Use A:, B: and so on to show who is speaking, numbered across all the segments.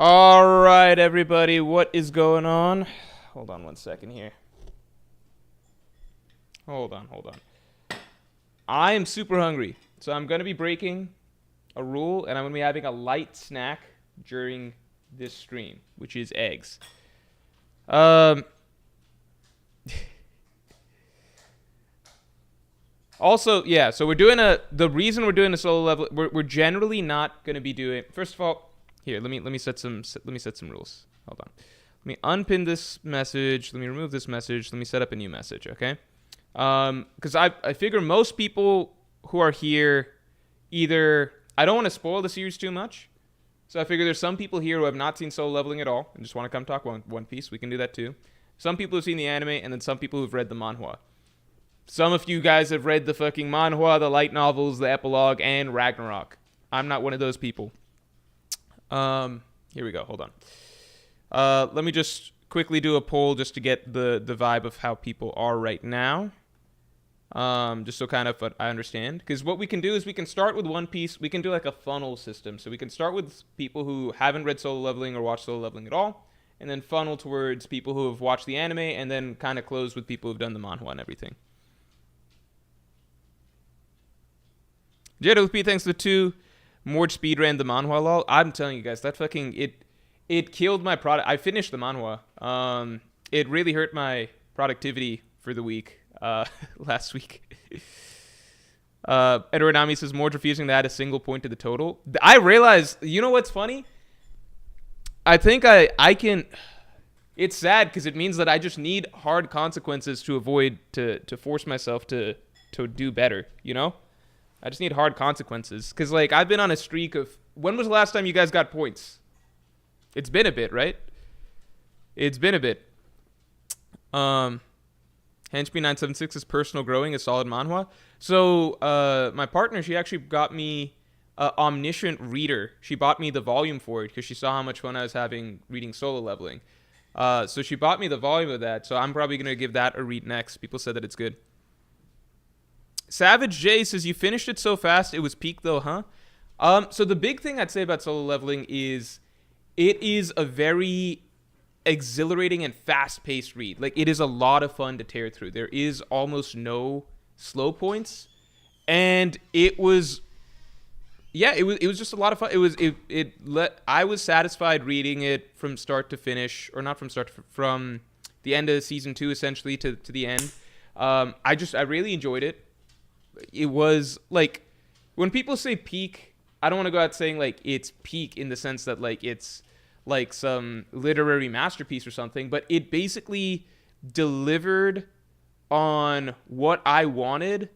A: All right, everybody, what is going on? Hold on one second here. Hold on. I am super hungry, so I'm going to be breaking a rule, and I'm going to be having a light snack during this stream, which is eggs. Also, yeah, so the reason we're doing a solo level, we're generally not going to be doing, first of all, here, let me set some rules. Hold on. Let me unpin this message, let me remove this message, let me set up a new message, okay? Because I figure most people who are here either, I don't want to spoil the series too much, so I figure there's some people here who have not seen solo leveling at all and just want to come talk One Piece. We can do that too. Some people who've seen the anime, and then some people who've read the manhwa. Some of you guys have read the fucking manhwa, the light novels, the epilogue, and Ragnarok. I'm not one of those people. Here we go. Hold on. Let me just quickly do a poll just to get the vibe of how people are right now. Just so kind of I understand. Because what we can do is we can start with One Piece. We can do like a funnel system. So we can start with people who haven't read solo leveling or watched solo leveling at all. And then funnel towards people who have watched the anime. And then kind of close with people who've done the manhwa and everything. JWP, thanks to the 2. Morj speedran the manhwa lol. I'm telling you guys, that fucking it killed my product. I finished the manhwa. It really hurt my productivity for the week. Last week. Edward Nami says Morj refusing to add a single point to the total. I realized, you know what's funny? I think I can. It's sad because it means that I just need hard consequences to avoid to force myself to do better. You know. I just need hard consequences. Because, like, I've been on a streak of... When was the last time you guys got points? It's been a bit, right? It's been a bit. Henchme976 is personal growing, a solid manhwa. So, my partner, she actually got me Omniscient Reader. She bought me the volume for it because she saw how much fun I was having reading solo leveling. So she bought me the volume of that. So I'm probably going to give that a read next. People said that it's good. Savage J says, you finished it so fast, it was peak though, huh? So the big thing I'd say about solo leveling is it is a very exhilarating and fast-paced read. Like, it is a lot of fun to tear through. There is almost no slow points. And it was... Yeah, it was just a lot of fun. I was satisfied reading it from start to finish, or not from start to, from the end of season 2 essentially to the end. I really enjoyed it. It was like, when people say peak, I don't want to go out saying like it's peak in the sense that like it's like some literary masterpiece or something, but it basically delivered on what I wanted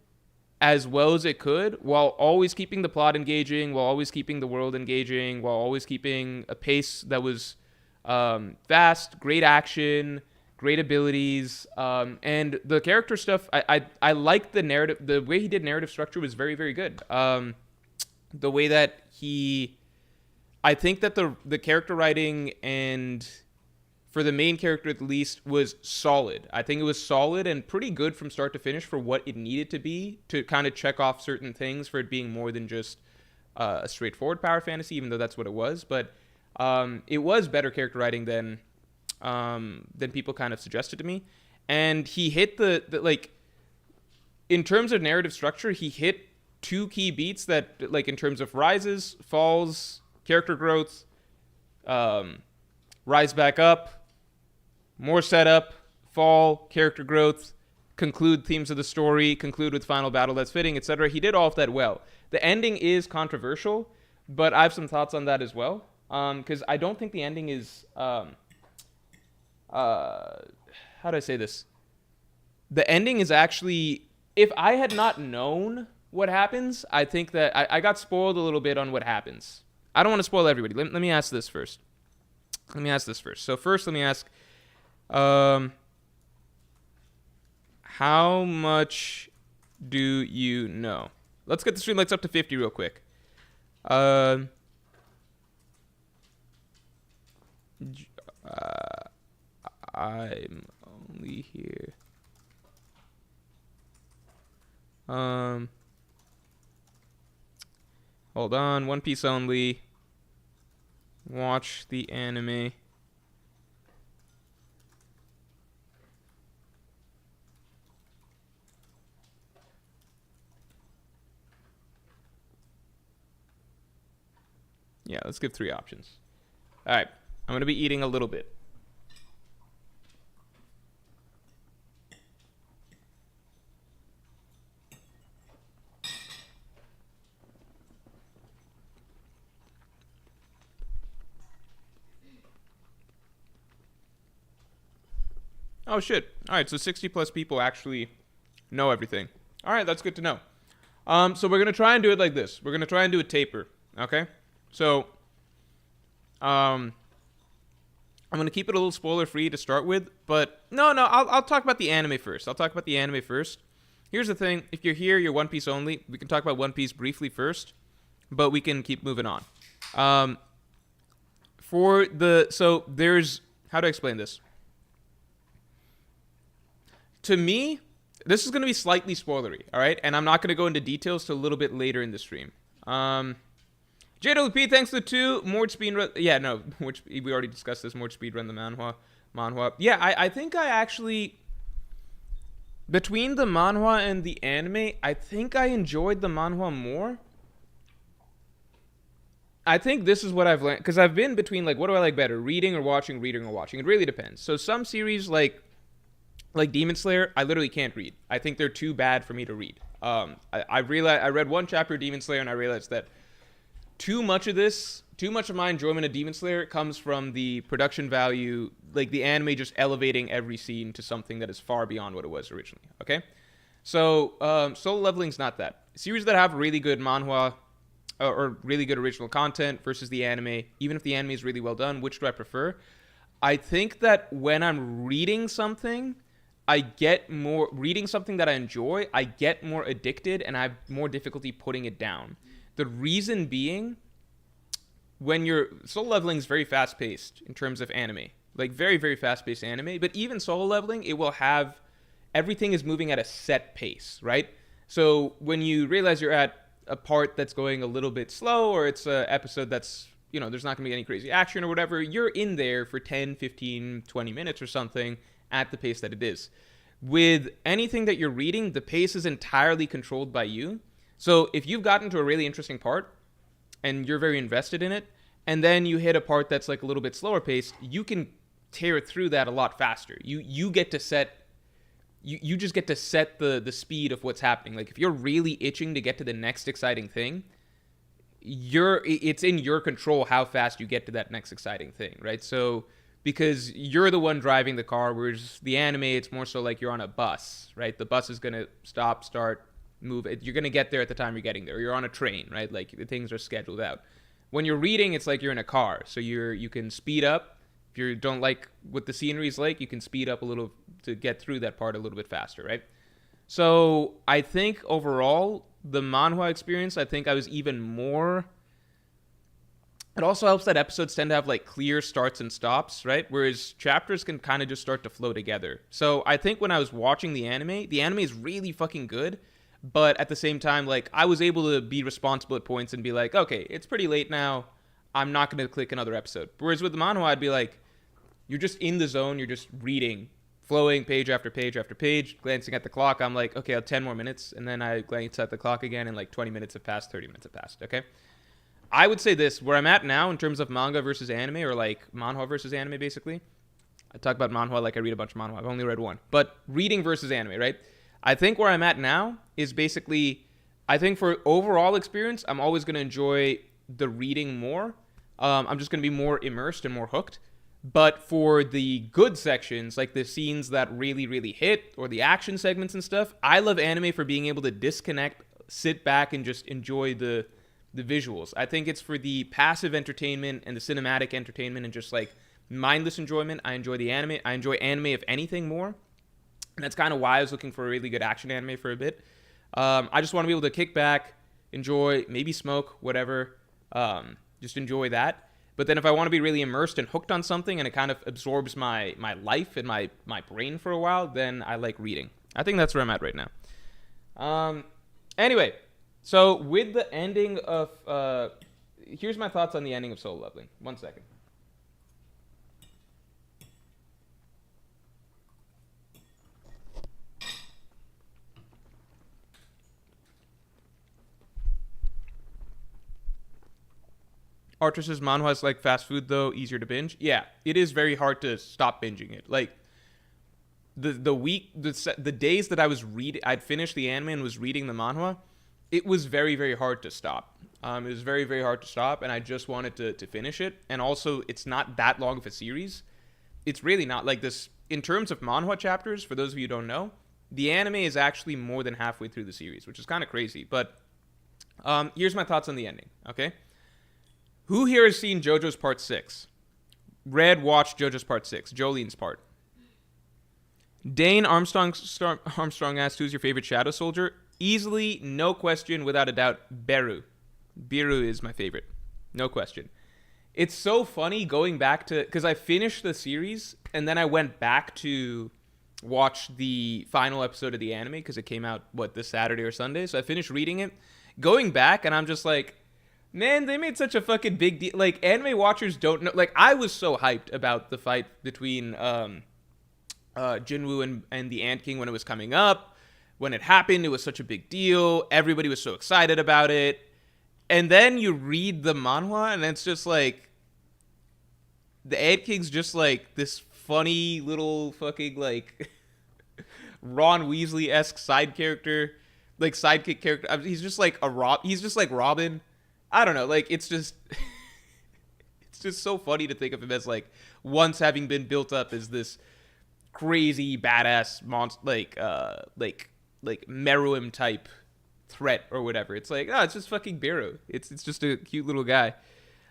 A: as well as it could, while always keeping the plot engaging, while always keeping the world engaging, while always keeping a pace that was fast, great action, great abilities, and the character stuff. I liked the narrative. The way he did narrative structure was very, very good. The way that I think that the character writing, and for the main character at least, was solid. I think it was solid and pretty good from start to finish for what it needed to be, to kind of check off certain things, for it being more than just a straightforward power fantasy, even though that's what it was. But it was better character writing than people kind of suggested to me. And he hit the like, in terms of narrative structure, he hit 2 key beats that, like, in terms of rises, falls, character growth, rise back up, more setup, fall, character growth, conclude themes of the story, conclude with final battle that's fitting, etc. He did all of that well. The ending is controversial, but I have some thoughts on that as well. Because I don't think the ending is... how do I say this? The ending is actually, if I had not known what happens, I think that I got spoiled a little bit on what happens. I don't want to spoil everybody. Let me ask this first. So first, let me ask, how much do you know? Let's get the stream likes up to 50 real quick. I'm only here. Hold on. One Piece only. watch the anime. Yeah, let's give 3 options. All right, I'm going to be eating a little bit. Oh, shit. All right, so 60 plus people actually know everything. All right, that's good to know. So we're going to try and do it like this. We're going to try and do a taper, okay? So, I'm going to keep it a little spoiler-free to start with, but I'll talk about the anime first. Here's the thing. If you're here, you're One Piece only. We can talk about One Piece briefly first, but we can keep moving on. So there's, how do I explain this? To me, this is going to be slightly spoilery, all right? And I'm not going to go into details till a little bit later in the stream. JWP, thanks to 2. Morj speedrun. Yeah, no, we already discussed this. Morj speedrun the manhwa. Yeah, I think I actually, between the manhwa and the anime, I think I enjoyed the manhwa more. I think this is what I've learned, because I've been between, like, what do I like better, reading or watching? It really depends. So some series, like Demon Slayer, I literally can't read. I think they're too bad for me to read. I read one chapter of Demon Slayer, and I realized that too much of my enjoyment of Demon Slayer comes from the production value, like the anime just elevating every scene to something that is far beyond what it was originally, okay? So, Solo Leveling's not that. Series that have really good manhwa, or really good original content versus the anime, even if the anime is really well done, which do I prefer? I think that when I'm reading something, reading something that I enjoy, I get more addicted and I have more difficulty putting it down. The reason being, Solo Leveling is very fast-paced in terms of anime. Like, very, very fast-paced anime. But even Solo Leveling, it will have, everything is moving at a set pace, right? So when you realize you're at a part that's going a little bit slow, or it's an episode that's, there's not going to be any crazy action or whatever, you're in there for 10, 15, 20 minutes or something at the pace that it is. With anything that you're reading, the pace is entirely controlled by you. So if you've gotten to a really interesting part and you're very invested in it, and then you hit a part that's like a little bit slower paced, you can tear through that a lot faster. You get to set, you just get to set the speed of what's happening. Like if you're really itching to get to the next exciting thing, it's in your control how fast you get to that next exciting thing, right? So because you're the one driving the car, whereas the anime, it's more so like you're on a bus, right? The bus is going to stop, start, move. You're going to get there at the time you're getting there. You're on a train, right? Like the things are scheduled out. When you're reading, it's like you're in a car. So you can speed up. If you don't like what the scenery is like, you can speed up a little to get through that part a little bit faster, right? So I think overall, the manhwa experience, I think I was even more... It also helps that episodes tend to have like clear starts and stops, right? Whereas chapters can kind of just start to flow together. So I think when I was watching the anime is really fucking good. But at the same time, like I was able to be responsible at points and be like, okay, it's pretty late now. I'm not going to click another episode. Whereas with the manhwa, I'd be like, you're just in the zone. You're just reading, flowing page after page after page, glancing at the clock. I'm like, okay, I have 10 more minutes. And then I glance at the clock again and like 20 minutes have passed, 30 minutes have passed, okay? I would say this, where I'm at now in terms of manga versus anime, or like manhwa versus anime, basically. I talk about manhwa like I read a bunch of manhwa. I've only read one. But reading versus anime, right? I think where I'm at now is basically, I think for overall experience, I'm always going to enjoy the reading more. I'm just going to be more immersed and more hooked. But for the good sections, like the scenes that really, really hit, or the action segments and stuff, I love anime for being able to disconnect, sit back, and just enjoy the visuals. I think it's for the passive entertainment and the cinematic entertainment and just like mindless enjoyment. I enjoy the anime. I enjoy anime, if anything, more. And that's kind of why I was looking for a really good action anime for a bit. I just want to be able to kick back, enjoy, maybe smoke, whatever. Just enjoy that. But then if I want to be really immersed and hooked on something and it kind of absorbs my life and my brain for a while, then I like reading. I think that's where I'm at right now. Anyway, so with the ending of here's my thoughts on the ending of Solo Leveling. 1 second. Artist's manhwa is like fast food though, easier to binge. Yeah, it is very hard to stop binging it. Like the days that I'd finished the anime and was reading the manhwa, it was very very hard to stop. It was very very hard to stop, and I just wanted to finish it. And also, it's not that long of a series. It's really not like this in terms of manhwa chapters. For those of you who don't know, the anime is actually more than halfway through the series, which is kind of crazy. But here's my thoughts on the ending. Okay. Who here has seen JoJo's Part 6? Red watched JoJo's Part 6, Jolene's part. Dane Armstrong asked, who's your favorite Shadow Soldier? Easily, no question, without a doubt, Beru. Beru is my favorite. No question. It's so funny going back to... Because I finished the series, and then I went back to watch the final episode of the anime, because it came out, this Saturday or Sunday? So I finished reading it. Going back, and I'm just like... Man, they made such a fucking big deal. Like, anime watchers don't know. Like, I was so hyped about the fight between Jinwoo and the Ant King when it was coming up. When it happened, it was such a big deal. Everybody was so excited about it. And then you read the manhwa, and it's just like... The Ant King's just like this funny little fucking, like... Ron Weasley-esque side character. Like, sidekick character. I mean, he's just like Robin. I don't know, like, it's just so funny to think of him as, like, once having been built up as this crazy badass monster, like Meruem type threat or whatever. It's like, it's just fucking Beru. It's just a cute little guy.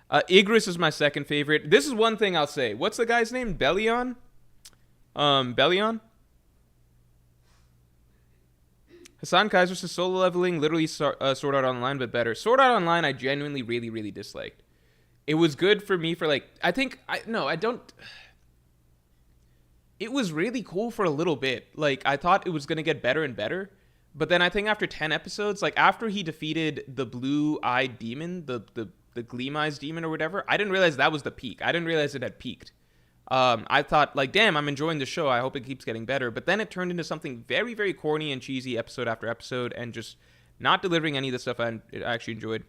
A: Igris is my second favorite. This is one thing I'll say. What's the guy's name? Bellion? Bellion? Hassan Kaiser says Solo Leveling, literally Sword Art Online, but better. Sword Art Online, I genuinely really, really disliked. It was good for me for like, it was really cool for a little bit. Like, I thought it was going to get better and better. But then I think after 10 episodes, like after he defeated the blue-eyed demon, the Gleam Eyes demon or whatever, I didn't realize that was the peak. I didn't realize it had peaked. I thought, like, damn, I'm enjoying the show. I hope it keeps getting better. But then it turned into something very, very corny and cheesy episode after episode and just not delivering any of the stuff I actually enjoyed.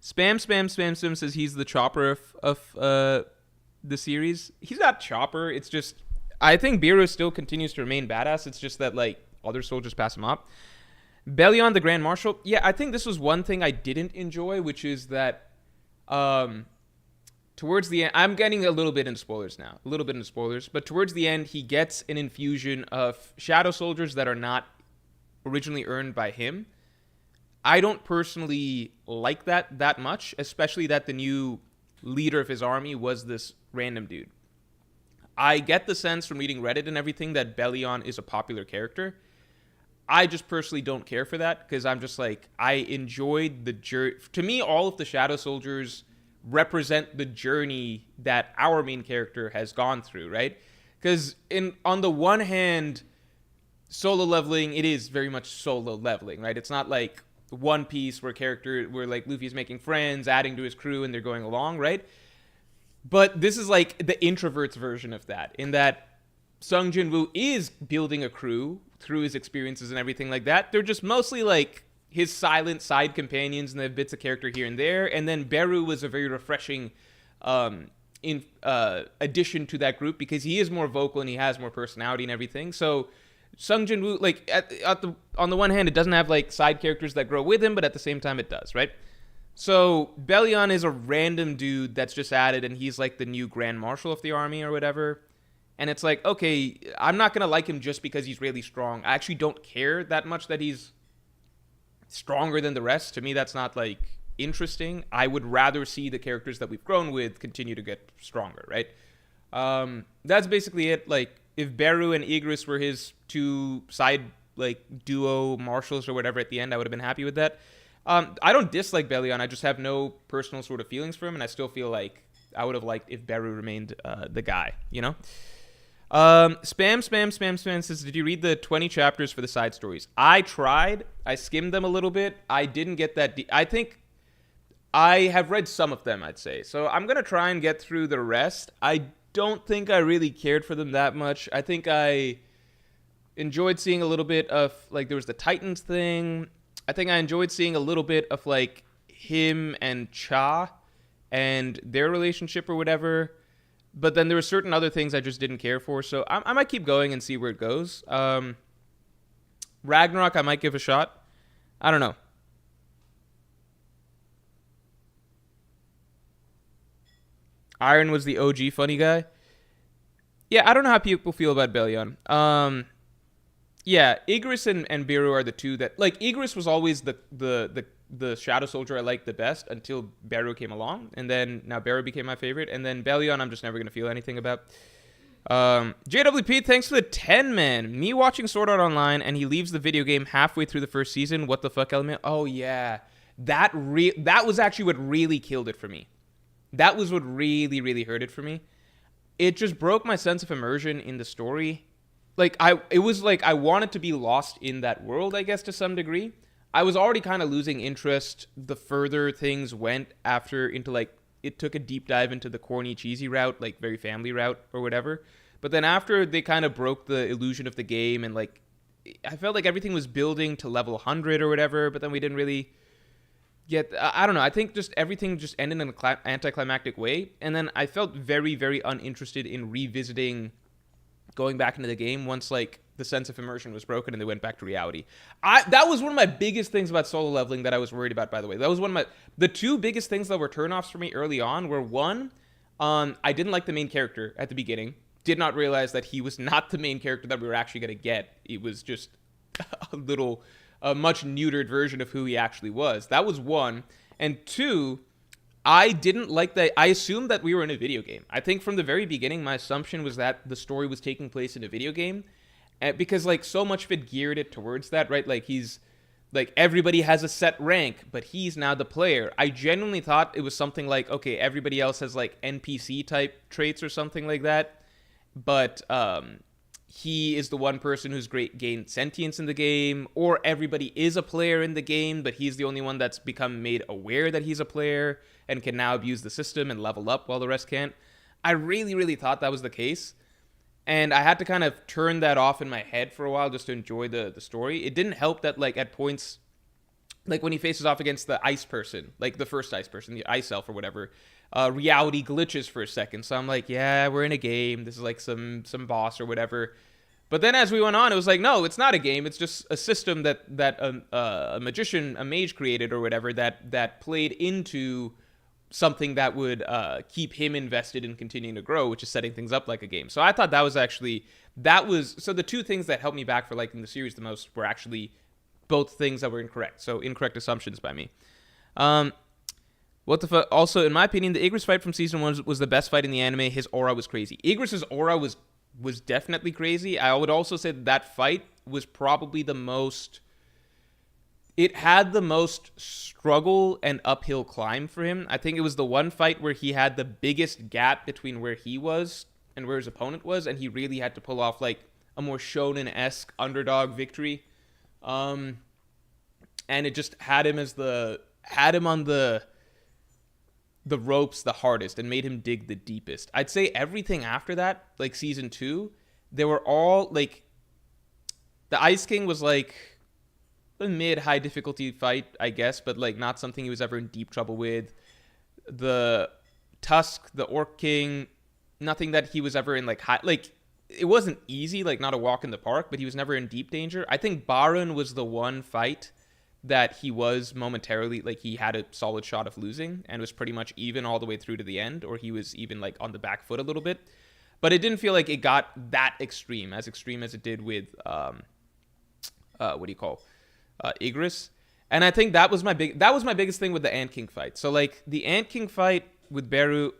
A: Spam says he's the Chopper of the series. He's not Chopper. It's just, I think Beerus still continues to remain badass. It's just that, like, other soldiers pass him up. Bellion, the Grand Marshal. Yeah, I think this was one thing I didn't enjoy, which is that... towards the end, I'm getting a little bit into spoilers now. But towards the end, he gets an infusion of Shadow Soldiers that are not originally earned by him. I don't personally like that much, especially that the new leader of his army was this random dude. I get the sense from reading Reddit and everything that Bellion is a popular character. I just personally don't care for that because I'm just like, I enjoyed the journey. To me, all of the Shadow Soldiers represent the journey that our main character has gone through, right? Because on the one hand, Solo Leveling, it is very much solo leveling, right? It's not like One Piece where like Luffy's making friends, adding to his crew, and they're going along, right? But this is like the introvert's version of that, in that Sung Jin-woo is building a crew through his experiences and everything like that. They're just mostly like his silent side companions, and they have bits of character here and there. And then Beru was a very refreshing addition to that group because he is more vocal and he has more personality and everything. So Sung Jin-woo, like on the one hand, it doesn't have like side characters that grow with him, but at the same time, it does, right? So Bellion is a random dude that's just added, and he's like the new Grand Marshal of the army or whatever. And it's like, okay, I'm not gonna like him just because he's really strong. I actually don't care that much that he's stronger than the rest. To me, that's not like interesting. I would rather see the characters that we've grown with continue to get stronger, right? That's basically it. Like, if Beru and Igris were his two side like duo marshals or whatever at the end, I would have been happy with that. I don't dislike Bellion. I just have no personal sort of feelings for him, and I still feel like I would have liked if Beru remained the guy, you know? Spam says, did you read the 20 chapters for the side stories? I tried. I skimmed them a little bit. I didn't get that I think I have read some of them, I'd say. So I'm going to try and get through the rest. I don't think I really cared for them that much. I think I enjoyed seeing a little bit of, like, there was the Titans thing. I think I enjoyed seeing a little bit of, like, him and Cha and their relationship or whatever. But then there were certain other things I just didn't care for. So I might keep going and see where it goes. Ragnarok, I might give a shot. I don't know. Iron was the OG funny guy. Yeah, I don't know how people feel about Bellion. Yeah, Igris and Biru are the two that, like, Igris was always the Shadow Soldier I liked the best until Beru came along, and then now Beru became my favorite, and then Bellion I'm just never gonna feel anything about. JWP, thanks for the 10, man. Me watching Sword Art Online and he leaves the video game halfway through the first season. What the fuck, element? Oh yeah, that was actually what really killed it for me. That was what really hurt it for me. It just broke my sense of immersion in the story. Like, it was like I wanted to be lost in that world, I guess, to some degree. I was already kind of losing interest the further things went after into, like, it took a deep dive into the corny, cheesy route, like, very family route or whatever. But then after they kind of broke the illusion of the game and, like, I felt like everything was building to level 100 or whatever, but then we didn't really get, I don't know, I think just everything just ended in an anticlimactic way. And then I felt very uninterested in revisiting going back into the game once, like, the sense of immersion was broken and they went back to reality. That was one of my biggest things about solo leveling that I was worried about, by the way. That was one of the two biggest things that were turnoffs for me early on were, one, I didn't like the main character at the beginning. Did not realize that he was not the main character that we were actually going to get. It was just a much neutered version of who he actually was. That was one. And two, I didn't like that. I assumed that we were in a video game. I think from the very beginning, my assumption was that the story was taking place in a video game. Because, like, so much of it geared it towards that, right? Like, he's, like, everybody has a set rank, but he's now the player. I genuinely thought it was something like, okay, everybody else has, like, NPC-type traits or something like that. But he is the one person who's gained sentience in the game, or everybody is a player in the game, but he's the only one that's become made aware that he's a player and can now abuse the system and level up while the rest can't. I really thought that was the case. And I had to kind of turn that off in my head for a while just to enjoy the story. It didn't help that, like, at points, like, when he faces off against the ice person, like, the first ice person, the ice elf or whatever, reality glitches for a second. So I'm like, yeah, we're in a game. This is, like, some boss or whatever. But then as we went on, it was like, no, it's not a game. It's just a system that a magician, a mage created or whatever that played into something that would keep him invested in continuing to grow, which is setting things up like a game. So I thought that was so the two things that helped me back for liking the series the most were actually both things that were incorrect. So incorrect assumptions by me. What the fuck? Also, in my opinion, the Igris fight from season 1 was the best fight in the anime. His aura was crazy. Igris's aura was definitely crazy. I would also say that fight was probably the most... It had the most struggle and uphill climb for him. I think it was the one fight where he had the biggest gap between where he was and where his opponent was, and he really had to pull off, like, a more shonen-esque underdog victory. And it just had him on the ropes the hardest and made him dig the deepest. I'd say everything after that, like season 2, they were all, like, the Ice King was, like, a mid-high difficulty fight, I guess, but, like, not something he was ever in deep trouble with. The Tusk, the Orc King, nothing that he was ever in, like, high, like, it wasn't easy, like, not a walk in the park, but he was never in deep danger. I think Barun was the one fight that he was momentarily, like, he had a solid shot of losing and was pretty much even all the way through to the end, or he was even, like, on the back foot a little bit. But it didn't feel like it got that extreme as it did with, Igris. And I think that was my biggest thing with the Ant King fight. So, like, the Ant King fight with Beru,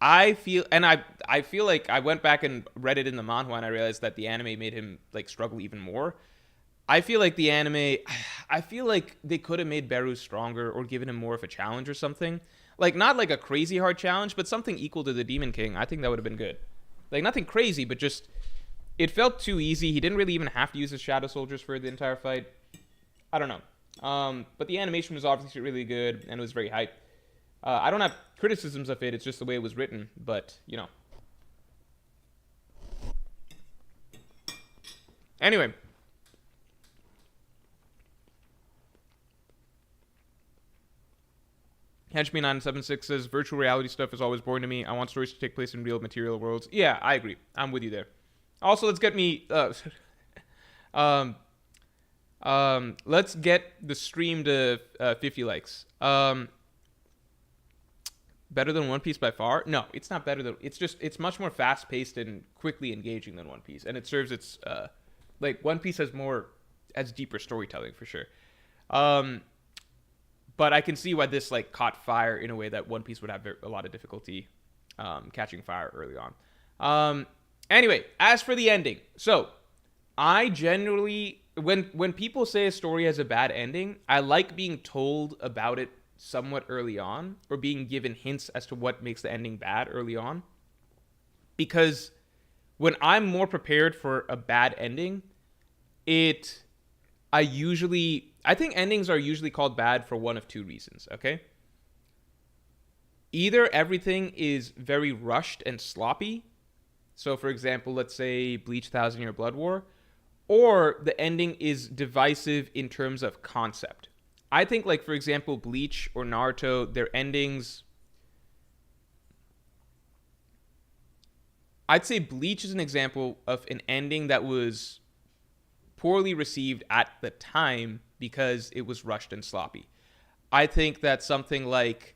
A: I feel like I went back and read it in the manhwa and I realized that the anime made him, like, struggle even more. I feel like they could have made Beru stronger or given him more of a challenge or something. Like, not like a crazy hard challenge, but something equal to the Demon King. I think that would have been good. Like, nothing crazy, but just, it felt too easy. He didn't really even have to use his Shadow Soldiers for the entire fight. I don't know. But the animation was obviously really good and it was very hype. I don't have criticisms of it. It's just the way it was written. But, you know. Anyway. Henchme976 says, virtual reality stuff is always boring to me. I want stories to take place in real material worlds. Yeah, I agree. I'm with you there. Also, let's get me... let's get the stream to 50 likes. Better than One Piece by far? No, it's not better than... It's much more fast-paced and quickly engaging than One Piece. And it serves its... One Piece has deeper storytelling, for sure. But I can see why this caught fire in a way that One Piece would have a lot of difficulty catching fire early on. Anyway, as for the ending. So, I generally... When people say a story has a bad ending, I like being told about it somewhat early on, or being given hints as to what makes the ending bad early on. Because when I'm more prepared for a bad ending, I think endings are usually called bad for one of two reasons, okay? Either everything is very rushed and sloppy. So, for example, let's say Bleach 1,000 Year Blood War. Or the ending is divisive in terms of concept. I think, for example, Bleach or Naruto, their endings... I'd say Bleach is an example of an ending that was poorly received at the time because it was rushed and sloppy. I think that something like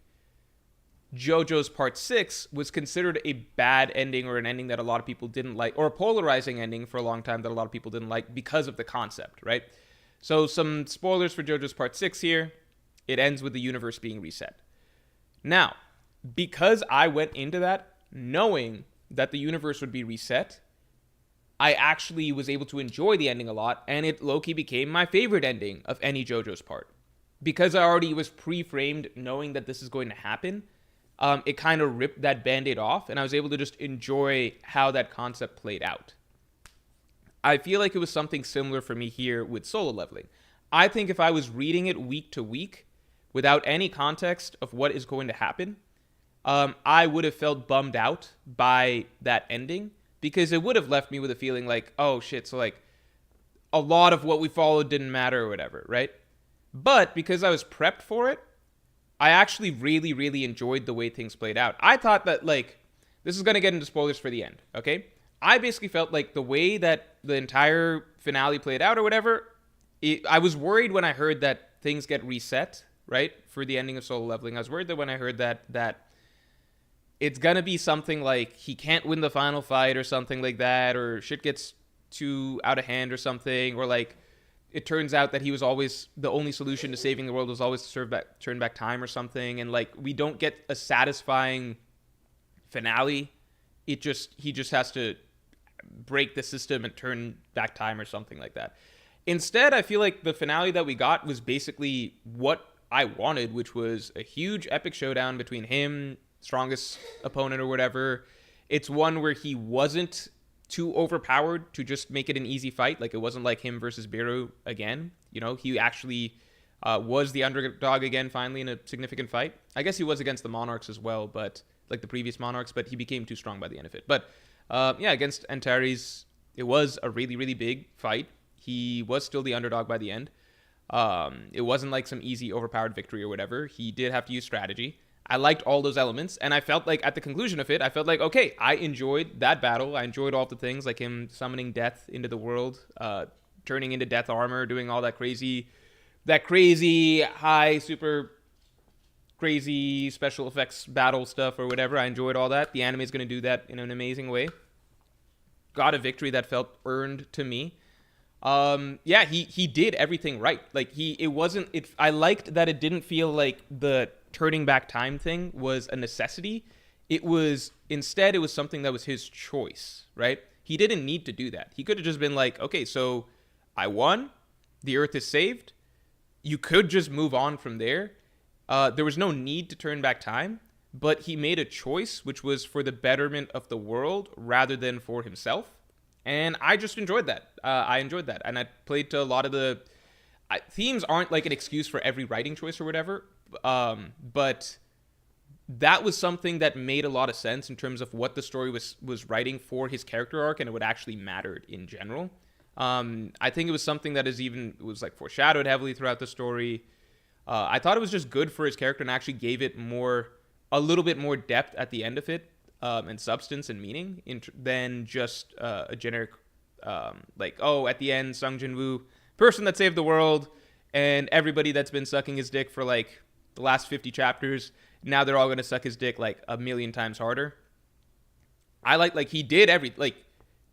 A: JoJo's Part 6 was considered a bad ending, or an ending that a lot of people didn't like, or a polarizing ending for a long time that a lot of people didn't like because of the concept, right? So some spoilers for JoJo's Part 6 here. It ends with the universe being reset. Now, because I went into that knowing that the universe would be reset, I actually was able to enjoy the ending a lot, and it low-key became my favorite ending of any JoJo's part. Because I already was pre-framed knowing that this is going to happen, it kind of ripped that Band-Aid off, and I was able to just enjoy how that concept played out. I feel like it was something similar for me here with Solo Leveling. I think if I was reading it week to week, without any context of what is going to happen, I would have felt bummed out by that ending, because it would have left me with a feeling like, oh shit, so a lot of what we followed didn't matter or whatever, right? But because I was prepped for it, I actually really, really enjoyed the way things played out. I thought that, this is going to get into spoilers for the end, okay? I basically felt like the way that the entire finale played out or whatever, I was worried when I heard that things get reset, right, for the ending of Solo Leveling. I was worried that when I heard that it's going to be something like he can't win the final fight or something like that, or shit gets too out of hand or something, or it turns out that he was always the only solution to saving the world was always to turn back time or something, and we don't get a satisfying finale. He just has to break the system and turn back time or something like that. Instead, I feel like the finale that we got was basically what I wanted, which was a huge epic showdown between him, strongest opponent or whatever. It's one where he wasn't too overpowered to just make it an easy fight. It wasn't like him versus Beru again. He actually was the underdog again finally in a significant fight. I guess he was against the Monarchs as well, but the previous Monarchs, but he became too strong by the end of it. But against Antares, it was a really, really big fight. He was still the underdog by the end. It wasn't some easy overpowered victory or whatever. He did have to use strategy. I liked all those elements, and I felt like at the conclusion of it, I felt like, okay, I enjoyed that battle. I enjoyed all the things, like him summoning death into the world, turning into death armor, doing all that crazy high, super crazy special effects battle stuff or whatever. I enjoyed all that. The anime is going to do that in an amazing way. Got a victory that felt earned to me. He did everything right. I liked that it didn't feel like the turning back time thing was a necessity. It was something that was his choice, right? He didn't need to do that. He could have just been like, okay, so I won, the Earth is saved. You could just move on from there. There was no need to turn back time, but he made a choice which was for the betterment of the world rather than for himself. And I just enjoyed that. I enjoyed that. And I played to a lot of the themes aren't like an excuse for every writing choice or whatever, but that was something that made a lot of sense in terms of what the story was writing for his character arc, and it would actually mattered in general. I think it was something that it was like foreshadowed heavily throughout the story. I thought it was just good for his character and actually gave it a little bit more depth at the end of it, and substance and meaning than just a generic, like, oh, at the end, Sung Jin-woo, person that saved the world, and everybody that's been sucking his dick for like the last 50 chapters, now they're all going to suck his dick like a million times harder. I like he did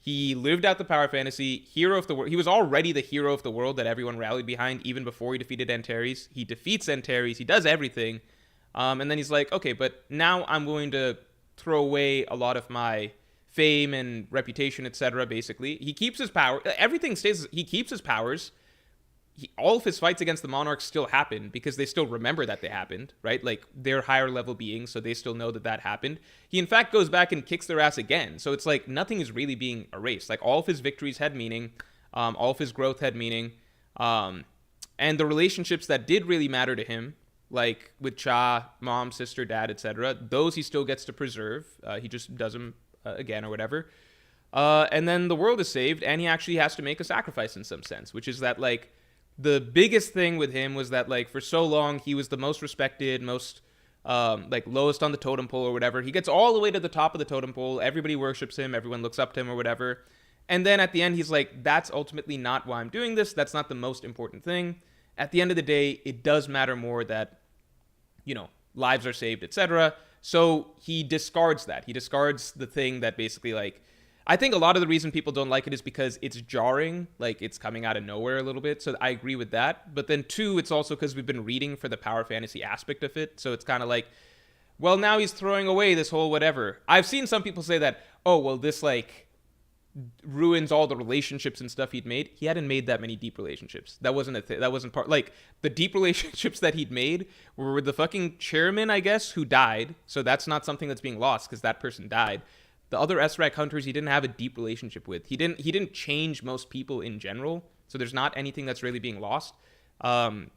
A: he lived out the power fantasy, hero of the world. He was already the hero of the world that everyone rallied behind, even before he defeated Antares. He defeats Antares. He does everything. And then he's like, okay, but now I'm going to throw away a lot of my fame and reputation, etc. Basically, he keeps his power. Everything stays. He keeps his powers. All of his fights against the monarchs still happen because they still remember that they happened, right? Like, they're higher level beings, so they still know that happened. He, in fact, goes back and kicks their ass again. So it's like nothing is really being erased. Like, all of his victories had meaning. All of his growth had meaning. And the relationships that did really matter to him, like with Cha, mom, sister, dad, etc., those he still gets to preserve. He just does them again or whatever. And then the world is saved, and he actually has to make a sacrifice in some sense, which is that, like, the biggest thing with him was that, like, for so long, he was the most respected, most, like, lowest on the totem pole or whatever. He gets all the way to the top of the totem pole. Everybody worships him. Everyone looks up to him or whatever. And then at the end, he's like, that's ultimately not why I'm doing this. That's not the most important thing. At the end of the day, it does matter more that, you know, lives are saved, etc. So he discards that. He discards the thing that basically, like, I think a lot of the reason people don't like it is because it's jarring, like it's coming out of nowhere a little bit. So I agree with that. But then two, it's also because we've been reading for the power fantasy aspect of it. So it's kind of like, well, now he's throwing away this whole whatever. I've seen some people say that, oh, well, this like ruins all the relationships and stuff he'd made. He hadn't made that many deep relationships. That wasn't a thing. That wasn't part. Like, the deep relationships that he'd made were with the fucking chairman, I guess, who died. So that's not something that's being lost because that person died. The other SRAC hunters he didn't have a deep relationship with. He didn't change most people in general. So there's not anything that's really being lost.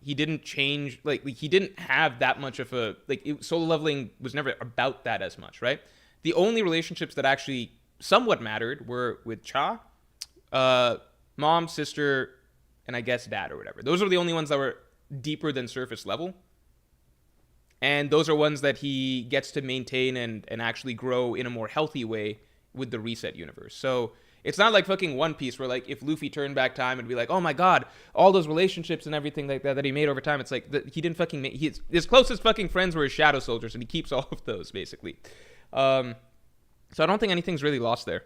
A: He didn't change, like he didn't have that much of a, like, solo leveling was never about that as much, right? The only relationships that actually somewhat mattered were with Cha, mom, sister, and I guess dad or whatever. Those are the only ones that were deeper than surface level. And those are ones that he gets to maintain and actually grow in a more healthy way with the reset universe. So it's not like fucking One Piece where, like, if Luffy turned back time and be like, oh my god, all those relationships and everything like that he made over time, it's like, he didn't fucking make, his closest fucking friends were his shadow soldiers, and he keeps all of those, basically. So I don't think anything's really lost there.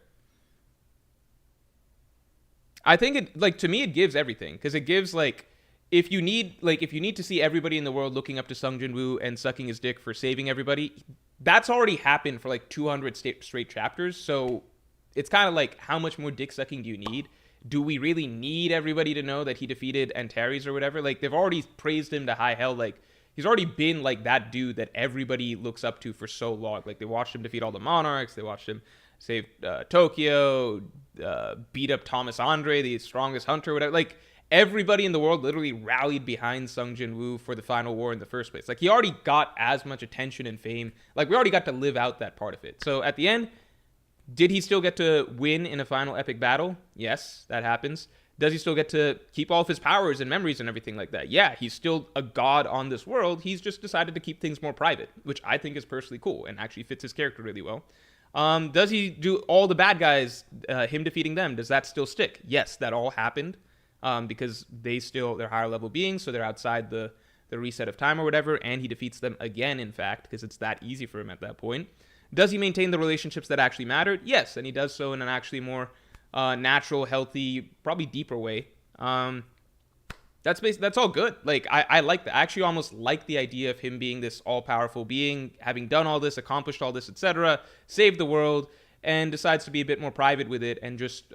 A: I think it, like, to me, it gives everything, because it gives, like, if you need to see everybody in the world looking up to Sung Jin-woo and sucking his dick for saving everybody, that's already happened for like 200 straight chapters. So it's kind of like, how much more dick sucking do you need? Do we really need everybody to know that he defeated Antares or whatever? Like, they've already praised him to high hell. Like, he's already been like that dude that everybody looks up to for so long. Like, they watched him defeat all the monarchs. They watched him save Tokyo, beat up Thomas Andre, the strongest hunter, whatever. Like, everybody in the world literally rallied behind Sung Jin-woo for the final war in the first place. Like, he already got as much attention and fame. Like, we already got to live out that part of it. So at the end, did he still get to win in a final epic battle? Yes, that happens. Does he still get to keep all of his powers and memories and everything like that? Yeah, he's still a god on this world. He's just decided to keep things more private, which I think is personally cool and actually fits his character really well. Does he do all the bad guys, him defeating them? Does that still stick? Yes, that all happened. Because they're higher level beings, so they're outside the reset of time or whatever, and he defeats them again, in fact, because it's that easy for him at that point. Does he maintain the relationships that actually mattered? Yes, and he does so in an actually more natural, healthy, probably deeper way. That's all good. Like, I like that. I actually almost like the idea of him being this all-powerful being, having done all this, accomplished all this, etc., saved the world, and decides to be a bit more private with it and just,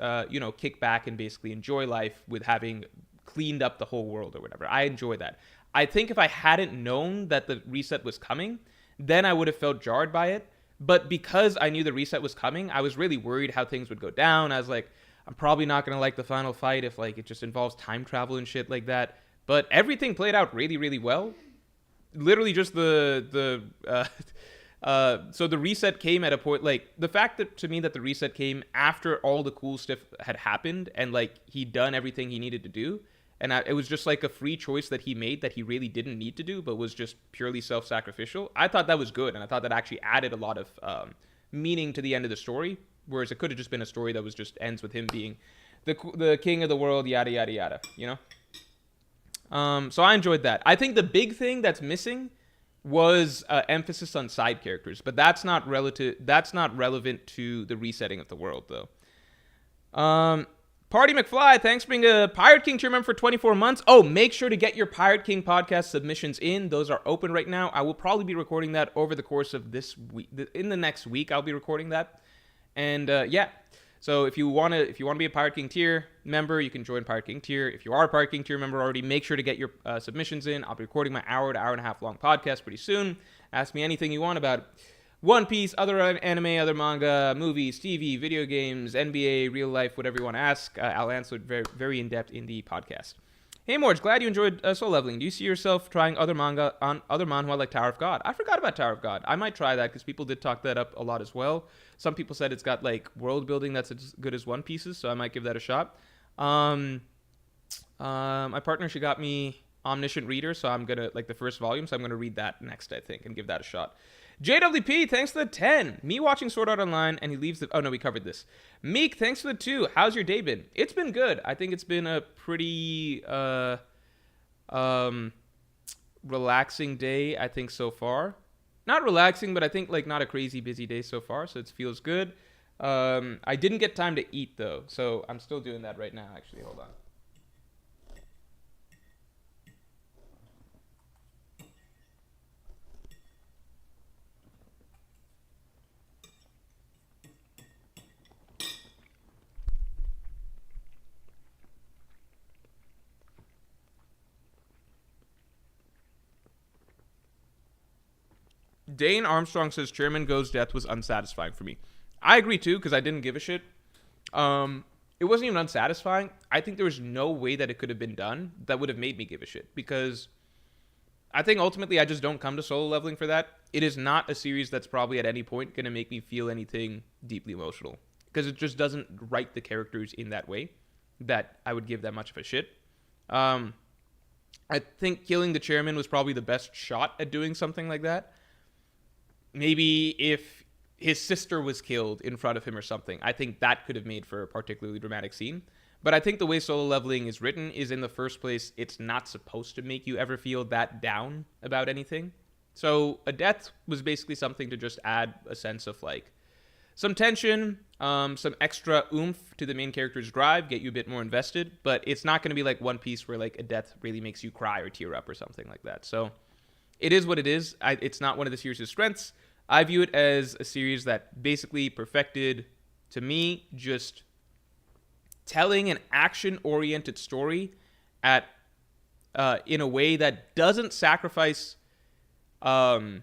A: kick back and basically enjoy life with having cleaned up the whole world or whatever. I enjoy that. I think if I hadn't known that the reset was coming, then I would have felt jarred by it. But because I knew the reset was coming, I was really worried how things would go down. I was like, I'm probably not going to like the final fight if, like, it just involves time travel and shit like that. but everything played out really, really well. Literally, just so the reset came at a point, like, the fact that to me that the reset came after all the cool stuff had happened and like he'd done everything he needed to do, and it was just like a free choice that he made that he really didn't need to do but was just purely self-sacrificial. I thought that was good, and I thought that actually added a lot of meaning to the end of the story, whereas it could have just been a story that was just ends with him being the king of the world, yada yada yada, you know. So I enjoyed that. I think the big thing that's missing was emphasis on side characters, but that's not relevant to the resetting of the world, though. Party McFly, thanks for being a Pirate King tier member for 24 months. Oh, make sure to get your Pirate King podcast submissions in. Those are open right now. I will probably be recording that over the course of this week. In the next week, I'll be recording that. And yeah, so if you want to be a Pirate King tier member, you can join Pirate King tier. If you are a Pirate King tier member already, make sure to get your submissions in. I'll be recording my hour to hour and a half long podcast pretty soon. Ask me anything you want about One Piece, other anime, other manga, movies, TV, video games, NBA, real life, whatever you want to ask. I'll answer it very, very in depth in the podcast. Hey Morj, glad you enjoyed Soul Leveling. Do you see yourself trying other manhwa like Tower of God? I forgot about Tower of God. I might try that because people did talk that up a lot as well. Some people said it's got like world building that's as good as One Piece's, so I might give that a shot. My partner, she got me Omniscient Reader, so I'm gonna like the first volume, so I'm gonna read that next, I think, and give that a shot. JWP, thanks for the 10. Me watching Sword Art Online, and he leaves the... Oh, no, we covered this. Meek, thanks for the 2. How's your day been? It's been good. I think it's been a pretty relaxing day, I think, so far. Not relaxing, but I think, like, not a crazy busy day so far, so it feels good. I didn't get time to eat, though, so I'm still doing that right now, actually. Hold on. Dane Armstrong says Chairman Go's death was unsatisfying for me. I agree too, because I didn't give a shit. It wasn't even unsatisfying. I think there was no way that it could have been done that would have made me give a shit, because I think ultimately I just don't come to Solo Leveling for that. It is not a series that's probably at any point going to make me feel anything deeply emotional, because it just doesn't write the characters in that way that I would give that much of a shit. I think killing the chairman was probably the best shot at doing something like that. Maybe if his sister was killed in front of him or something, I think that could have made for a particularly dramatic scene. But I think the way Solo Leveling is written is, in the first place, it's not supposed to make you ever feel that down about anything. So a death was basically something to just add a sense of, like, some tension, some extra oomph to the main character's drive, get you a bit more invested. But it's not going to be like One Piece where, like, a death really makes you cry or tear up or something like that. So it is what it is. It's not one of the series' strengths. I view it as a series that basically perfected, to me, just telling an action-oriented story at in a way that doesn't sacrifice good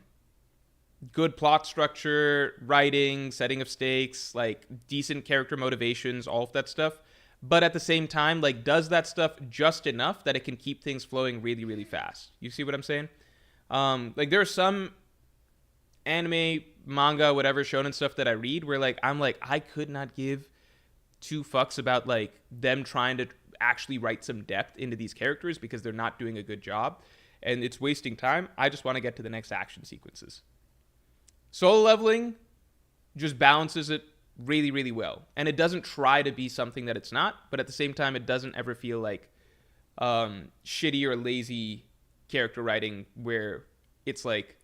A: plot structure, writing, setting of stakes, like decent character motivations, all of that stuff. But at the same time, like, does that stuff just enough that it can keep things flowing really, really fast. You see what I'm saying? Like, there are some anime, manga, whatever, shonen stuff that I read where, like, I'm like, I could not give two fucks about, like, them trying to actually write some depth into these characters because they're not doing a good job and it's wasting time. I just want to get to the next action sequences. Solo Leveling just balances it really, really well. And it doesn't try to be something that it's not, but at the same time, it doesn't ever feel like shitty or lazy character writing where it's like,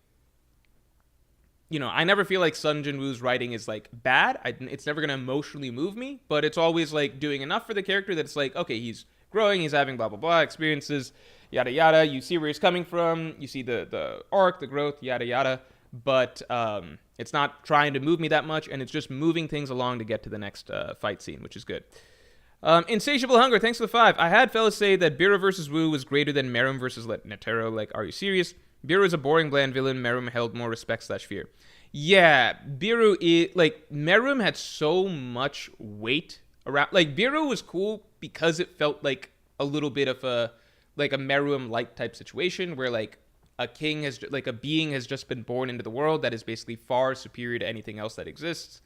A: you know, I never feel like Sun Jin-woo's writing is, like, bad. It's never going to emotionally move me, but it's always, like, doing enough for the character that it's like, okay, he's growing, he's having blah, blah, blah, experiences, yada, yada. You see where he's coming from. You see the arc, the growth, yada, yada. But it's not trying to move me that much, and it's just moving things along to get to the next fight scene, which is good. Insatiable Hunger, thanks for the 5. I had fellas say that Biro versus Wu was greater than Meruem versus Netero. Like, are you serious? Biro is a boring, bland villain. Meruem held more respect/fear. Yeah, Biro is, like, Meruem had so much weight around. Like, Biro was cool because it felt like a little bit of a like a Meruem light type situation where like a being has just been born into the world that is basically far superior to anything else that exists.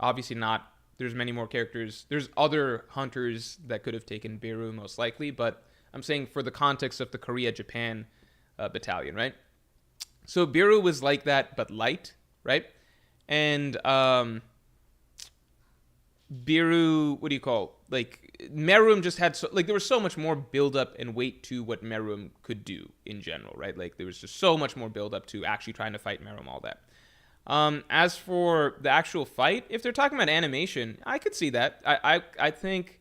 A: Obviously not. There's many more characters. There's other hunters that could have taken Beru most likely, but I'm saying for the context of the Korea-Japan battalion, right? So Beru was like that, but light, right? And Beru, what do you call? Like Meruem just had there was so much more buildup and weight to what Meruem could do in general, right? Like there was just so much more buildup to actually trying to fight Meruem, all that. As for the actual fight, if they're talking about animation, I could see that. I think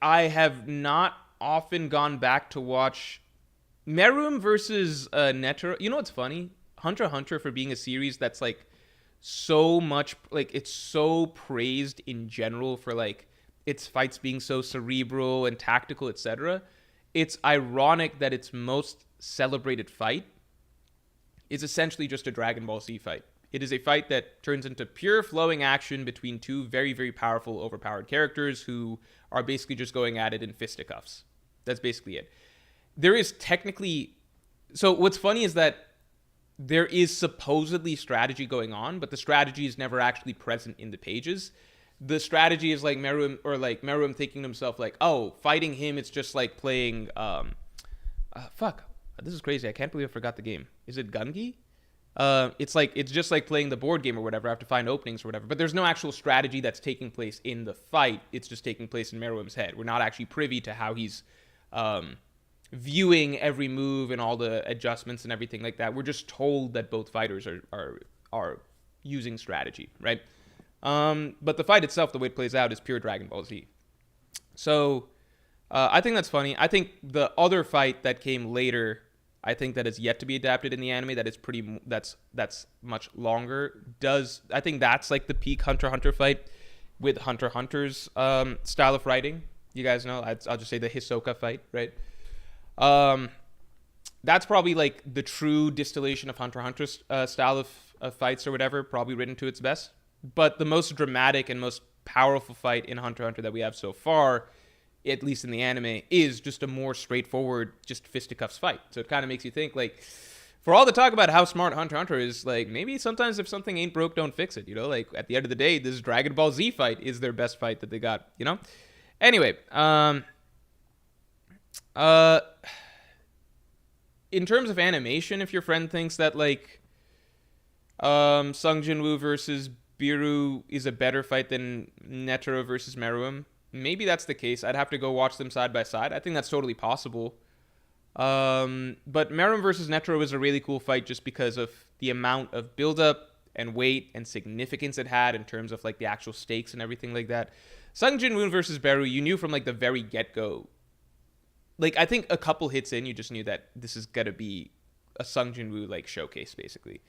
A: I have not often gone back to watch Meruem versus Netero. You know what's funny? Hunter x Hunter, for being a series that's like so much, like it's so praised in general for like its fights being so cerebral and tactical, etc. It's ironic that its most celebrated fight is essentially just a Dragon Ball Z fight. It is a fight that turns into pure flowing action between two very, very powerful, overpowered characters who are basically just going at it in fisticuffs. That's basically it. There is technically... So what's funny is that there is supposedly strategy going on, but the strategy is never actually present in the pages. The strategy is like Meruem thinking to himself like, oh, fighting him, it's just like playing... This is crazy. I can't believe I forgot the game. Is it Gungi? It's just like playing the board game or whatever. I have to find openings or whatever. But there's no actual strategy that's taking place in the fight. It's just taking place in Meruem's head. We're not actually privy to how he's viewing every move and all the adjustments and everything like that. We're just told that both fighters are using strategy, right? But the fight itself, the way it plays out, is pure Dragon Ball Z. So I think that's funny. I think the other fight that came later, I think that is yet to be adapted in the anime, that's much longer. I think that's like the peak Hunter x Hunter fight with Hunter x Hunter's style of writing. You guys know, I'll just say the Hisoka fight, right? That's probably like the true distillation of Hunter x Hunter's style of fights or whatever, probably written to its best. But the most dramatic and most powerful fight in Hunter x Hunter that we have so far, at least in the anime, is just a more straightforward, just fisticuffs fight. So it kind of makes you think, like, for all the talk about how smart Hunter x Hunter is, like, maybe sometimes if something ain't broke, don't fix it, you know? Like, at the end of the day, this Dragon Ball Z fight is their best fight that they got, you know? Anyway, in terms of animation, if your friend thinks that, like, Sung Jin-woo versus Biru is a better fight than Netero versus Meruem, maybe that's the case. I'd have to go watch them side by side. I think that's totally possible. But Meruem versus Netero is a really cool fight just because of the amount of buildup and weight and significance it had in terms of like the actual stakes and everything like that. Sung Jin-woo versus Beru, you knew from like the very get-go. Like I think a couple hits in, you just knew that this is gonna be a Sung Jin-woo like showcase basically.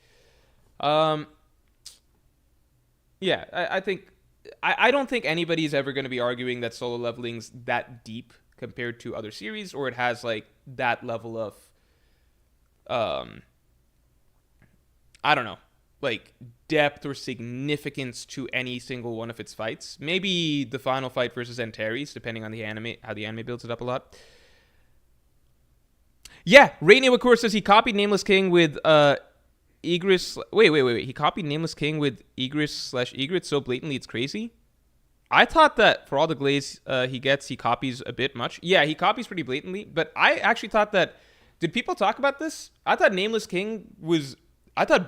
A: Yeah, I think I don't think anybody's ever going to be arguing that Solo Leveling's that deep compared to other series, or it has like that level of I don't know, like depth or significance to any single one of its fights. Maybe the final fight versus Antares, depending on the anime, how the anime builds it up a lot. Yeah, Rainio, of course, says he copied Nameless King with Igris. Wait. He copied Nameless King with Igris/Egret so blatantly it's crazy. I thought that for all the glaze he gets, he copies a bit much. Yeah, he copies pretty blatantly. But I actually thought that... Did people talk about this? I thought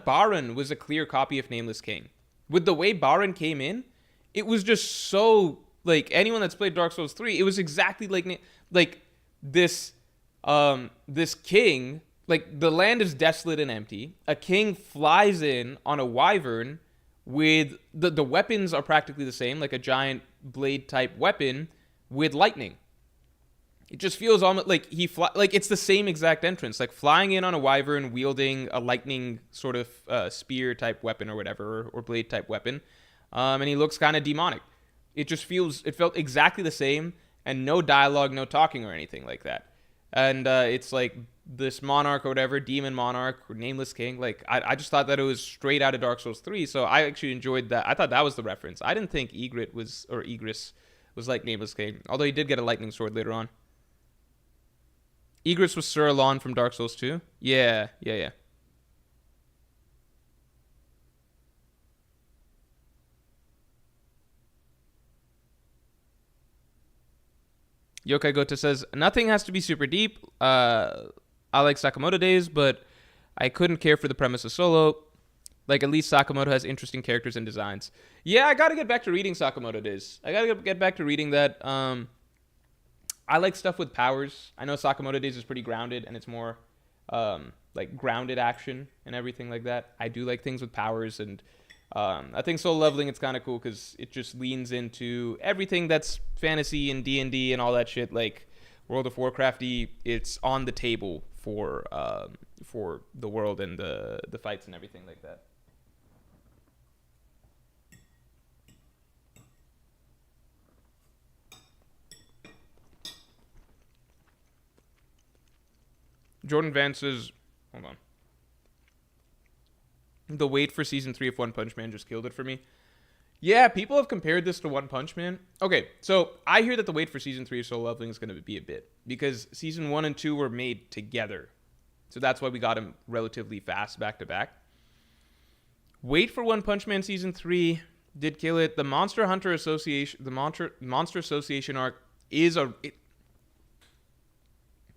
A: Baron was a clear copy of Nameless King. With the way Baron came in, it was just so... Like, anyone that's played Dark Souls 3, it was exactly like this king... Like, the land is desolate and empty. A king flies in on a wyvern with... The weapons are practically the same, like a giant blade-type weapon with lightning. It just feels almost like like, it's the same exact entrance. Like, flying in on a wyvern, wielding a lightning sort of spear-type weapon or whatever, or blade-type weapon. And he looks kind of demonic. It felt exactly the same, and no dialogue, no talking or anything like that. And it's like... this monarch or whatever, demon monarch or Nameless King, like I just thought that it was straight out of Dark Souls 3, so I actually enjoyed that. I thought that was the reference. I didn't think Igris was like Nameless King, although he did get a lightning sword later on. Egress was Sir Alon from Dark Souls 2. Yeah, yeah, yeah. Yokai Gota says, nothing has to be super deep. I like Sakamoto Days, but I couldn't care for the premise of Solo. Like, at least Sakamoto has interesting characters and designs. Yeah, I gotta get back to reading Sakamoto Days. I gotta get back to reading that. I like stuff with powers. I know Sakamoto Days is pretty grounded, and it's more like grounded action and everything like that. I do like things with powers, and I think Solo Leveling, it's kind of cool because it just leans into everything that's fantasy and D&D and all that shit. Like World of Warcrafty, it's on the table for the world and the fights and everything like that. Jordan Vance says, hold on. The wait for season 3 of One Punch Man just killed it for me. Yeah, people have compared this to One Punch Man. Okay, so I hear that the wait for season 3 of Solo Leveling is going to be a bit because season 1 and 2 were made together. So that's why we got them relatively fast back to back. Wait for One Punch Man season 3 did kill it. The Monster Hunter Association, the Monster Association arc is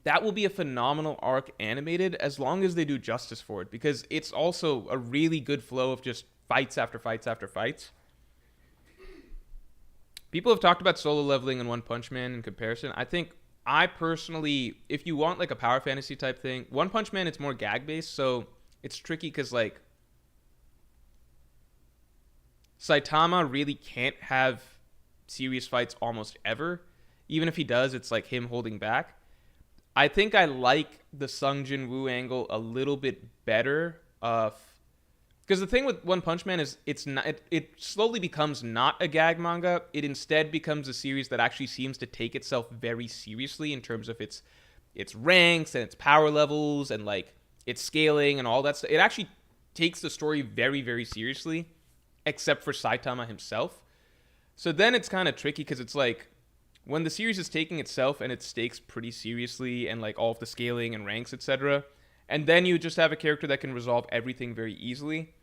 A: that will be a phenomenal arc animated as long as they do justice for it, because it's also a really good flow of just fights after fights after fights. People have talked about Solo Leveling and One Punch Man in comparison. I personally, if you want like a power fantasy type thing, One Punch Man, it's more gag based, so it's tricky because like Saitama really can't have serious fights almost ever. Even if he does, it's like him holding back. I think I like the Sung Jin Woo angle a little bit better. Because the thing with One Punch Man is it slowly becomes not a gag manga. It instead becomes a series that actually seems to take itself very seriously in terms of its ranks and its power levels and like its scaling and all that stuff. It actually takes the story very, very seriously, except for Saitama himself. So then it's kind of tricky because it's like, when the series is taking itself and its stakes pretty seriously and like all of the scaling and ranks, etc., and then you just have a character that can resolve everything very easily,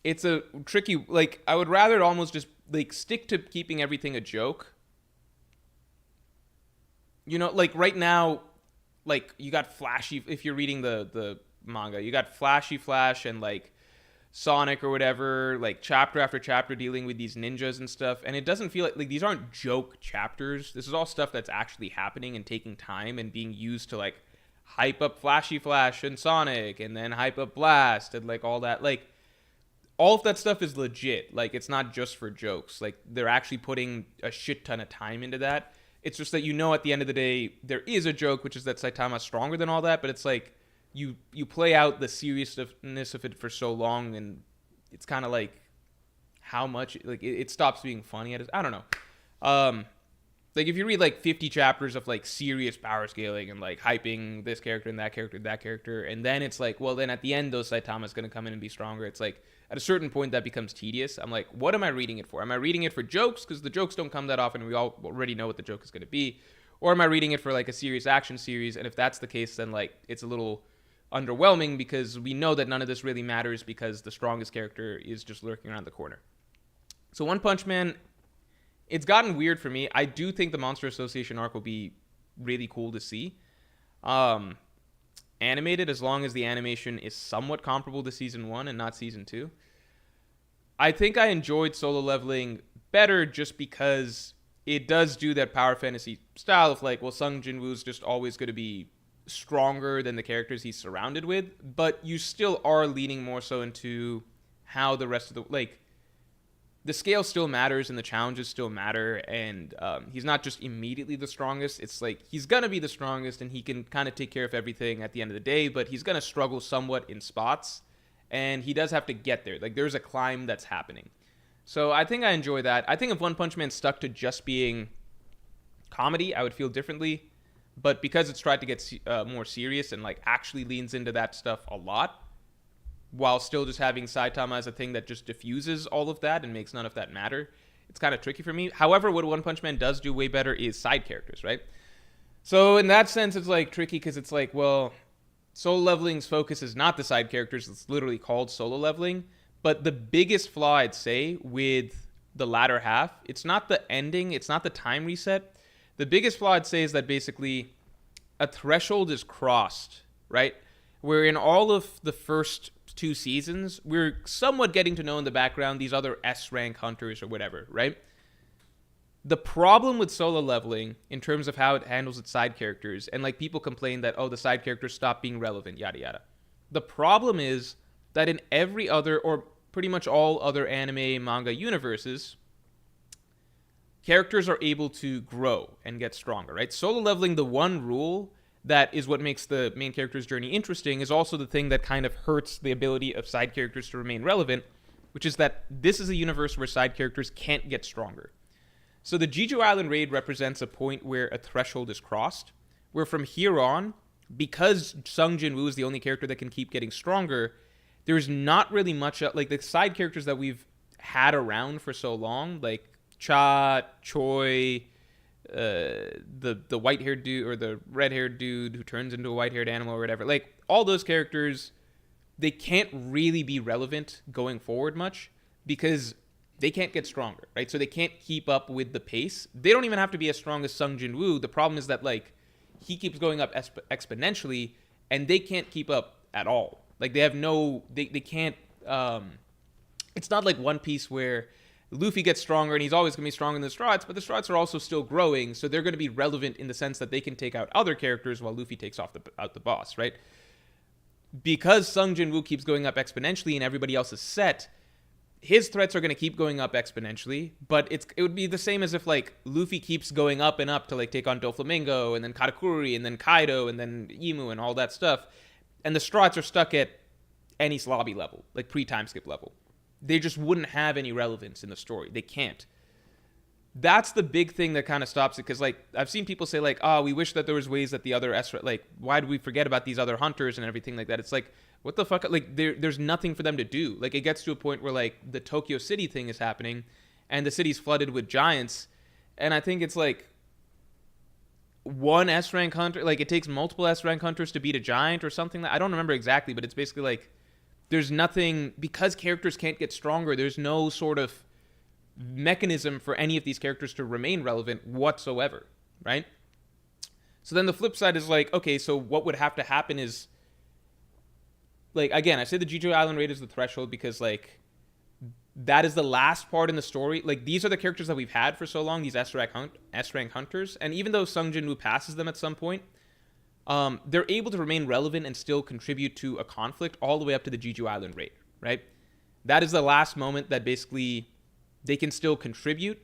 A: it's a tricky, like, I would rather almost just like stick to keeping everything a joke. You know, like right now, like you got Flashy, if you're reading the manga, you got Flashy Flash and like Sonic or whatever, like chapter after chapter dealing with these ninjas and stuff, and it doesn't feel like these aren't joke chapters. This is all stuff that's actually happening and taking time and being used to like hype up Flashy Flash and Sonic and then hype up Blast and like all that. Like all of that stuff is legit. Like it's not just for jokes. Like they're actually putting a shit ton of time into that. It's just that, you know, at the end of the day there is a joke, which is that Saitama's stronger than all that, but it's like you play out the seriousness of it for so long, and it's kind of like how much like it stops being funny. I don't know. Like if you read like 50 chapters of like serious power scaling and like hyping this character and that character, and then it's like, well, then at the end those Saitama's going to come in and be stronger. It's like at a certain point that becomes tedious. I'm like, what am I reading it for? Am I reading it for jokes because the jokes don't come that often? We all already know what the joke is going to be, or am I reading it for like a serious action series? And if that's the case, then like it's a little underwhelming because we know that none of this really matters because the strongest character is just lurking around the corner. So One Punch Man, it's gotten weird for me. I do think the Monster Association arc will be really cool to see. Animated, as long as the animation is somewhat comparable to season 1 and not season 2. I think I enjoyed Solo Leveling better just because it does do that power fantasy style of like, well, Sung Jin Woo's just always going to be stronger than the characters he's surrounded with, but you still are leaning more so into how the rest of the, like, the scale still matters and the challenges still matter, and he's not just immediately the strongest. It's like he's gonna be the strongest and he can kind of take care of everything at the end of the day, but he's gonna struggle somewhat in spots, and he does have to get there. Like there's a climb that's happening. So I think I enjoy that. I think if One Punch Man stuck to just being comedy, I would feel differently. But because it's tried to get more serious and like actually leans into that stuff a lot, while still just having Saitama as a thing that just diffuses all of that and makes none of that matter, it's kind of tricky for me. However, what One Punch Man does do way better is side characters, right? So in that sense, it's like tricky because it's like, well, solo leveling's focus is not the side characters. It's literally called solo leveling. But the biggest flaw I'd say with the latter half, it's not the ending, it's not the time reset. The biggest flaw I'd say is that basically a threshold is crossed, right? Where in all of the first two seasons, we're somewhat getting to know in the background these other S rank hunters or whatever, right? The problem with solo leveling in terms of how it handles its side characters, and like people complain that, oh, the side characters stop being relevant, yada yada. The problem is that in every other, or pretty much all other anime manga universes, characters are able to grow and get stronger, right? Solo leveling, the one rule that is what makes the main character's journey interesting, is also the thing that kind of hurts the ability of side characters to remain relevant, which is that this is a universe where side characters can't get stronger. So the Jeju Island raid represents a point where a threshold is crossed, where from here on, because Sung Jin-woo is the only character that can keep getting stronger, there's not really much, like the side characters that we've had around for so long, like Cha, Choi, the white-haired dude, or the red-haired dude who turns into a white-haired animal or whatever, like all those characters, they can't really be relevant going forward much because they can't get stronger, right? So they can't keep up with the pace. They don't even have to be as strong as Sung Jin-woo. The problem is that, like, he keeps going up exponentially, and they can't keep up at all. Like, they have no... They can't... It's not like One Piece where Luffy gets stronger, and he's always going to be stronger than the Strats, but the Strats are also still growing, so they're going to be relevant in the sense that they can take out other characters while Luffy takes out the boss, right? Because Sung Jin-woo keeps going up exponentially and everybody else is set, his threats are going to keep going up exponentially, but it would be the same as if, like, Luffy keeps going up and up to, like, take on Doflamingo, and then Katakuri, and then Kaido, and then Imu, and all that stuff. And the Strats are stuck at Enies Lobby level, like pre-time skip level. They just wouldn't have any relevance in the story. They can't. That's the big thing that kind of stops it, because, like, I've seen people say, like, oh, we wish that there was ways that the other like, why do we forget about these other hunters and everything like that? It's like, what the fuck? Like, there's nothing for them to do. Like, it gets to a point where, like, the Tokyo City thing is happening, and the city's flooded with giants, and I think it's, like, one S-rank hunter, like, it takes multiple S-rank hunters to beat a giant or something. I don't remember exactly, but it's basically, like, there's nothing, because characters can't get stronger, there's no sort of mechanism for any of these characters to remain relevant whatsoever, right? So then the flip side is, like, okay, so what would have to happen is, like, again, I say the Jeju Island raid is the threshold because, like, that is the last part in the story. Like, these are the characters that we've had for so long, these S-rank hunters, and even though Sung Jin-woo passes them at some point, they're able to remain relevant and still contribute to a conflict all the way up to the Jeju Island raid, right? That is the last moment that basically they can still contribute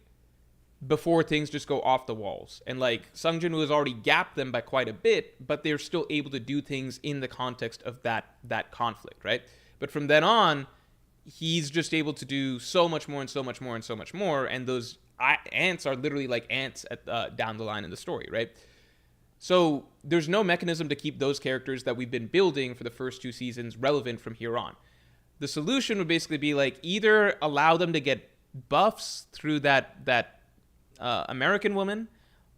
A: before things just go off the walls. And, like, Sung Jin-woo has already gapped them by quite a bit, but they're still able to do things in the context of that conflict, right? But from then on, he's just able to do so much more and so much more and so much more, and those ants are literally like ants at down the line in the story, right? So there's no mechanism to keep those characters that we've been building for the first two seasons relevant from here on. The solution would basically be, like, either allow them to get buffs through that American woman,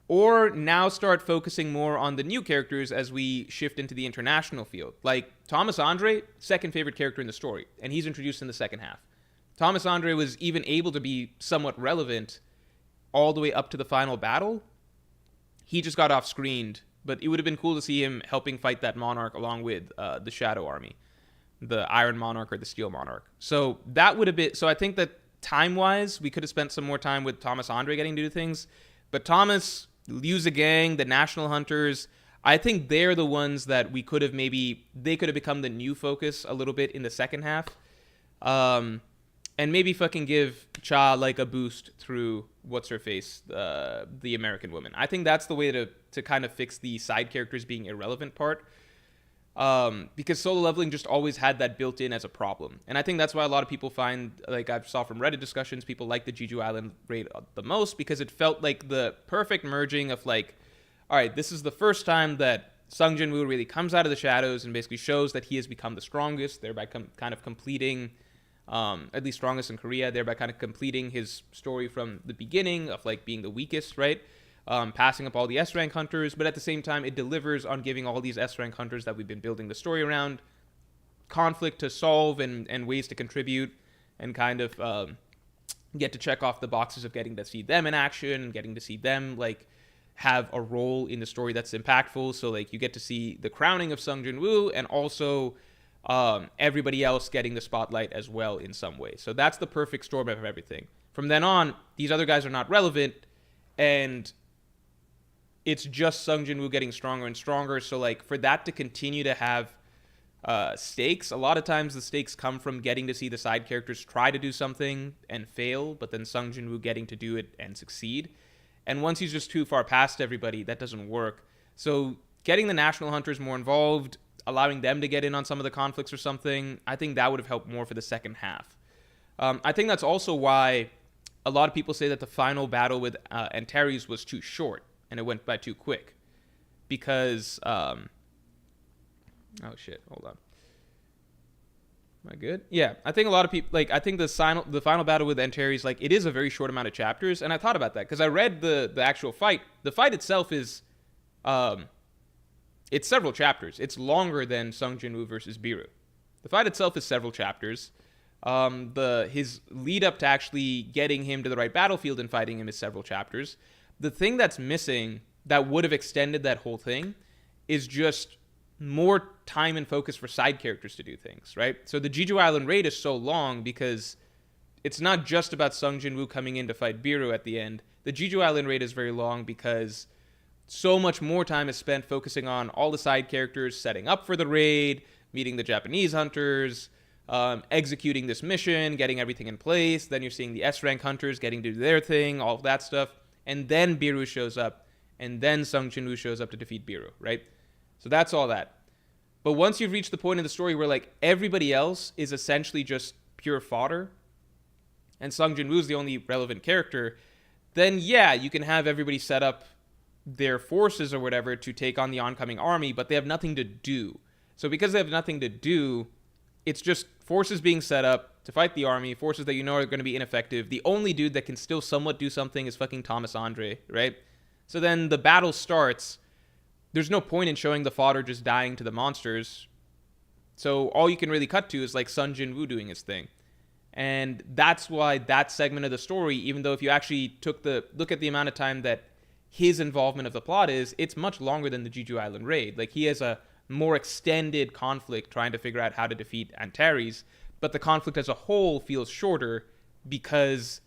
A: or now start focusing more on the new characters as we shift into the international field. Like, Thomas Andre, second favorite character in the story, and he's introduced in the second half. Thomas Andre was even able to be somewhat relevant all the way up to the final battle. He just got off-screened, but it would have been cool to see him helping fight that Monarch along with the Shadow Army, the Iron Monarch or the Steel Monarch. So that would have been... So I think that time-wise, we could have spent some more time with Thomas Andre getting to do things. But Thomas, Liu Zhegang, the National Hunters, I think they're the ones that we could have maybe... They could have become the new focus a little bit in the second half. And maybe fucking give Cha, like, a boost through what's-her-face, the American woman. I think that's the way to kind of fix the side characters being irrelevant part. Because solo leveling just always had that built in as a problem. And I think that's why a lot of people find, like I saw from Reddit discussions, people like the Jeju Island raid the most, because it felt like the perfect merging of, like, all right, this is the first time that Sung Jin-woo really comes out of the shadows and basically shows that he has become the strongest, thereby kind of completing, at least strongest in Korea, thereby kind of completing his story from the beginning of, like, being the weakest, right? passing up all the S rank hunters, but at the same time, it delivers on giving all these S rank hunters that we've been building the story around conflict to solve and ways to contribute and kind of get to check off the boxes of getting to see them in action and getting to see them like have a role in the story that's impactful. So like you get to see the crowning of Sung Jin Woo and also everybody else getting the spotlight as well in some way. So that's the perfect storm of everything. From then on, these other guys are not relevant, and it's just Sung Jin Woo getting stronger and stronger. So like for that to continue to have stakes, a lot of times the stakes come from getting to see the side characters try to do something and fail, but then Sung Jin Woo getting to do it and succeed. And once he's just too far past everybody, that doesn't work. So getting the National Hunters more involved, allowing them to get in on some of the conflicts or something, I think that would have helped more for the second half. I think that's also why a lot of people say that the final battle with Antares was too short and it went by too quick. Because, oh shit, hold on. Am I good? Yeah, I think a lot of people, like, I think the final battle with Antares, like, it is a very short amount of chapters, and I thought about that, because I read the actual fight. The fight itself is, it's several chapters. It's longer than Sung Jin Woo versus Biru. The fight itself is several chapters. His lead up to actually getting him to the right battlefield and fighting him is several chapters. The thing that's missing that would have extended that whole thing is just more time and focus for side characters to do things, right? So the Jeju Island raid is so long because it's not just about Sung Jin Woo coming in to fight Biru at the end. The Jeju Island raid is very long because so much more time is spent focusing on all the side characters setting up for the raid, meeting the Japanese hunters, executing this mission, getting everything in place. Then you're seeing the S-rank hunters getting to do their thing, all of that stuff. And then Biru shows up, and then Sung Jin Woo shows up to defeat Biru, right? So that's all that. But once you've reached the point in the story where like everybody else is essentially just pure fodder, and Sung Jin Woo is the only relevant character, then yeah, you can have everybody set up their forces or whatever to take on the oncoming army, but they have nothing to do. So because they have nothing to do, it's just forces being set up to fight the army, forces that you know are going to be ineffective. The only dude that can still somewhat do something is fucking Thomas Andre, right? So then the battle starts. There's no point in showing the fodder just dying to the monsters. So all you can really cut to is like Sung Jin Woo doing his thing. And that's why that segment of the story, even though if you actually took the look at the amount of time that his involvement of the plot is, it's much longer than the Jeju Island raid. Like he has a more extended conflict trying to figure out how to defeat Antares, but the conflict as a whole feels shorter because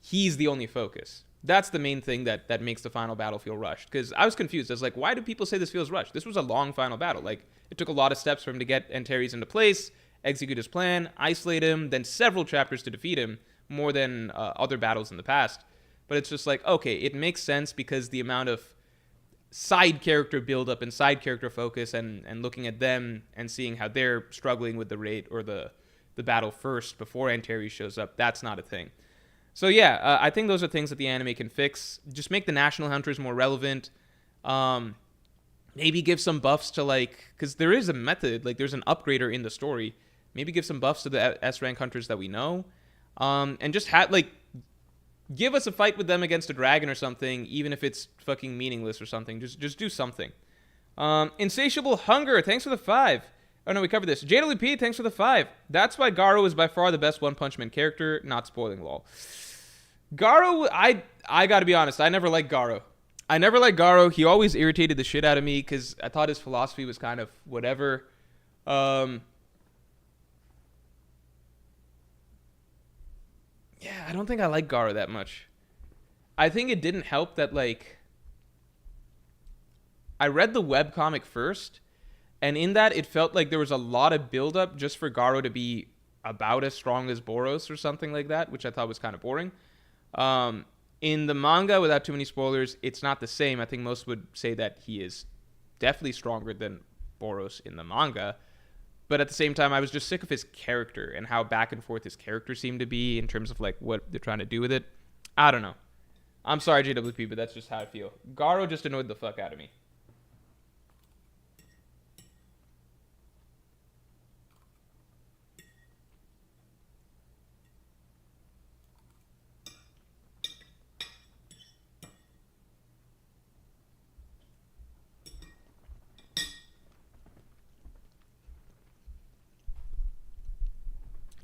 A: he's the only focus. That's the main thing that makes the final battle feel rushed. Because I was confused. I was like, why do people say this feels rushed? This was a long final battle. Like, it took a lot of steps for him to get Antares into place, execute his plan, isolate him, then several chapters to defeat him, more than other battles in the past. But it's just like, okay, it makes sense because the amount of side character buildup and side character focus and looking at them and seeing how they're struggling with the raid or the battle first before Antares shows up, that's not a thing. So yeah, I think those are things that the anime can fix. Just make the National Hunters more relevant. Maybe give some buffs to like, because there is a method, like there's an upgrader in the story. Maybe give some buffs to the S-rank hunters that we know. And just give us a fight with them against a dragon or something, even if it's fucking meaningless or something. Just do something. Insatiable Hunger, thanks for the 5. Oh no, we covered this. JWP, thanks for the 5. That's why Garo is by far the best One Punch Man character. Not spoiling, lol. Garo, I gotta be honest, I never liked Garo. He always irritated the shit out of me because I thought his philosophy was kind of whatever. Yeah, I don't think I like Garo that much. I think it didn't help that, like, I read the webcomic first, and in that it felt like there was a lot of buildup just for Garo to be about as strong as Boros or something like that, which I thought was kind of boring. In the manga, without too many spoilers, it's not the same. I think most would say that he is definitely stronger than Boros in the manga. But at the same time, I was just sick of his character and how back and forth his character seemed to be in terms of like what they're trying to do with it. I don't know. I'm sorry, JWP, but that's just how I feel. Garo just annoyed the fuck out of me.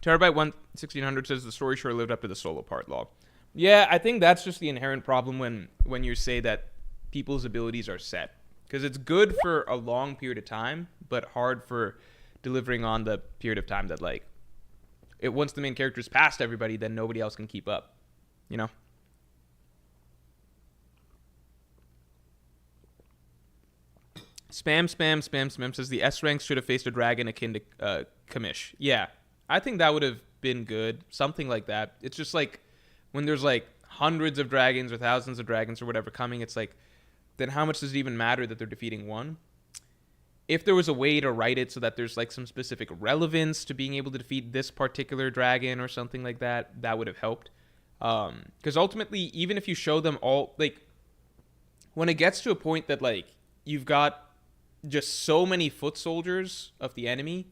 A: Terabyte 1600 says the story sure lived up to the solo part. Lol. Yeah, I think that's just the inherent problem when you say that people's abilities are set, because it's good for a long period of time, but hard for delivering on the period of time that like it once the main character's past everybody, then nobody else can keep up. You know. Spam says the S ranks should have faced a dragon akin to Kamish. Yeah, I think that would have been good. Something like that. It's just like when there's like hundreds of dragons or thousands of dragons or whatever coming, it's like, then how much does it even matter that they're defeating one? If there was a way to write it so that there's like some specific relevance to being able to defeat this particular dragon or something like that, that would have helped. Because ultimately, even if you show them all, like, when it gets to a point that like you've got just so many foot soldiers of the enemy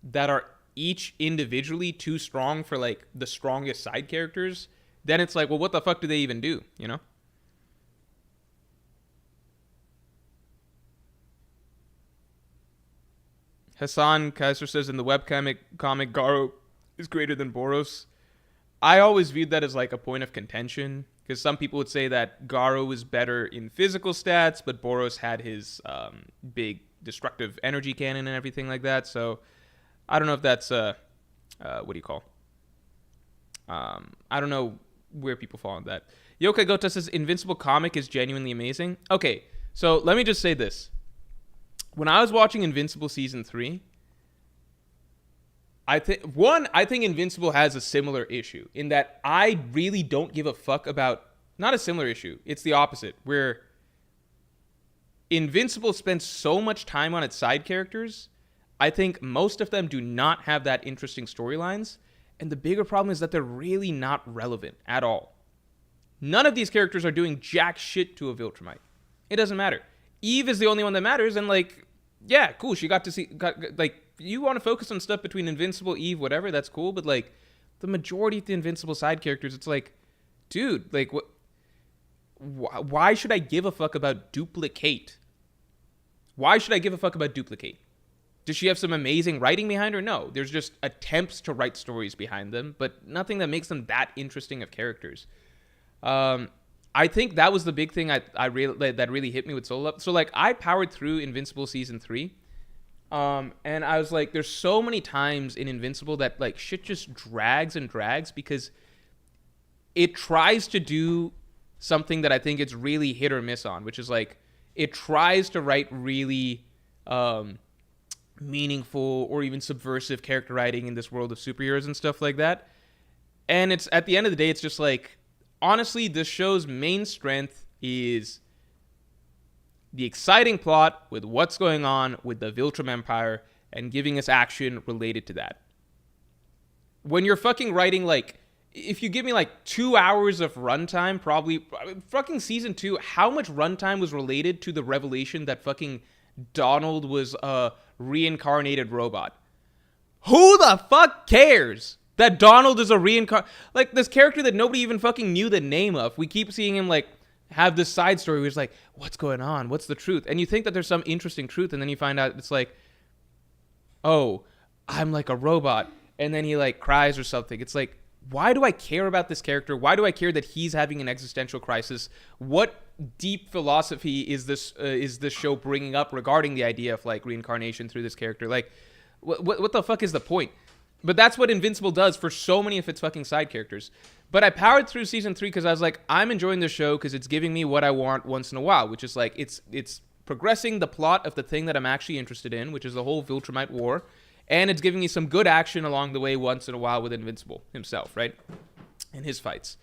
A: that are each individually too strong for like the strongest side characters, then it's like, well, what the fuck do they even do, you know? Hassan Kaiser says in the webcomic Garo is greater than Boros. I always viewed that as like a point of contention, because some people would say that Garo was better in physical stats, but Boros had his big destructive energy cannon and everything like that. So I don't know if that's what do you call? I don't know where people fall on that. Yokai Gota says Invincible comic is genuinely amazing. Okay, so let me just say this. When I was watching Invincible season 3, I think Invincible has a similar issue in that I really don't give a fuck about, not a similar issue, it's the opposite, where Invincible spends so much time on its side characters. I think most of them do not have that interesting storylines, and the bigger problem is that they're really not relevant at all. None of these characters are doing jack shit to a Viltrumite. It doesn't matter. Eve is the only one that matters, and like, yeah, cool, she got to see, like, you want to focus on stuff between Invincible, Eve, whatever, that's cool, but like, the majority of the Invincible side characters, it's like, dude, like, what? Why should I give a fuck about Duplicate? Why should I give a fuck about Duplicate? Does she have some amazing writing behind her? No. There's just attempts to write stories behind them, but nothing that makes them that interesting of characters. I think that was the big thing that really hit me with Solo Leveling. So, like, I powered through Invincible Season 3, and I was like, there's so many times in Invincible that, like, shit just drags and drags because it tries to do something that I think it's really hit or miss on, which is, like, it tries to write really meaningful or even subversive character writing in this world of superheroes and stuff like that. And it's, at the end of the day, it's just like, honestly, this show's main strength is the exciting plot with what's going on with the Viltrum Empire and giving us action related to that. When you're fucking writing, like, if you give me like 2 hours of runtime, probably fucking season 2, how much runtime was related to the revelation that fucking Donald was a reincarnated robot? Who the fuck cares that Donald is a like, this character that nobody even fucking knew the name of? We keep seeing him like have this side story where he's like, what's going on? What's the truth? And you think that there's some interesting truth, and then you find out it's like, oh, I'm like a robot. And then he like cries or something. It's like, why do I care about this character? Why do I care that he's having an existential crisis? What deep philosophy is this show bringing up regarding the idea of like reincarnation through this character? Like, what the fuck is the point? But that's what Invincible does for so many of its fucking side characters. But I powered through season 3 because I was like, I'm enjoying this show because it's giving me what I want once in a while, which is like, it's progressing the plot of the thing that I'm actually interested in, which is the whole Viltrumite war. And it's giving me some good action along the way once in a while with Invincible himself, right? And his fights.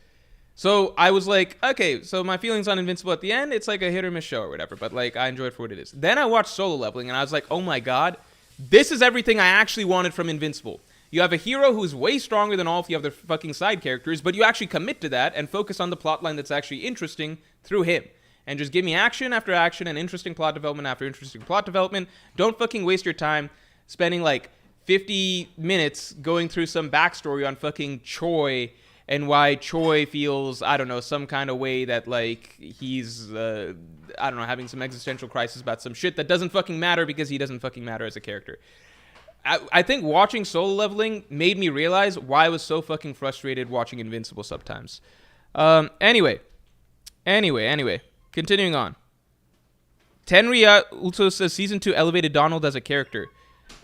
A: So I was like, okay, so my feelings on Invincible at the end, it's like a hit or miss show or whatever, but like I enjoy it for what it is. Then I watched Solo Leveling and I was like, oh my god, this is everything I actually wanted from Invincible. You have a hero who's way stronger than all of the other fucking side characters, but you actually commit to that and focus on the plotline that's actually interesting through him. And just give me action after action and interesting plot development after interesting plot development. Don't fucking waste your time spending like 50 minutes going through some backstory on fucking Choi and why Choi feels, I don't know, some kind of way that like he's, I don't know, having some existential crisis about some shit that doesn't fucking matter because he doesn't fucking matter as a character. I think watching Solo Leveling made me realize why I was so fucking frustrated watching Invincible sometimes. Anyway. Continuing on. Tenrya also says Season 2 elevated Donald as a character.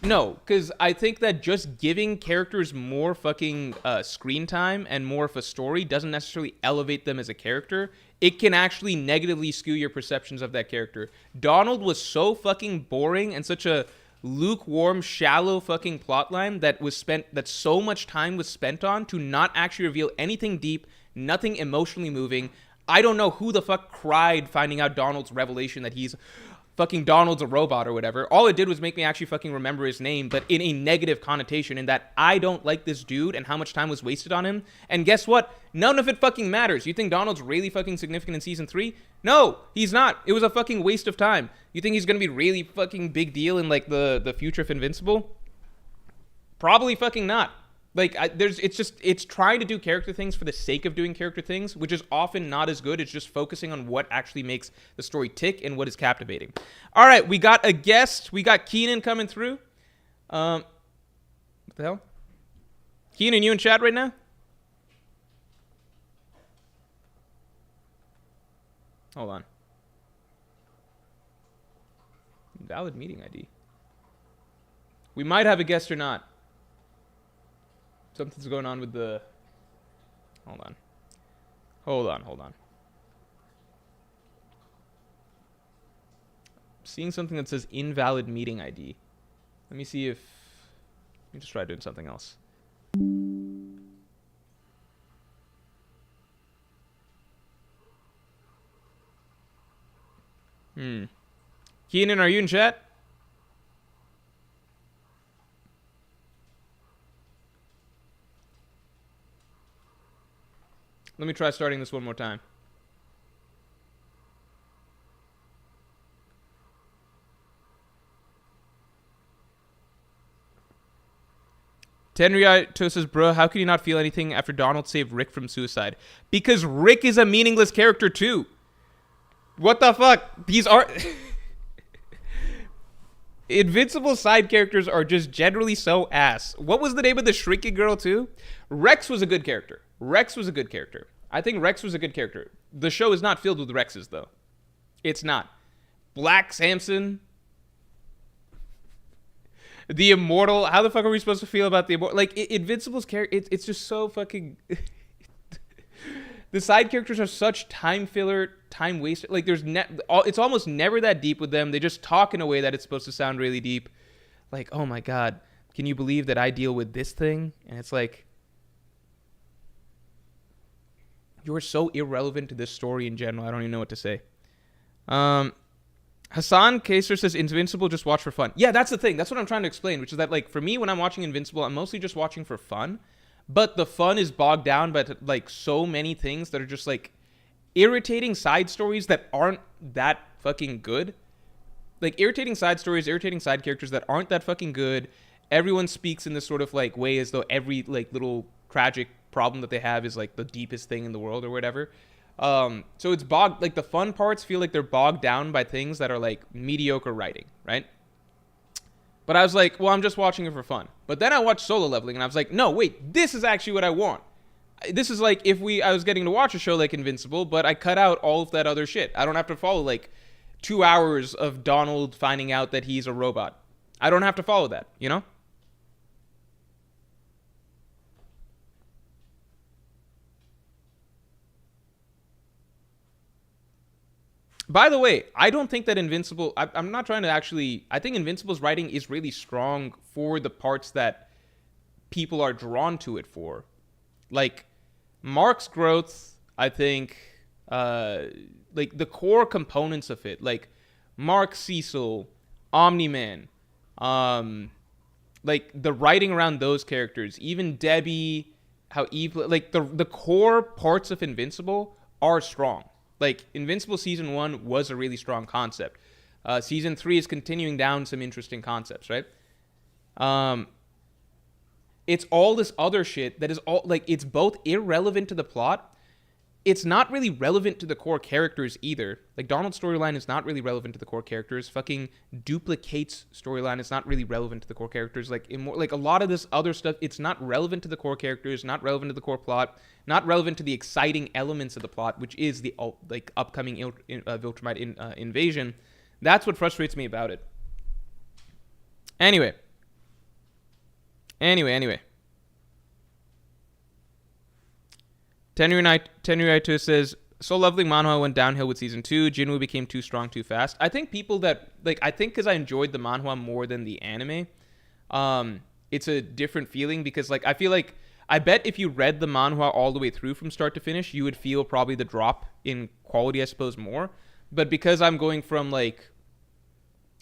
A: No, because I think that just giving characters more fucking screen time and more of a story doesn't necessarily elevate them as a character. It can actually negatively skew your perceptions of that character. Donald was so fucking boring and such a lukewarm, shallow fucking plotline that so much time was spent on to not actually reveal anything deep, nothing emotionally moving. I don't know who the fuck cried finding out Donald's revelation that he's fucking Donald's a robot or whatever. All it did was make me actually fucking remember his name, but in a negative connotation, in that I don't like this dude and how much time was wasted on him. And guess what? None of it fucking matters. You think Donald's really fucking significant in Season 3? No, he's not. It was a fucking waste of time. You think he's gonna be really fucking big deal in like the future of Invincible? Probably fucking not. Like, it's trying to do character things for the sake of doing character things, which is often not as good. It's just focusing on what actually makes the story tick and what is captivating. All right, we got a guest. We got Keenan coming through. What the hell? Keenan, you in chat right now? Hold on. Valid meeting ID. We might have a guest or not. Something's going on with the... Hold on. Seeing something that says invalid meeting ID. Let me see if... Let me just try doing something else. Keenan, are you in chat? Let me try starting this one more time. Tenrya says, bro, how can you not feel anything after Donald saved Rick from suicide? Because Rick is a meaningless character too. What the fuck? These are... Invincible side characters are just generally so ass. What was the name of the shrinking girl too? Rex was a good character. I think Rex was a good character. The show is not filled with Rexes, though. It's not. Black Samson. The Immortal. How the fuck are we supposed to feel about the Immortal? Like, Invincible's character, it's just so fucking... The side characters are such time filler, time waster. Like, it's almost never that deep with them. They just talk in a way that it's supposed to sound really deep. Like, oh my god, can you believe that I deal with this thing? And it's like... You're so irrelevant to this story in general. I don't even know what to say. Hassan Kaser says, Invincible, just watch for fun. Yeah, that's the thing. That's what I'm trying to explain, which is that, like, for me, when I'm watching Invincible, I'm mostly just watching for fun. But the fun is bogged down by, like, so many things that are just, like, irritating side stories that aren't that fucking good. Like, irritating side stories, irritating side characters that aren't that fucking good. Everyone speaks in this sort of, like, way as though every, like, little tragic problem that they have is like the deepest thing in the world or whatever. So it's bogged, like the fun parts feel like they're bogged down by things that are like mediocre writing, right? But I was like, well, I'm just watching it for fun. But then I watched Solo Leveling and I was like, no, wait, this is actually what I want. This is like if I was getting to watch a show like Invincible, but I cut out all of that other shit. I don't have to follow like 2 hours of Donald finding out that he's a robot. I don't have to follow that, you know? By the way, I don't think that Invincible... I'm not trying to actually... I think Invincible's writing is really strong for the parts that people are drawn to it for. Like, Mark's growth, I think... like, the core components of it. Like, Mark Cecil, Omni-Man. Like, the writing around those characters. Even Debbie, how evil... Like, the core parts of Invincible are strong. Like, Invincible Season 1 was a really strong concept. Season 3 is continuing down some interesting concepts, right? It's all this other shit that is all, like, it's both irrelevant to the plot. it's not really relevant to the core characters either. Like, Donald's storyline is not really relevant to the core characters. Fucking Duplicate's storyline is not really relevant to the core characters. Like, like a lot of this other stuff, it's not relevant to the core characters, not relevant to the core plot, not relevant to the exciting elements of the plot, which is the like upcoming Viltrumite invasion. That's what frustrates me about it. Anyway. Tenryuito says, Soul Leveling manhwa went downhill with season 2. Jinwoo became too strong too fast. I think people that, like, I think because I enjoyed the manhwa more than the anime, it's a different feeling because, like, I feel like, I bet if you read the manhwa all the way through from start to finish, you would feel probably the drop in quality, I suppose, more. But because I'm going from, like,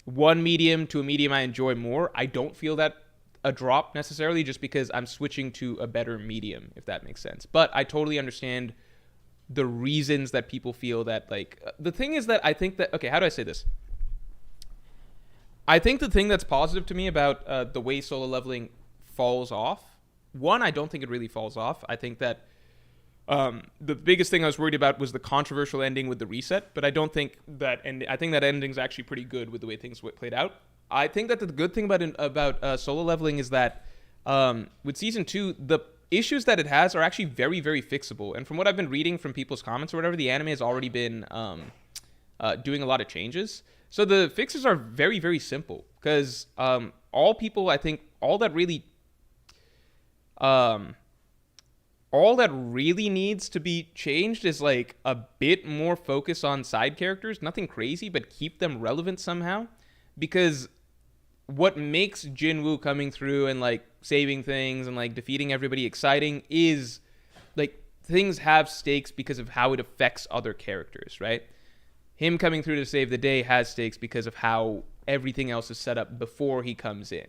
A: one medium to a medium I enjoy more, I don't feel that a drop necessarily, just because I'm switching to a better medium, if that makes sense. But I totally understand the reasons that people feel that, like, the thing is that I think that, okay, how do I say this? I think the thing that's positive to me about the way Solo Leveling falls off, one, I don't think it really falls off. I think that the biggest thing I was worried about was the controversial ending with the reset, but I don't think that, and I think that ending's actually pretty good with the way things played out. I think that the good thing about Solo Leveling is that with season 2, the issues that it has are actually very, very fixable. And from what I've been reading from people's comments or whatever, the anime has already been doing a lot of changes. So the fixes are very, very simple because all that really needs to be changed is like a bit more focus on side characters. Nothing crazy, but keep them relevant somehow. Because what makes Jinwoo coming through and, like, saving things and, like, defeating everybody exciting is, like, things have stakes because of how it affects other characters, right? Him coming through to save the day has stakes because of how everything else is set up before he comes in.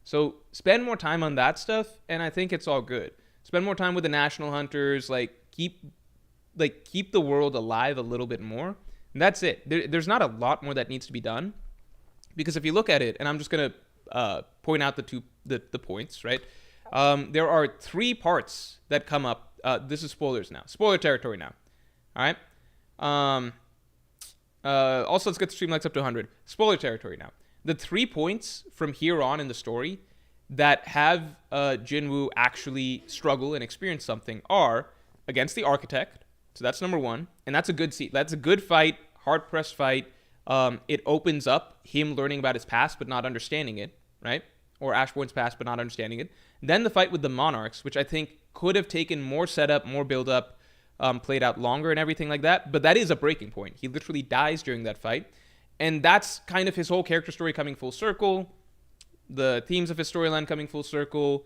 A: So spend more time on that stuff, and I think it's all good. Spend more time with the National Hunters, keep the world alive a little bit more. And that's it. There's not a lot more that needs to be done. Because if you look at it, and I'm just going to point out the points, right? There are 3 parts that come up. This is spoilers now. Spoiler territory now. All right? Also, let's get the stream likes up to 100. Spoiler territory now. The 3 points from here on in the story that have Jinwoo actually struggle and experience something are against the Architect. So that's number 1. And that's a good seat. That's a good fight, hard-pressed fight. It opens up him learning about his past but not understanding it, right? Or Ashbourne's past but not understanding it. Then the fight with the Monarchs, which I think could have taken more setup, more build-up, played out longer and everything like that. But that is a breaking point. He literally dies during that fight. And that's kind of his whole character story coming full circle. The themes of his storyline coming full circle.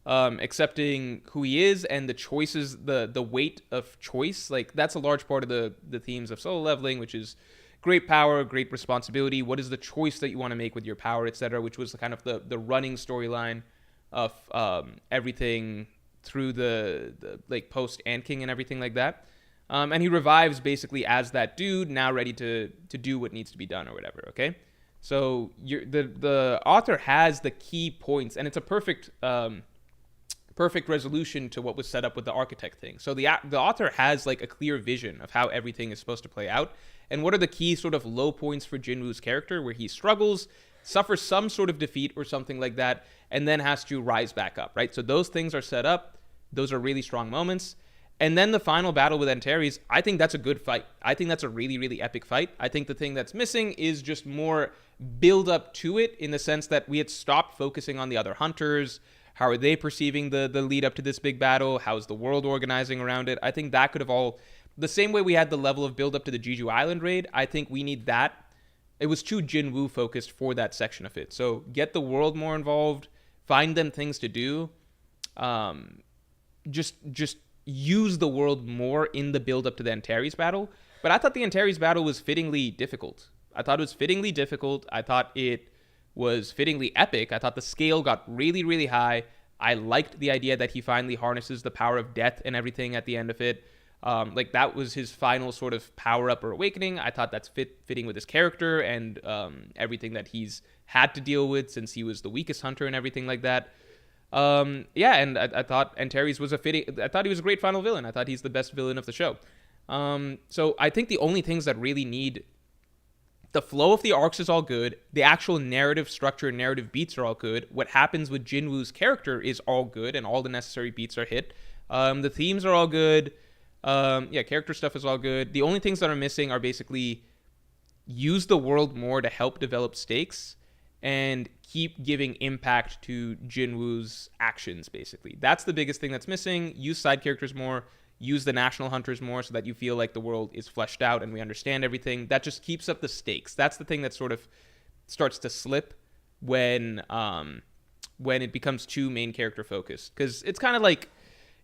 A: Accepting who he is and the choices, the weight of choice. Like, that's a large part of the themes of Solo Leveling, which is great power, great responsibility. What is the choice that you want to make with your power, etc., which was kind of the running storyline of everything through the like post Ant King and everything like that. And he revives basically as that dude, now ready to do what needs to be done or whatever. Okay, so the author has the key points, and it's a perfect resolution to what was set up with the Architect thing. So the author has, like, a clear vision of how everything is supposed to play out. And what are the key sort of low points for Jinwoo's character where he struggles, suffers some sort of defeat or something like that, and then has to rise back up, right? So those things are set up. Those are really strong moments. And then the final battle with Antares, I think that's a good fight. I think that's a really, really epic fight. I think the thing that's missing is just more build up to it, in the sense that we had stopped focusing on the other hunters. How are they perceiving the lead up to this big battle? How is the world organizing around it? I think that could have all... The same way we had the level of build up to the Jeju Island raid, I think we need that. It was too Jinwoo focused for that section of it. So get the world more involved, find them things to do. Just use the world more in the build up to the Antares battle. But I thought the Antares battle was fittingly difficult. I thought it was fittingly epic. I thought the scale got really, really high. I liked the idea that he finally harnesses the power of death and everything at the end of it. Like, that was his final sort of power-up or awakening. I thought that's fitting with his character and everything that he's had to deal with since he was the weakest hunter and everything like that. And I thought Antares was I thought he was a great final villain. I thought he's the best villain of the show. So I think the only things that really need the flow of the arcs is all good. The actual narrative structure and narrative beats are all good. What happens with Jinwoo's character is all good, and all the necessary beats are hit. The themes are all good. Character stuff is all good. The only things that are missing are basically use the world more to help develop stakes and keep giving impact to Jinwoo's actions, basically. That's the biggest thing that's missing. Use side characters more. Use the national hunters more so that you feel like the world is fleshed out and we understand everything. That just keeps up the stakes. That's the thing that sort of starts to slip when it becomes too main character focused. Because it's kind of like,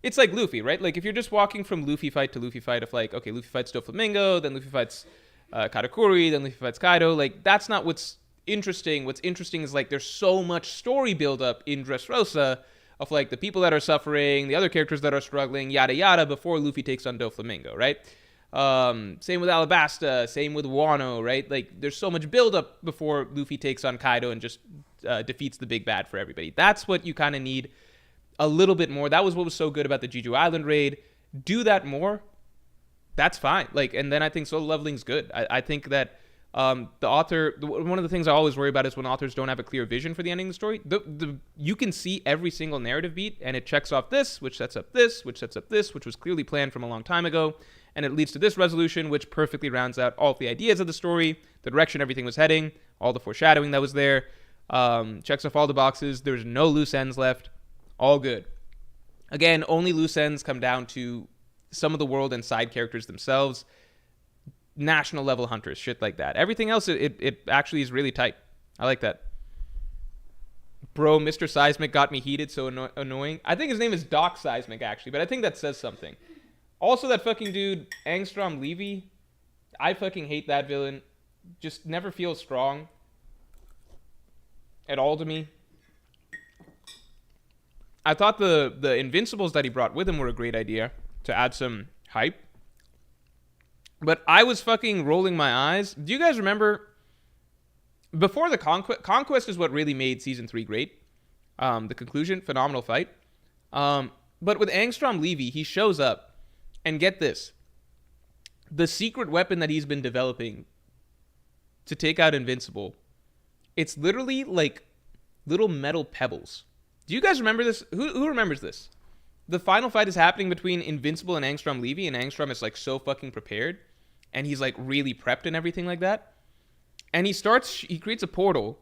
A: it's like Luffy, right? Like if you're just walking from Luffy fight to Luffy fight of like, okay, Luffy fights Doflamingo, then Luffy fights Katakuri, then Luffy fights Kaido. Like that's not what's interesting. What's interesting is like there's so much story buildup in Dressrosa of like the people that are suffering, the other characters that are struggling, yada yada, before Luffy takes on Doflamingo, right? Same with Alabasta, same with Wano, right? Like there's so much buildup before Luffy takes on Kaido and just defeats the big bad for everybody. That's what you kind of need a little bit more. That was what was so good about the Jeju Island raid. Do that more. That's fine. Like, and then I think solo leveling's good. I think that the author, one of the things I always worry about is when authors don't have a clear vision for the ending of the story. You can see every single narrative beat, and it checks off this, which sets up this, which sets up this, which was clearly planned from a long time ago, and it leads to this resolution, which perfectly rounds out all of the ideas of the story, the direction everything was heading, all the foreshadowing that was there, checks off all the boxes. There's no loose ends left. All good. Again, only loose ends come down to some of the world and side characters themselves. National level hunters, shit like that. Everything else, it actually is really tight. I like that. Bro, Mr. Seismic got me heated, so annoying. I think his name is Doc Seismic, actually, but I think that says something. Also, that fucking dude, Angstrom Levy, I fucking hate that villain. Just never feels strong at all to me. I thought the Invincibles that he brought with him were a great idea to add some hype. But I was fucking rolling my eyes. Do you guys remember before the Conquest is what really made Season 3 great. The conclusion, phenomenal fight. But with Angstrom Levy, he shows up, and get this. The secret weapon that he's been developing to take out Invincible, it's literally like little metal pebbles. Do you guys remember this? Who remembers this? The final fight is happening between Invincible and Angstrom Levy, and Angstrom is like so fucking prepared. And he's like really prepped and everything like that. And he creates a portal,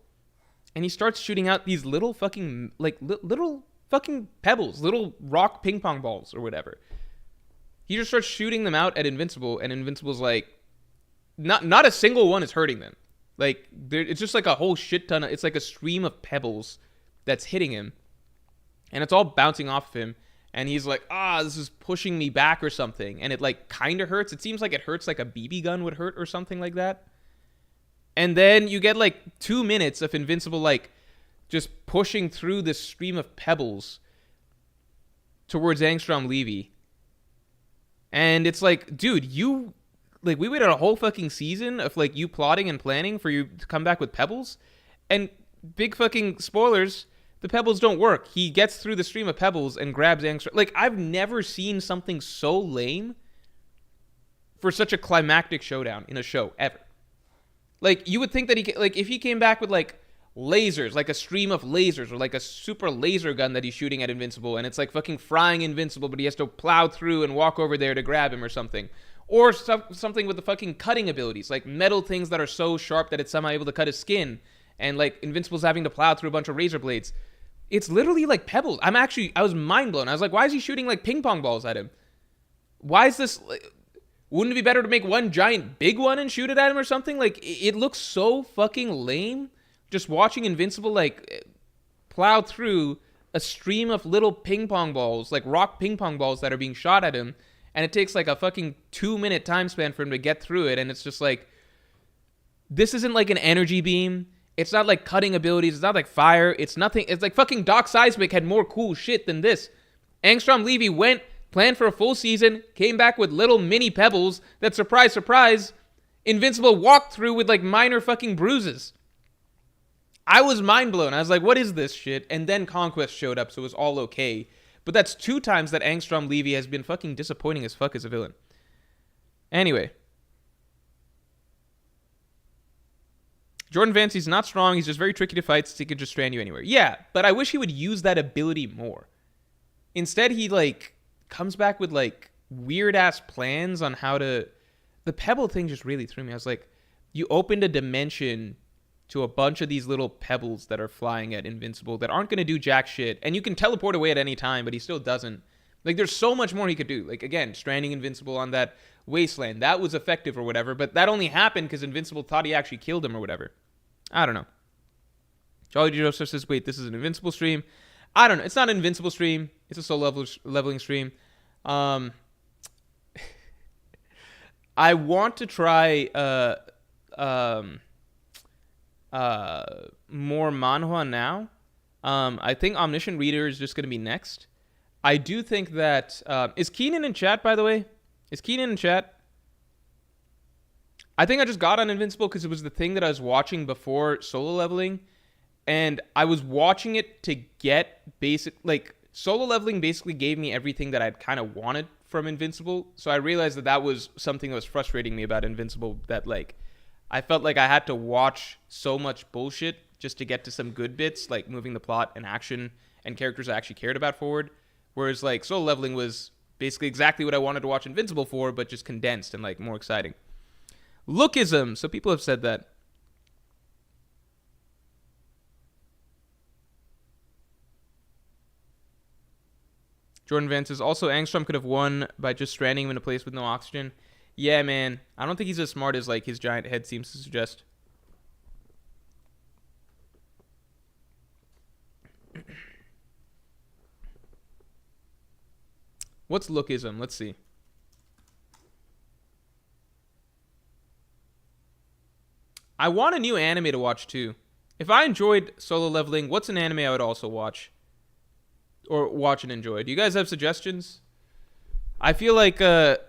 A: and he starts shooting out these little fucking, like little fucking pebbles, little rock ping pong balls or whatever. He just starts shooting them out at Invincible, and Invincible's like, not a single one is hurting them. Like, it's just like a whole shit ton it's like a stream of pebbles that's hitting him. And it's all bouncing off of him. And he's like, this is pushing me back or something. And it like kind of hurts. It seems like it hurts like a BB gun would hurt or something like that. And then you get like 2 minutes of Invincible like just pushing through this stream of pebbles towards Angstrom Levy. And it's like, dude, we waited a whole fucking season of like you plotting and planning for you to come back with pebbles. And big fucking spoilers, the pebbles don't work. He gets through the stream of pebbles and grabs Angstrom. Like, I've never seen something so lame for such a climactic showdown in a show, ever. Like, you would think that if he came back with, like, lasers, like a stream of lasers, or like a super laser gun that he's shooting at Invincible, and it's, like, fucking frying Invincible, but he has to plow through and walk over there to grab him or something. Or something with the fucking cutting abilities, like metal things that are so sharp that it's somehow able to cut his skin, and, like, Invincible's having to plow through a bunch of razor blades. It's literally like pebbles. I was mind blown. I was like, why is he shooting like ping pong balls at him? Why is this? Wouldn't it be better to make one giant big one and shoot it at him or something? Like, it looks so fucking lame just watching Invincible like plow through a stream of little ping pong balls, like rock ping pong balls that are being shot at him. And it takes like a fucking 2-minute time span for him to get through it. And it's just like, this isn't like an energy beam. It's not like cutting abilities. It's not like fire. It's nothing. It's like fucking Doc Seismic had more cool shit than this. Angstrom Levy went, planned for a full season, came back with little mini pebbles that, surprise, surprise, Invincible walked through with like minor fucking bruises. I was mind blown. I was like, what is this shit? And then Conquest showed up, so it was all okay. But that's 2 times that Angstrom Levy has been fucking disappointing as fuck as a villain. Anyway, Jordan Vance, he's not strong. He's just very tricky to fight, so he could just strand you anywhere. Yeah, but I wish he would use that ability more. Instead, he, like, comes back with, like, weird-ass plans on how to... The pebble thing just really threw me. I was like, you opened a dimension to a bunch of these little pebbles that are flying at Invincible that aren't going to do jack shit, and you can teleport away at any time, but he still doesn't. Like, there's so much more he could do. Like, again, stranding Invincible on that wasteland. That was effective or whatever, but that only happened because Invincible thought he actually killed him or whatever. I don't know. Jolly Joseph says, wait, this is an Invincible stream. I don't know. It's not an Invincible stream. It's a soul leveling stream. I want to try more manhwa now. I think Omniscient Reader is just going to be next. I do think that... is Keenan in chat, by the way? Is Keenan in chat? I think I just got on Invincible because it was the thing that I was watching before solo leveling. And I was watching it to get basic... Like, solo leveling basically gave me everything that I'd kind of wanted from Invincible. So I realized that that was something that was frustrating me about Invincible. That, like, I felt like I had to watch so much bullshit just to get to some good bits, like moving the plot and action and characters I actually cared about forward. Whereas, like, solo leveling was basically exactly what I wanted to watch Invincible for, but just condensed and, like, more exciting. Lookism. So people have said that. Jordan Vance says, also, Angstrom could have won by just stranding him in a place with no oxygen. Yeah, man. I don't think he's as smart as, like, his giant head seems to suggest. What's lookism? Let's see. I want a new anime to watch, too. If I enjoyed solo leveling, what's an anime I would also watch? Or watch and enjoy? Do you guys have suggestions? I feel like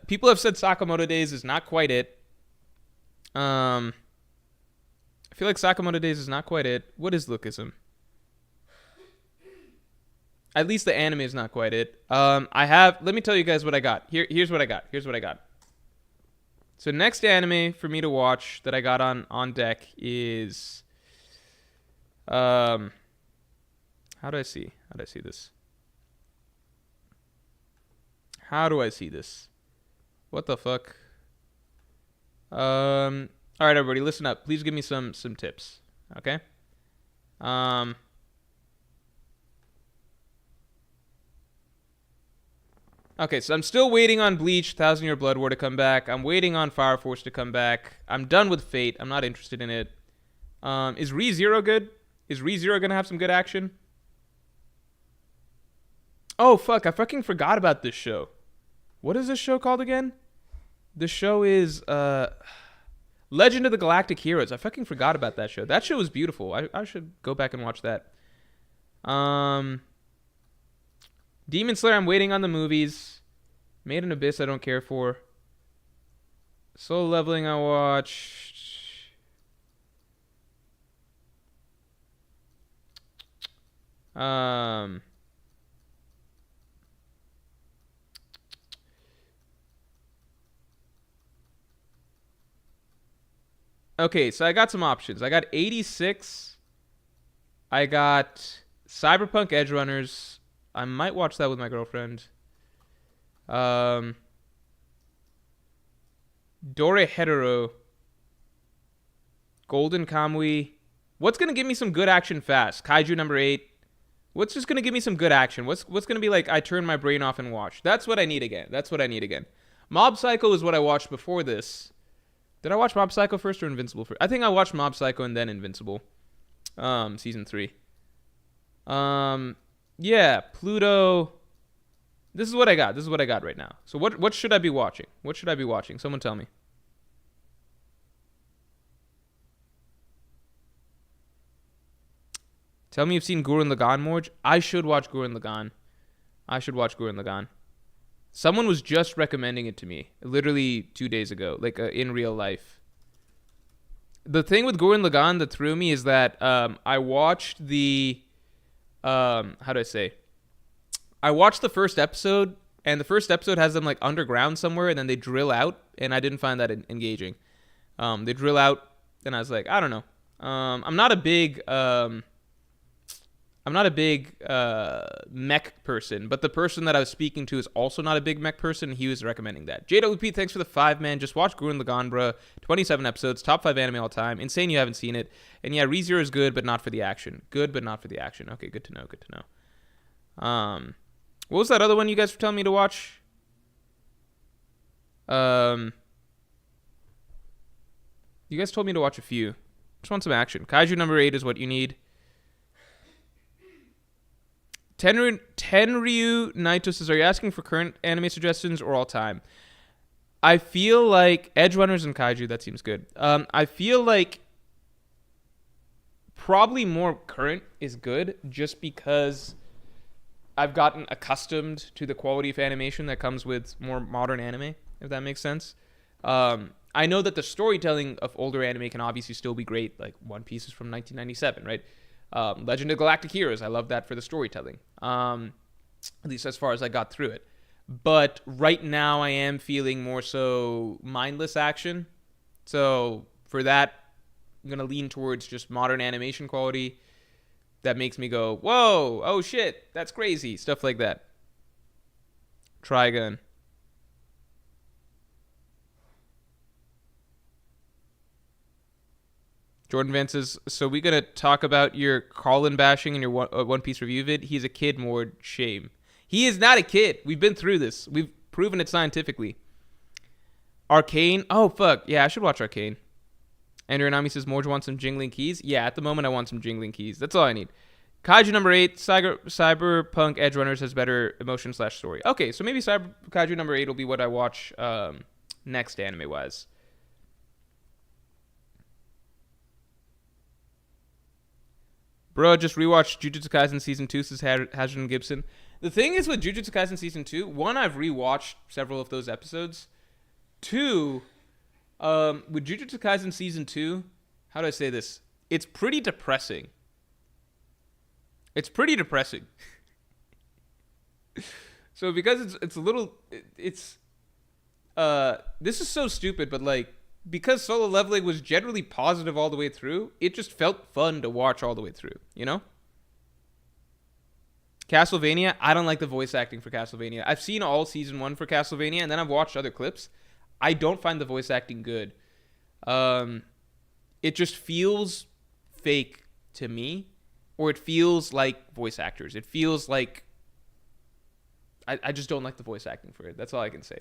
A: people have said Sakamoto Days is not quite it. I feel like Sakamoto Days is not quite it. What is lookism? At least the anime is not quite it. Let me tell you guys what I got. Here's what I got. So next anime for me to watch that I got on deck is... How do I see this? How do I see this? What the fuck? All right, everybody, listen up. Please give me some tips. Okay? Okay, so I'm still waiting on Bleach, 1,000 Year Blood War to come back. I'm waiting on Fire Force to come back. I'm done with Fate. I'm not interested in it. Is ReZero good? Is ReZero gonna have some good action? Oh, fuck. I fucking forgot about this show. What is this show called again? The show is Legend of the Galactic Heroes. I fucking forgot about that show. That show is beautiful. I should go back and watch that. Demon Slayer, I'm waiting on the movies. Made in Abyss, I don't care for. Solo Leveling, I watched. Okay, so I got some options. I got 86. I got Cyberpunk Edgerunners. I might watch that with my girlfriend. Dore Hetero. Golden Kamui. What's going to give me some good action fast? Kaiju number 8. What's just going to give me some good action? What's going to be like I turn my brain off and watch? That's what I need again. Mob Psycho is what I watched before this. Did I watch Mob Psycho first or Invincible first? I think I watched Mob Psycho and then Invincible. Season 3. Yeah, Pluto. This is what I got. Right now. So what should I be watching? Someone tell me. Tell me you've seen Gurren Lagann, Morj. I should watch Gurren Lagann. Someone was just recommending it to me, literally 2 days ago, like in real life. The thing with Gurren Lagann that threw me is that I watched the... how do I say? I watched the first episode And the first episode has them like underground somewhere, and then they drill out, and I didn't find that engaging. They drill out, and I was like, I don't know. I'm not a big mech person, but the person that I was speaking to is also not a big mech person. He was recommending that. JWP, thanks for the 5, man. Just watch Gurren Lagann, bruh. 27 episodes, top 5 anime all time. Insane you haven't seen it. And yeah, ReZero is good, but not for the action. Good, but not for the action. Okay, good to know. Good to know. What was that other one you guys were telling me to watch? You guys told me to watch a few. Just want some action. Kaiju number 8 is what you need. Tenryu Naito says, are you asking for current anime suggestions or all time? I feel like Edge Runners and Kaiju, that seems good. I feel like probably more current is good just because I've gotten accustomed to the quality of animation that comes with more modern anime, if that makes sense. I know that the storytelling of older anime can obviously still be great, like One Piece is from 1997, right? Legend of Galactic Heroes, I love that for the storytelling, at least as far as I got through it. But right now I am feeling more so mindless action. So for that, I'm going to lean towards just modern animation quality that makes me go, whoa, oh shit, that's crazy, stuff like that. Trigun. Jordan Vance says, so we going to talk about your Colin bashing in your One Piece review vid? He's a kid, Morj. Shame. He is not a kid. We've been through this. We've proven it scientifically. Arcane. Oh, fuck. Yeah, I should watch Arcane. Andrew Anami says, Morj wants some jingling keys. Yeah, at the moment, I want some jingling keys. That's all I need. Kaiju number 8. Cyberpunk Edge Runners has better emotion/story. Okay, so maybe Kaiju number 8 will be what I watch next anime-wise. Bro, just rewatched Jujutsu Kaisen Season 2, says Hadron Gibson. The thing is with Jujutsu Kaisen Season 2, one, I've rewatched several of those episodes. Two, with Jujutsu Kaisen Season 2, how do I say this? It's pretty depressing. It's pretty depressing. So because it's a little... This is so stupid, but like, because Solo Leveling was generally positive all the way through, it just felt fun to watch all the way through, you know? Castlevania, I don't like the voice acting for Castlevania. I've seen all Season 1 for Castlevania, and then I've watched other clips. I don't find the voice acting good. It just feels fake to me, or it feels like voice actors. It feels like... I just don't like the voice acting for it. That's all I can say.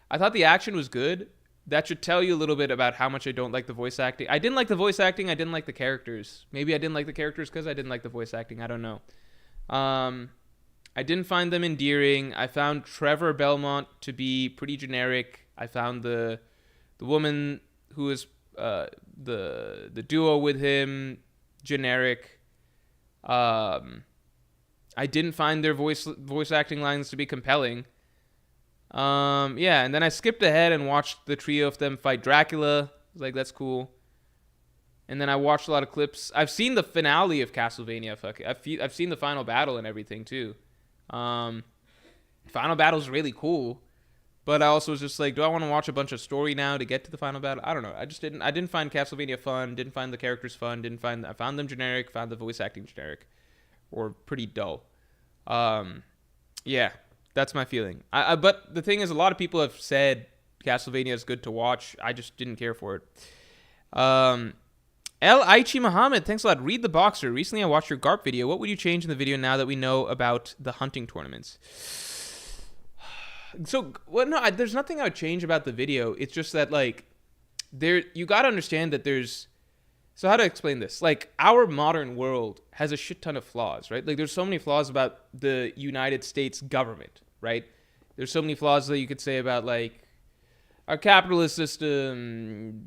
A: I thought the action was good. That should tell you a little bit about how much I don't like the voice acting. I didn't like the voice acting. I didn't like the characters. Maybe I didn't like the characters because I didn't like the voice acting. I don't know. I didn't find them endearing. I found Trevor Belmont to be pretty generic. I found the woman who is the duo with him generic. I didn't find their voice acting lines to be compelling. Yeah, and then I skipped ahead and watched the trio of them fight Dracula. I was like, that's cool. And then I watched a lot of clips. I've seen the finale of Castlevania. I've seen the final battle and everything too. Final battle's really cool, but I also was just like, do I want to watch a bunch of story now to get to the final battle? I don't know. I didn't find Castlevania fun. Didn't find the characters fun. I found them generic. Found the voice acting generic, or pretty dull. Yeah. That's my feeling. But the thing is, a lot of people have said Castlevania is good to watch. I just didn't care for it. El Aichi Muhammad, thanks a lot. Read the Boxer. Recently I watched your GARP video. What would you change in the video now that we know about the hunting tournaments? So, no, there's nothing I would change about the video. It's just that, like, you got to understand that there's... So how to explain this? Like, our modern world has a shit ton of flaws, right? Like, there's so many flaws about the United States government, right? There's so many flaws that you could say about, like, our capitalist system,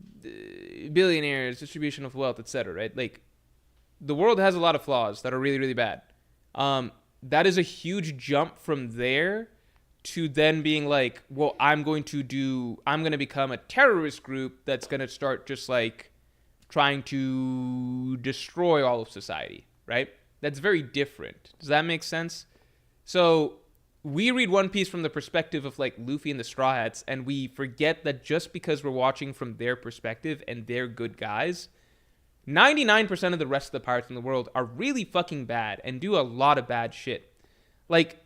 A: billionaires, distribution of wealth, etc., right? Like, the world has a lot of flaws that are really, really bad. That is a huge jump from there to then being like, well, I'm going to become a terrorist group that's going to start just, like, trying to destroy all of society, right? That's very different. Does that make sense? So we read One Piece from the perspective of like Luffy and the Straw Hats, and we forget that just because we're watching from their perspective and they're good guys, 99% of the rest of the pirates in the world are really fucking bad and do a lot of bad shit. Like,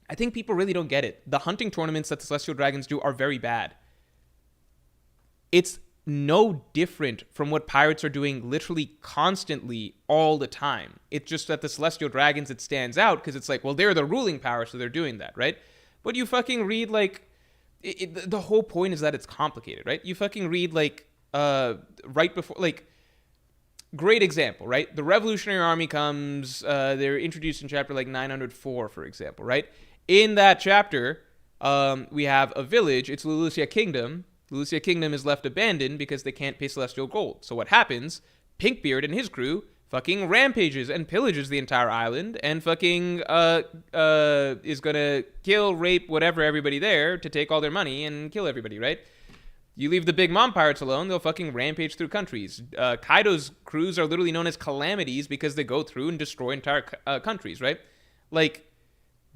A: I think people really don't get it. The hunting tournaments that the Celestial Dragons do are very bad. It's no different from what pirates are doing literally constantly all the time. It's just that the Celestial Dragons, it stands out because it's like, well, they're the ruling power, so they're doing that, right? But you fucking read, like, the whole point is that it's complicated, right? You fucking read, like, right before, like, great example, right? The Revolutionary Army comes, they're introduced in chapter, like, 904, for example, right? In that chapter, we have a village, it's Lulusia Kingdom. Lulusia Kingdom is left abandoned because they can't pay Celestial Gold. So what happens? Pinkbeard and his crew fucking rampages and pillages the entire island and fucking is gonna kill, rape, whatever everybody there to take all their money and kill everybody, right? You leave the Big Mom pirates alone, they'll fucking rampage through countries. Kaido's crews are literally known as calamities because they go through and destroy entire countries, right? Like,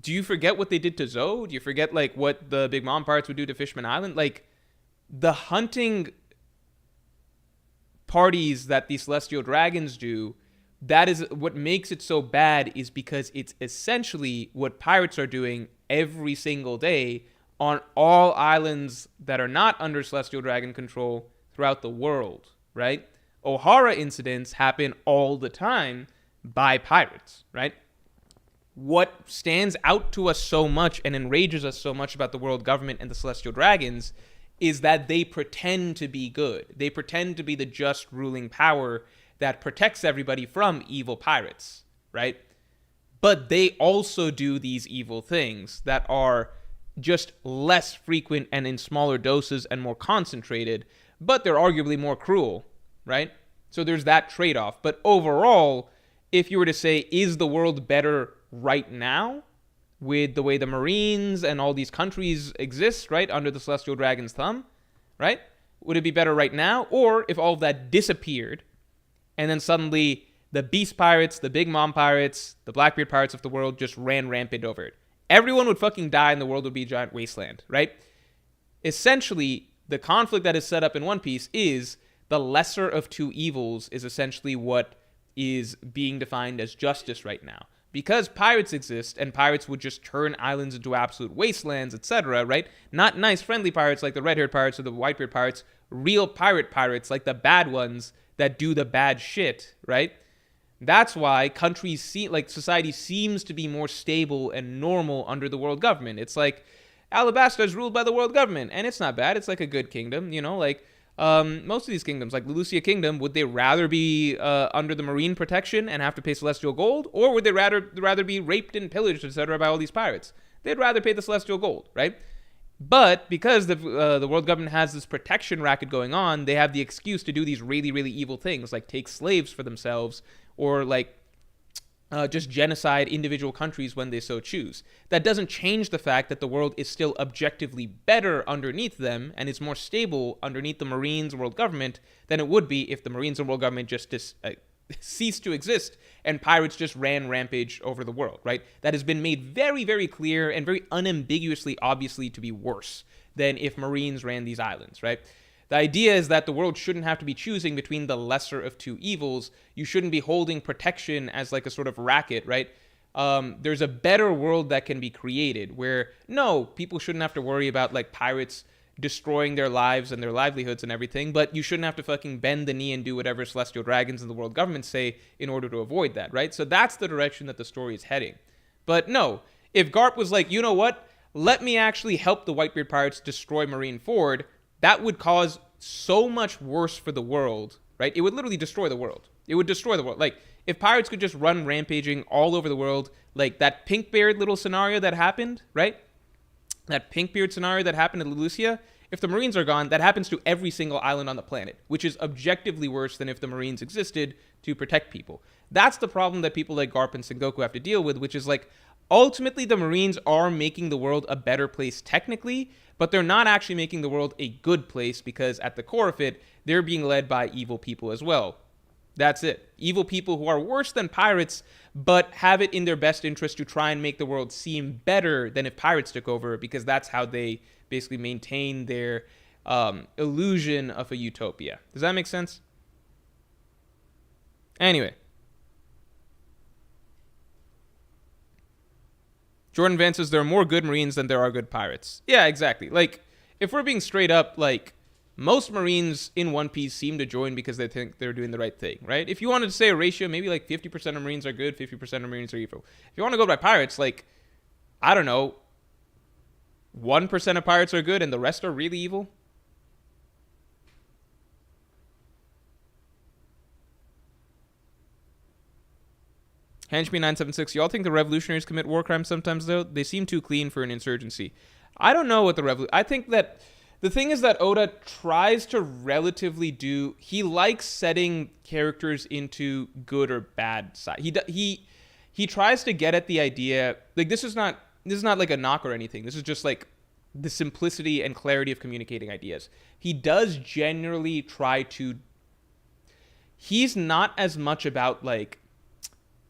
A: do you forget what they did to Zoe? Do you forget, like, what the Big Mom pirates would do to Fishman Island? Like, the hunting parties that the Celestial Dragons do, that is what makes it so bad, is because it's essentially what pirates are doing every single day on all islands that are not under Celestial Dragon control throughout the world, right? Ohara incidents happen all the time by pirates, right? What stands out to us so much and enrages us so much about the world government and the Celestial Dragons is that they pretend to be good. They pretend to be the just ruling power that protects everybody from evil pirates, right? But they also do these evil things that are just less frequent and in smaller doses and more concentrated, but they're arguably more cruel, right? So there's that trade-off. But overall, if you were to say, is the world better right now with the way the Marines and all these countries exist, right, under the Celestial Dragon's thumb, right? Would it be better right now? Or if all of that disappeared and then suddenly the Beast Pirates, the Big Mom Pirates, the Blackbeard Pirates of the world just ran rampant over it? Everyone would fucking die and the world would be a giant wasteland, right? Essentially, the conflict that is set up in One Piece is the lesser of two evils is essentially what is being defined as justice right now. Because pirates exist, and pirates would just turn islands into absolute wastelands, etc., right? Not nice, friendly pirates like the red-haired pirates or the white-beard pirates. Real pirates like the bad ones that do the bad shit, right? That's why countries see, like, society seems to be more stable and normal under the world government. It's like Alabasta is ruled by the world government, and it's not bad. It's like a good kingdom, you know, like most of these kingdoms, like Lulusia Kingdom, would they rather be under the marine protection and have to pay Celestial Gold, or would they rather be raped and pillaged, etc., by all these pirates? They'd rather pay the Celestial Gold, right? But because the world government has this protection racket going on, they have the excuse to do these really, really evil things, like take slaves for themselves, or like just genocide individual countries when they so choose. That doesn't change the fact that the world is still objectively better underneath them and is more stable underneath the Marines world government than it would be if the Marines and world government just ceased to exist and pirates just ran rampage over the world, right? That has been made very, very clear and very unambiguously, obviously, to be worse than if Marines ran these islands, right? The idea is that the world shouldn't have to be choosing between the lesser of two evils. You shouldn't be holding protection as like a sort of racket, right? There's a better world that can be created where, no, people shouldn't have to worry about like pirates destroying their lives and their livelihoods and everything, but you shouldn't have to fucking bend the knee and do whatever Celestial Dragons and the world government say in order to avoid that, right? So that's the direction that the story is heading. But no, if Garp was like, you know what? Let me actually help the Whitebeard Pirates destroy Marineford, that would cause so much worse for the world, right? It would literally destroy the world. It would destroy the world. Like, if pirates could just run rampaging all over the world, like that Pinkbeard little scenario that happened, right? That Pinkbeard scenario that happened in Lulusia, if the Marines are gone, that happens to every single island on the planet, which is objectively worse than if the Marines existed to protect people. That's the problem that people like Garp and Sengoku have to deal with, which is like, ultimately the Marines are making the world a better place technically, but they're not actually making the world a good place because at the core of it, they're being led by evil people as well. That's it. Evil people who are worse than pirates, but have it in their best interest to try and make the world seem better than if pirates took over, because that's how they basically maintain their illusion of a utopia. Does that make sense? Anyway. Jordan Vance says there are more good Marines than there are good pirates. Yeah, exactly. Like, if we're being straight up, like, most Marines in One Piece seem to join because they think they're doing the right thing, right? If you wanted to say a ratio, maybe like 50% of Marines are good, 50% of Marines are evil. If you want to go by pirates, like, I don't know, 1% of pirates are good and the rest are really evil. Henchme976, y'all think the revolutionaries commit war crimes sometimes, though? They seem too clean for an insurgency. I don't know what I think that the thing is that Oda tries to relatively do. He likes setting characters into good or bad side. He tries to get at the idea. Like, this is not like a knock or anything. This is just like the simplicity and clarity of communicating ideas. He does generally try to. He's not as much about like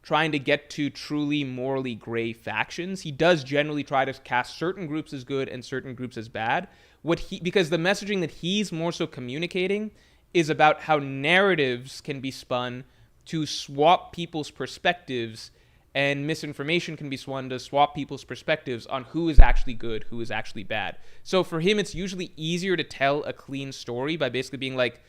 A: trying to get to truly morally gray factions. He does generally try to cast certain groups as good and certain groups as bad. Because the messaging that he's more so communicating is about how narratives can be spun to swap people's perspectives, and misinformation can be spun to swap people's perspectives on who is actually good, who is actually bad. So for him, it's usually easier to tell a clean story by basically being like,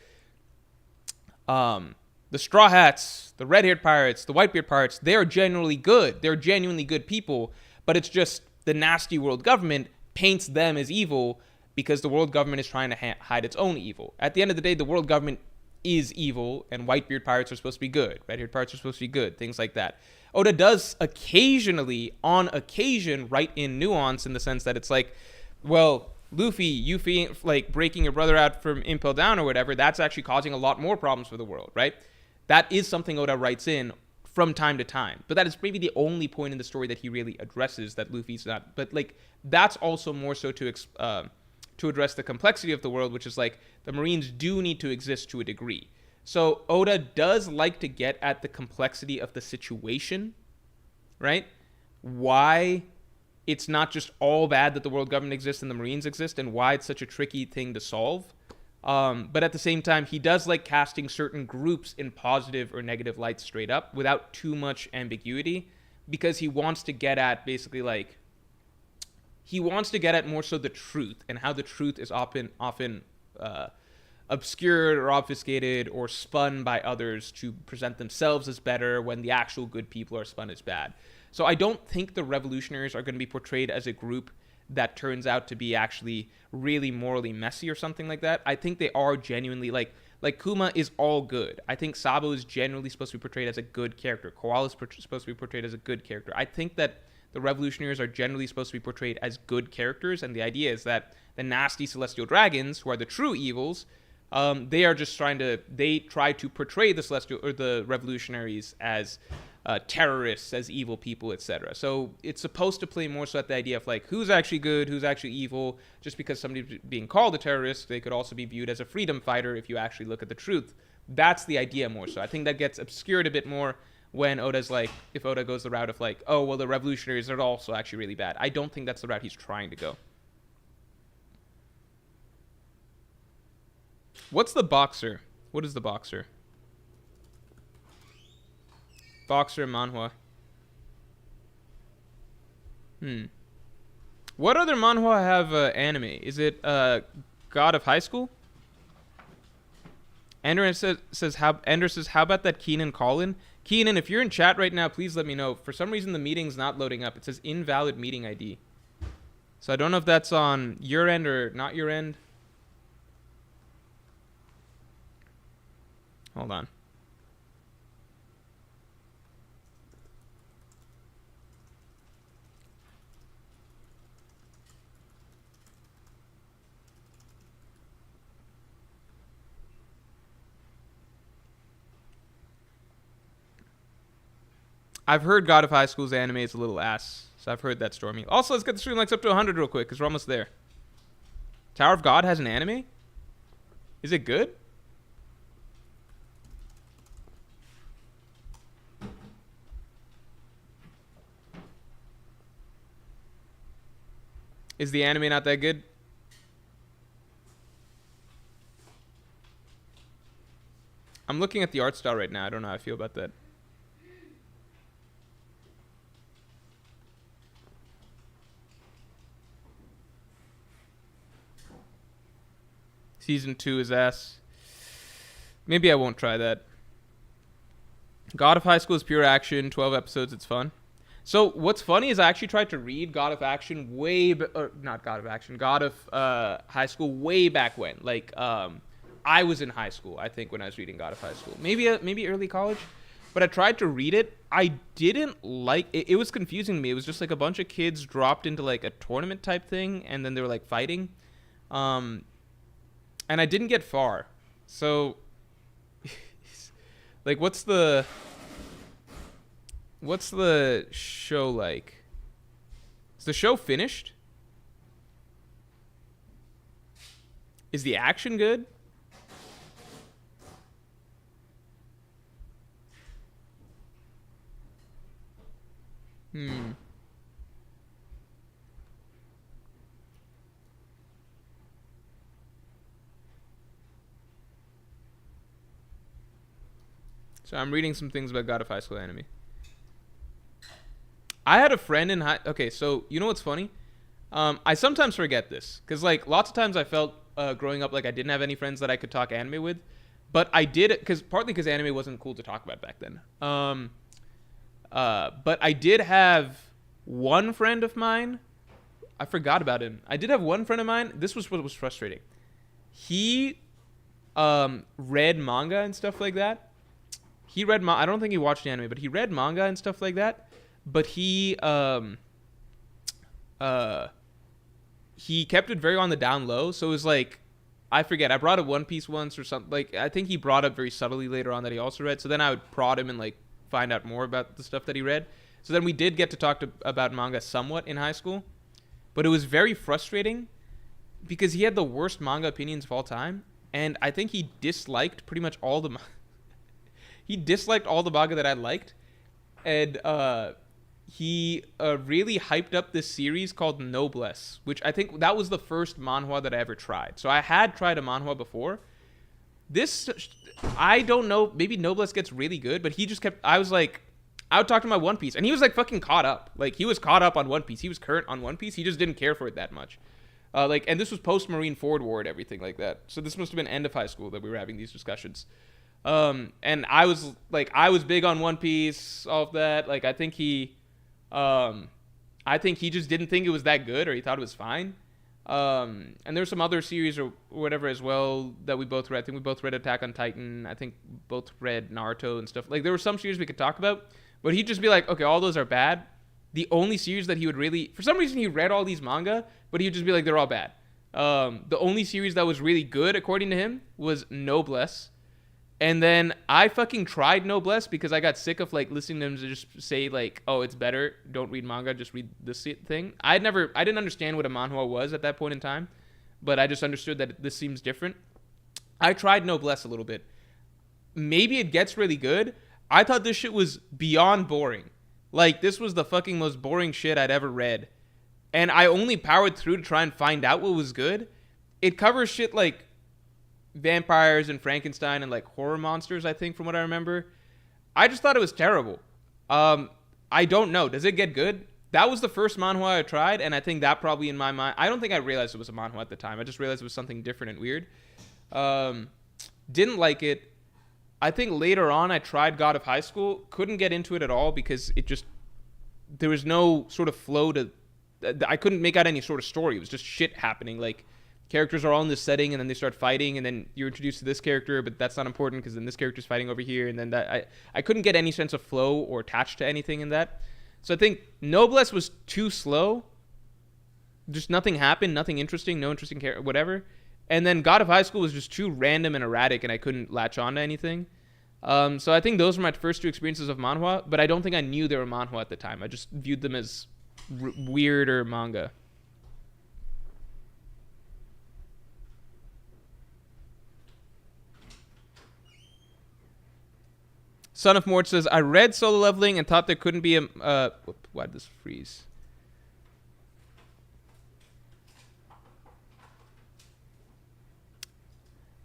A: the Straw Hats, the Red-Haired Pirates, the Whitebeard Pirates, they are genuinely good. They're genuinely good people, but it's just the nasty world government paints them as evil because the world government is trying to hide its own evil. At the end of the day, the world government is evil, and Whitebeard Pirates are supposed to be good. Red-Haired Pirates are supposed to be good, things like that. Oda does occasionally, on occasion, write in nuance in the sense that it's like, well, Luffy, you like breaking your brother out from Impel Down or whatever, that's actually causing a lot more problems for the world, right? That is something Oda writes in from time to time. But that is maybe the only point in the story that he really addresses that Luffy's not. But, like, that's also more so to address the complexity of the world, which is, like, the Marines do need to exist to a degree. So Oda does like to get at the complexity of the situation, right? Why it's not just all bad that the world government exists and the Marines exist, and why it's such a tricky thing to solve. But at the same time, he does like casting certain groups in positive or negative lights straight up without too much ambiguity, because he wants to get at basically like, he wants to get at more so the truth and how the truth is often obscured or obfuscated or spun by others to present themselves as better when the actual good people are spun as bad. So I don't think the revolutionaries are going to be portrayed as a group that turns out to be actually really morally messy or something like that. I think they are genuinely like Kuma is all good. I think Sabo is generally supposed to be portrayed as a good character. Koala is supposed to be portrayed as a good character. I think that the revolutionaries are generally supposed to be portrayed as good characters, and the idea is that the nasty celestial dragons, who are the true evils, they try to portray the celestial or the revolutionaries as terrorists, as evil people, etc. So it's supposed to play more so at the idea of like who's actually good, who's actually evil. Just because somebody's being called a terrorist, they could also be viewed as a freedom fighter if you actually look at the truth. That's the idea more so. I think that gets obscured a bit more when Oda's like, if Oda goes the route of like, oh, well, the revolutionaries are also actually really bad. I don't think that's the route he's trying to go. What's the boxer? What is the boxer? Boxer manhwa. What other manhwa have anime? Is it God of High School? Ender says how about that Keenan call-in? Keenan, if you're in chat right now, please let me know. For some reason, the meeting's not loading up. It says invalid meeting ID. So I don't know if that's on your end or not your end. Hold on. I've heard God of High School's anime is a little ass, so I've heard that Stormy. Also, let's get the stream likes up to 100 real quick, because we're almost there. Tower of God has an anime? Is it good? Is the anime not that good? I'm looking at the art style right now. I don't know how I feel about that. Season 2 is ass. Maybe I won't try that. God of High School is pure action. 12 episodes. It's fun. So what's funny is I actually tried to read God of Action not God of Action, God of High School way back when. Like I was in high school, I think, when I was reading God of High School. Maybe early college. But I tried to read it. I didn't like it. It was confusing to me. It was just like a bunch of kids dropped into like a tournament type thing, and then they were like fighting. And I didn't get far. So like what's the show like? Is the show finished? Is the action good? So I'm reading some things about God of High School anime. I had a friend in high. Okay, so you know what's funny? I sometimes forget this because like lots of times I felt growing up like I didn't have any friends that I could talk anime with, but I did it partly because anime wasn't cool to talk about back then. But I did have one friend of mine. I forgot about him. I did have one friend of mine. This was what was frustrating. He read manga and stuff like that. I don't think he watched the anime, but he read manga and stuff like that. But he kept it very on the down low. So it was like, I forget. I brought up One Piece once or something. Like I think he brought up very subtly later on that he also read. So then I would prod him and like find out more about the stuff that he read. So then we did get to talk about manga somewhat in high school, but it was very frustrating because he had the worst manga opinions of all time, and I think he disliked pretty much all the he disliked all the manga that I liked, and he really hyped up this series called Noblesse, which I think that was the first manhwa that I ever tried. So I had tried a manhwa before. This, I don't know, maybe Noblesse gets really good, but he just kept, I would talk to him about One Piece, and he was like fucking caught up. Like he was caught up on One Piece. He was current on One Piece. He just didn't care for it that much. And this was post Marine Ford War and everything like that. So this must have been end of high school that we were having these discussions. And I was big on One Piece, all of that. Like I think he just didn't think it was that good, or he thought it was fine. And there's some other series or whatever as well that we both read. I think we both read Attack on Titan. I think both read Naruto and stuff. Like there were some series we could talk about, but he'd just be like, okay, all those are bad. The only series that he would really, for some reason, he read all these manga, but he'd just be like, they're all bad. The only series that was really good, according to him, was Noblesse. And then I fucking tried Noblesse because I got sick of like listening to him to just say like, oh, it's better. Don't read manga, just read this thing. I didn't understand what a manhwa was at that point in time, but I just understood that this seems different. I tried Noblesse a little bit. Maybe it gets really good. I thought this shit was beyond boring. Like this was the fucking most boring shit I'd ever read. And I only powered through to try and find out what was good. It covers shit like vampires and Frankenstein and like horror monsters, I think, from what I remember. I just thought it was terrible. I don't know. Does it get good? That was the first manhwa I tried, and I think that probably in my mind, I don't think I realized it was a manhwa at the time. I just realized it was something different and weird. Didn't like it. I think later on I tried God of High School. Couldn't get into it at all because there was no sort of flow to, I couldn't make out any sort of story. It was just shit happening. Like, characters are all in this setting, and then they start fighting, and then you're introduced to this character, but that's not important because then this character's fighting over here, and then that I couldn't get any sense of flow or attached to anything in that. So I think Noblesse was too slow. Just nothing happened, nothing interesting, no interesting character, whatever. And then God of High School was just too random and erratic, and I couldn't latch on to anything. So I think those were my first two experiences of manhwa, but I don't think I knew they were manhwa at the time. I just viewed them as weirder manga. Son of Morj says, I read Solo Leveling and thought there couldn't be a... why did this freeze?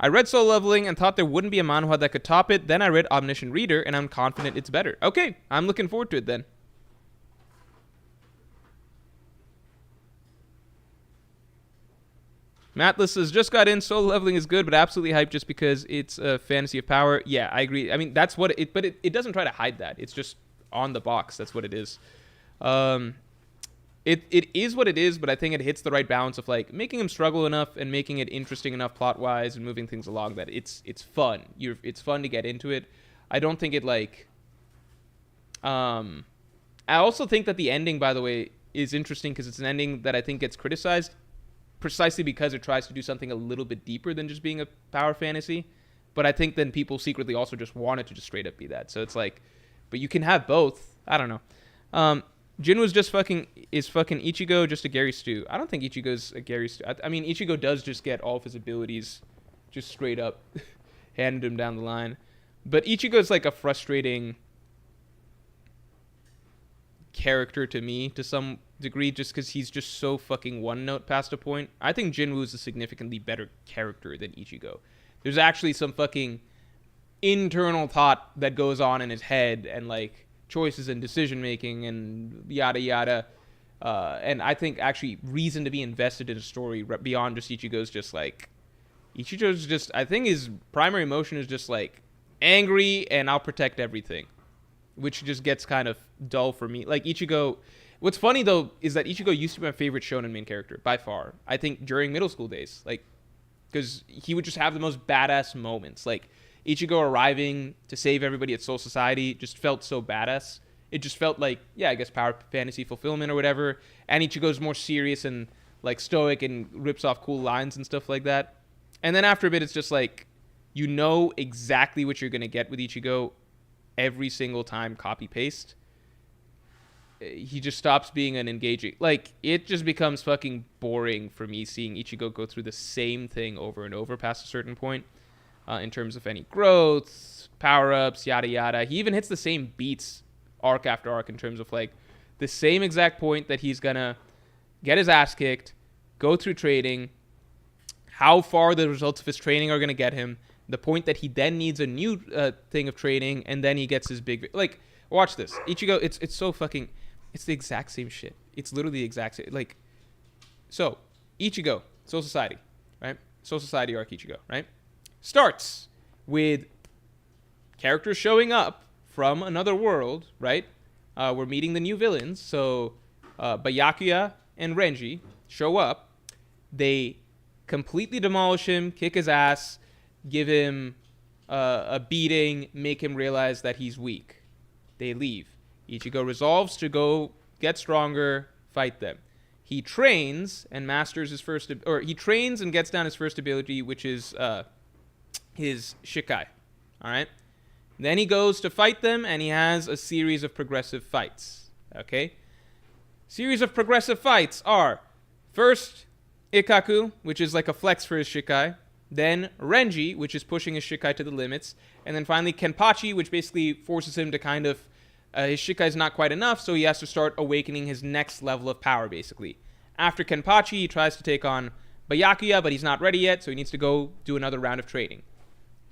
A: I read Solo Leveling and thought there wouldn't be a manhwa that could top it. Then I read Omniscient Reader, and I'm confident it's better. Okay, I'm looking forward to it then. Matlis says, just got in. Solo Leveling is good, but absolutely hyped just because it's a fantasy of power. Yeah, I agree. I mean, that's what it, but it doesn't try to hide that. It's just on the box. That's what it is. It is what it is, but I think it hits the right balance of like making him struggle enough and making it interesting enough plot wise and moving things along that it's fun. It's fun to get into it. I don't think it like. I also think that the ending, by the way, is interesting because it's an ending that I think gets criticized precisely because it tries to do something a little bit deeper than just being a power fantasy. But I think then people secretly also just want it to just straight up be that. So it's like, but you can have both. I don't know. Jin was just fucking Ichigo just a Gary Stew? I don't think Ichigo's a Gary Stew. I mean, Ichigo does just get all of his abilities just straight up handed him down the line. But Ichigo's like a frustrating character to me to some degree just because he's just so fucking one note past a point. I think Jinwoo is a significantly better character than Ichigo. There's actually some fucking internal thought that goes on in his head and like choices and decision making and yada yada. And I think actually reason to be invested in a story beyond just Ichigo's just like Ichigo's just, I think his primary emotion is just like angry and I'll protect everything, which just gets kind of dull for me. Like Ichigo, what's funny though is that Ichigo used to be my favorite shonen main character by far. I think during middle school days, like because he would just have the most badass moments. Like Ichigo arriving to save everybody at Soul Society just felt so badass. It just felt like, yeah, I guess power fantasy fulfillment or whatever. And Ichigo's more serious and like stoic and rips off cool lines and stuff like that. And then after a bit, it's just like, you know exactly what you're going to get with Ichigo every single time, copy paste. He just stops being an engaging, like it just becomes fucking boring for me seeing Ichigo go through the same thing over and over past a certain point. In terms of any growth, power-ups, yada yada. He even hits the same beats arc after arc in terms of like the same exact point that he's gonna get his ass kicked, go through training, how far the results of his training are gonna get him, the point that he then needs a new thing of training, and then he gets his big, like, watch this. Ichigo, it's so fucking, it's the exact same shit. It's literally the exact same, like, so, Ichigo, Soul Society, right? Soul Society arc Ichigo, right? Starts with characters showing up from another world, right? We're meeting the new villains. So Byakuya and Renji show up. They completely demolish him, kick his ass, give him a beating, make him realize that he's weak. They leave. Ichigo resolves to go get stronger, fight them. He trains and masters his first, or he trains and gets down his first ability, which is his Shikai. All right. Then he goes to fight them, and he has a series of progressive fights. Okay. Series of progressive fights are first Ikkaku, which is like a flex for his Shikai. Then Renji, which is pushing his Shikai to the limits. And then finally Kenpachi, which basically forces him to kind of, his Shikai is not quite enough, so he has to start awakening his next level of power, basically. After Kenpachi, he tries to take on Byakuya, but he's not ready yet, so he needs to go do another round of training.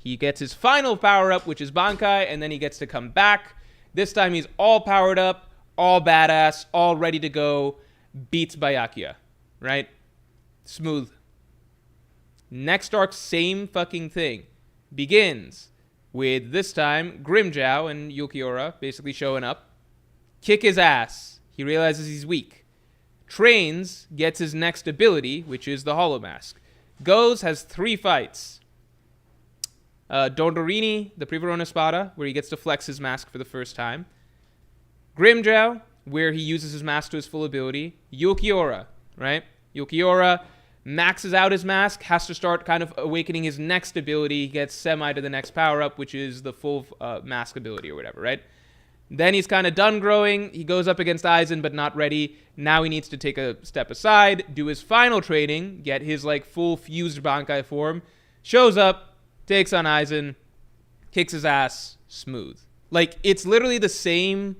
A: He gets his final power-up, which is Bankai, and then he gets to come back. This time he's all powered up, all badass, all ready to go, beats Byakuya, right? Smooth. Next arc, same fucking thing. Begins with, this time, Grimmjow and Yukiura basically showing up. Kick his ass. He realizes he's weak. Trains, gets his next ability, which is the Hollow Mask. Goes, has 3 fights. Dondorini, the Privarona Spada, where he gets to flex his mask for the first time. Grimmjow, where he uses his mask to his full ability. Yukiura, right? Yukiura maxes out his mask, has to start kind of awakening his next ability, gets semi to the next power-up, which is the full mask ability or whatever, right? Then he's kind of done growing. He goes up against Aizen, but not ready. Now he needs to take a step aside, do his final training, get his like full fused Bankai form, shows up, takes on Aizen, kicks his ass, smooth. Like, it's literally the same,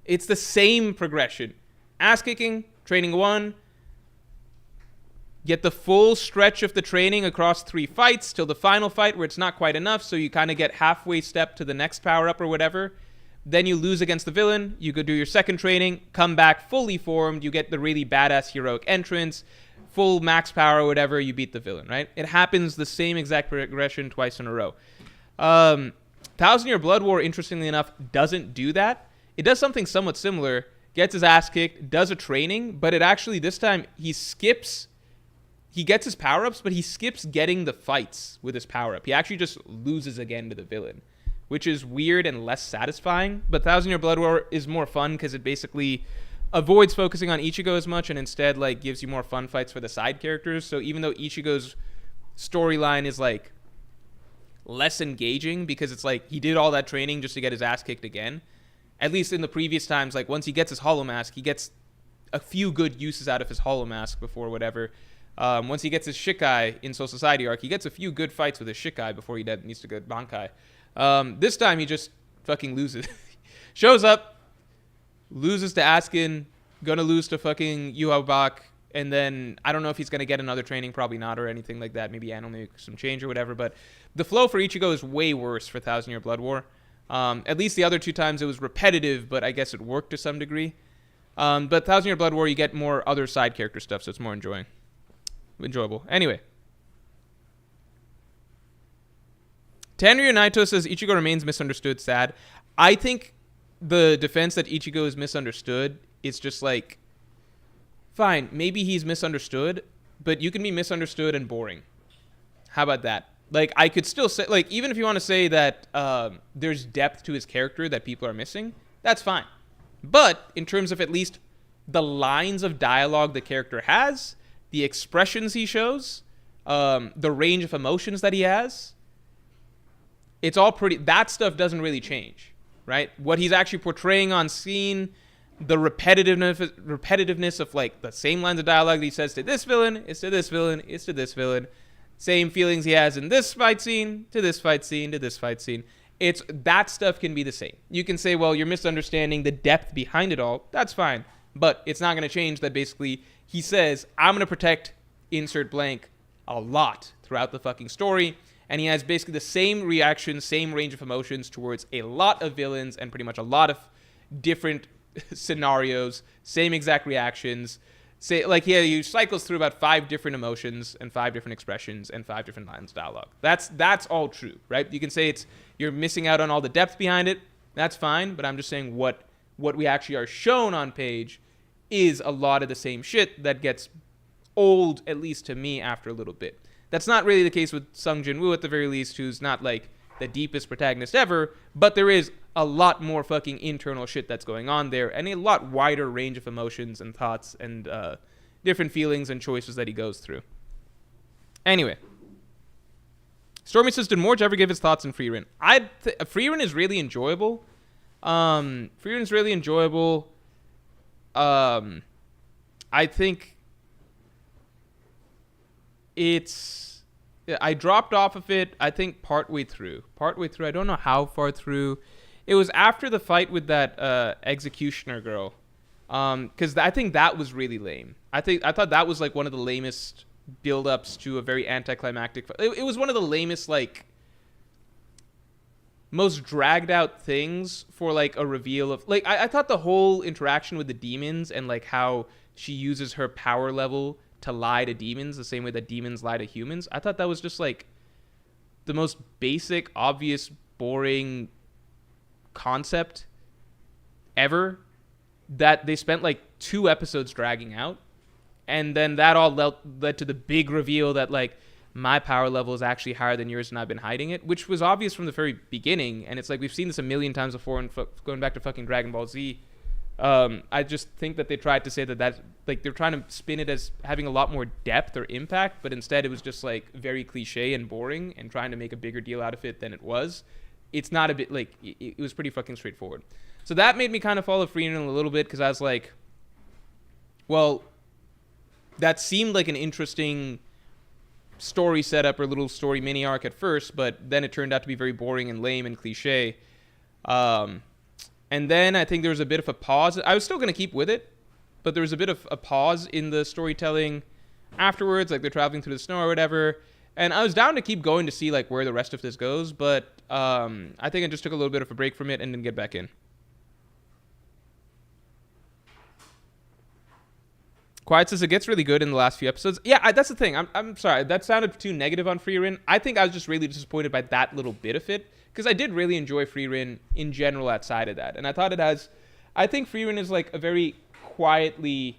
A: it's the same progression. Ass kicking, training 1, get the full stretch of the training across 3 fights till the final fight where it's not quite enough, so you kind of get halfway step to the next power-up or whatever. Then you lose against the villain, you go do your second training, come back fully formed, you get the really badass heroic entrance, full max power or whatever, you beat the villain, right? It happens the same exact progression twice in a row. 1,000-Year Blood War, interestingly enough, doesn't do that. It does something somewhat similar, gets his ass kicked, does a training, but it actually, this time, he gets his power-ups, but he skips getting the fights with his power-up. He actually just loses again to the villain, which is weird and less satisfying. But 1,000-Year Blood War is more fun because it basically avoids focusing on Ichigo as much and instead like gives you more fun fights for the side characters. So even though Ichigo's storyline is like less engaging because it's like he did all that training just to get his ass kicked again, at least in the previous times, like once he gets his Hollow Mask, he gets a few good uses out of his Hollow Mask before whatever. Once he gets his Shikai in Soul Society arc, he gets a few good fights with his Shikai before he needs to go Bankai. This time he just fucking loses. Shows up, loses to Askin, gonna lose to fucking Yuhabak, and then I don't know if he's gonna get another training, probably not, or anything like that. Maybe Anne will make some change or whatever, but the flow for Ichigo is way worse for 1,000-Year Blood War. At least the other 2 times it was repetitive, but I guess it worked to some degree. But 1,000-Year Blood War, you get more other side character stuff, so it's more enjoyable. Anyway. Tenryu Naito says Ichigo remains misunderstood, sad. I think the defense that Ichigo is misunderstood is just like, fine, maybe he's misunderstood, but you can be misunderstood and boring. How about that? Like, I could still say, like, even if you want to say that there's depth to his character that people are missing, that's fine. But in terms of at least the lines of dialogue the character has, the expressions he shows, the range of emotions that he has, it's all pretty, that stuff doesn't really change, right? What he's actually portraying on scene, the repetitiveness of like the same lines of dialogue that he says to this villain, is to this villain, is to this villain. Same feelings he has in this fight scene, to this fight scene, to this fight scene. It's, that stuff can be the same. You can say, well, you're misunderstanding the depth behind it all. That's fine. But it's not going to change that basically he says, I'm going to protect insert blank a lot throughout the fucking story. And he has basically the same reaction, same range of emotions towards a lot of villains and pretty much a lot of different scenarios, same exact reactions. Say, like, he cycles through about 5 different emotions and 5 different expressions and 5 different lines of dialogue. That's all true, right? You can say you're missing out on all the depth behind it. That's fine, but I'm just saying what we actually are shown on page is a lot of the same shit that gets old, at least to me, after a little bit. That's not really the case with Sung Jin-woo, at the very least, who's not, like, the deepest protagonist ever, but there is a lot more fucking internal shit that's going on there, and a lot wider range of emotions and thoughts and different feelings and choices that he goes through. Anyway. Stormy says, did Morj ever give his thoughts on Frieren? Frieren is really enjoyable. Frieren's really enjoyable. I think I dropped off of it, I think, partway through. I don't know how far through. It was after the fight with that executioner girl. Because I think that was really lame. I thought that was like one of the lamest build-ups to a very anticlimactic fight. It was one of the lamest, like, most dragged out things for like a reveal of, like, I thought the whole interaction with the demons and like how she uses her power level to lie to demons the same way that demons lie to humans, I thought that was just like the most basic, obvious, boring concept ever that they spent like 2 episodes dragging out. And then that all led to the big reveal that like my power level is actually higher than yours and I've been hiding it, which was obvious from the very beginning. And it's like, we've seen this a million times before, and going back to fucking Dragon Ball Z. I just think that they tried to say that like they're trying to spin it as having a lot more depth or impact, but instead it was just like very cliche and boring and trying to make a bigger deal out of it than it was. It's not a bit like, it was pretty fucking straightforward. So that made me kind of follow Frieren a little bit, because I was like, well, that seemed like an interesting story setup or little story mini arc at first, but then it turned out to be very boring and lame and cliche. And then I think there was a bit of a pause. I was still going to keep with it, but there was a bit of a pause in the storytelling afterwards. Like they're traveling through the snow or whatever. And I was down to keep going to see like where the rest of this goes, but I think I just took a little bit of a break from it and then get back in. Quiet says it gets really good in the last few episodes. Yeah, that's the thing. I'm sorry. That sounded too negative on Frieren. I think I was just really disappointed by that little bit of it because I did really enjoy Frieren in general outside of that. And I thought it has... I think Frieren is like a very quietly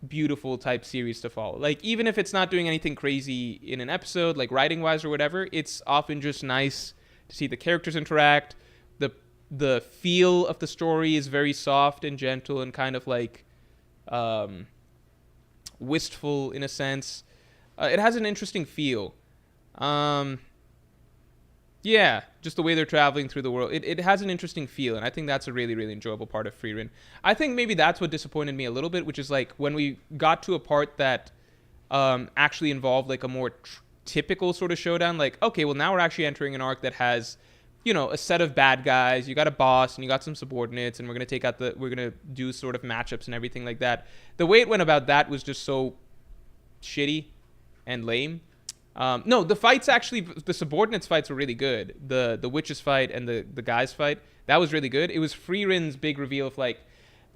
A: beautiful type series to follow. Like even if it's not doing anything crazy in an episode, like writing-wise or whatever, it's often just nice to see the characters interact. The feel of the story is very soft and gentle and kind of like... wistful in a sense. It has an interesting feel. Yeah, just the way they're traveling through the world. It has an interesting feel, and I think that's a really, really enjoyable part of Frieren. I think maybe that's what disappointed me a little bit, which is like when we got to a part that actually involved like a more typical sort of showdown. Like, okay, well now we're actually entering an arc that has, you know, a set of bad guys. You got a boss and you got some subordinates, and we're gonna do sort of matchups and everything like that. The way it went about that was just so shitty and lame. No, the fights actually, the subordinates fights were really good. The witches fight and the guys fight, that was really good. It was Frieren's big reveal of like,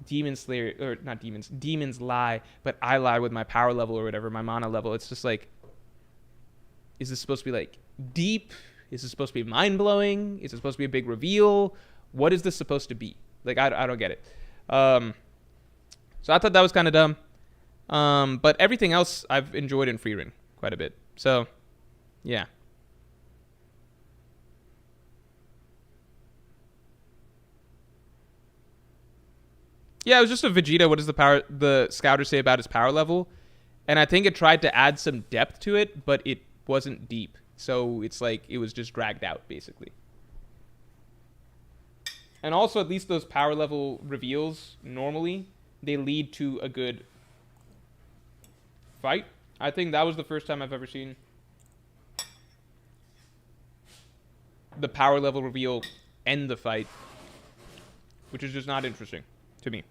A: demons lie, but I lie with my power level or whatever, my mana level. It's just like, is this supposed to be like deep? Is this supposed to be mind-blowing? Is it supposed to be a big reveal? What is this supposed to be? Like, I don't get it. So I thought that was kind of dumb. But everything else I've enjoyed in Frieren quite a bit. So, yeah. Yeah, it was just a Vegeta. What does the scouter say about his power level? And I think it tried to add some depth to it, but it wasn't deep. So it's like it was just dragged out, basically. And also, at least those power level reveals, normally, they lead to a good fight. I think that was the first time I've ever seen the power level reveal end the fight, which is just not interesting to me.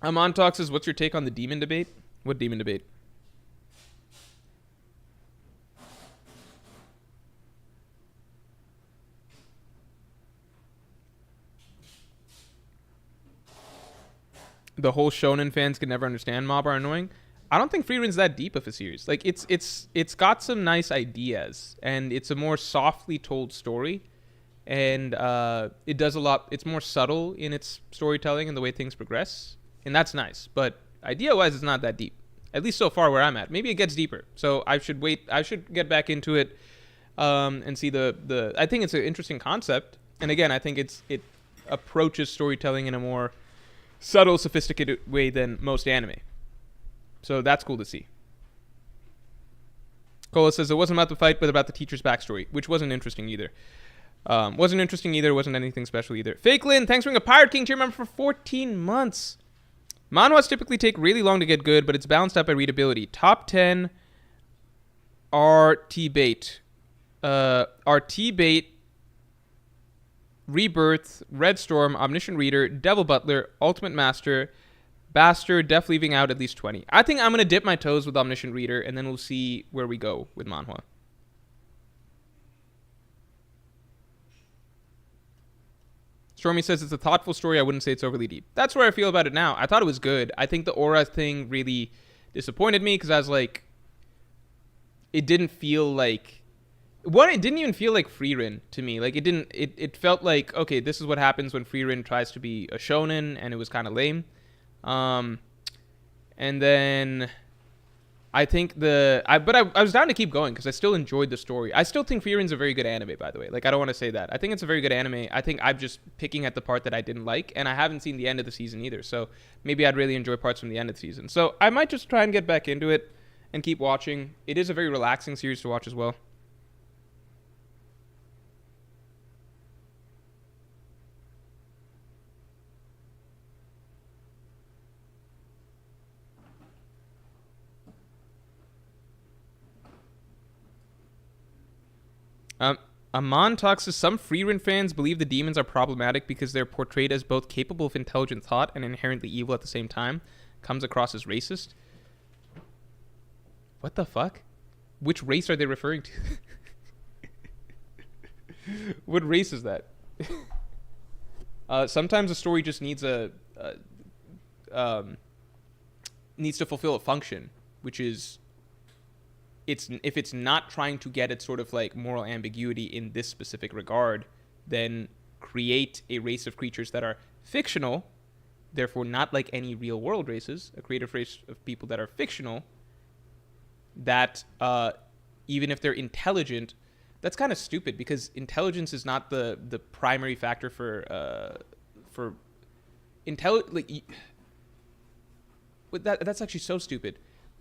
A: Montauk says, what's your take on the demon debate? What demon debate? The whole shonen fans can never understand mob are annoying. I don't think Frieren's that deep of a series. Like it's got some nice ideas, and it's a more softly told story, and it does a lot. It's more subtle in its storytelling and the way things progress. And that's nice, but idea-wise, it's not that deep. At least so far where I'm at. Maybe it gets deeper. So I should wait. I should get back into it and see the. I think it's an interesting concept, and again, I think it approaches storytelling in a more subtle, sophisticated way than most anime. So that's cool to see. Cola says it wasn't about the fight, but about the teacher's backstory, which wasn't interesting either. Wasn't interesting either. Wasn't anything special either. Fake Lynn, thanks for being a Pirate King tier member for 14 months. Manhwas typically take really long to get good, but it's balanced out by readability. Top 10 are T-Bait. T-Bait, Rebirth, Red Storm, Omniscient Reader, Devil Butler, Ultimate Master, Bastard, Def leaving out at least 20. I think I'm going to dip my toes with Omniscient Reader, and then we'll see where we go with Manhwa. Stormy says it's a thoughtful story. I wouldn't say it's overly deep. That's where I feel about it now. I thought it was good. I think the aura thing really disappointed me because I was like, it didn't feel like... It didn't even feel like Frieren to me. Like, it didn't... It felt like, okay, this is what happens when Frieren tries to be a shonen, and it was kind of lame. And then... I think I was down to keep going because I still enjoyed the story. I still think Frieren's a very good anime, by the way. Like, I don't want to say that. I think it's a very good anime. I think I'm just picking at the part that I didn't like, and I haven't seen the end of the season either. So maybe I'd really enjoy parts from the end of the season. So I might just try and get back into it and keep watching. It is a very relaxing series to watch as well. Um, Amon talks to some Freerin fans believe the demons are problematic because they're portrayed as both capable of intelligent thought and inherently evil at the same time. Comes across as racist. What the fuck? Which race are they referring to? What race is that? Sometimes a story just needs needs to fulfill a function, which is if it's not trying to get at sort of like moral ambiguity in this specific regard, then create a race of creatures that are fictional, therefore not like any real world races, a creative race of people that are fictional, that even if they're intelligent, that's kind of stupid because intelligence is not the primary factor for that's actually so stupid.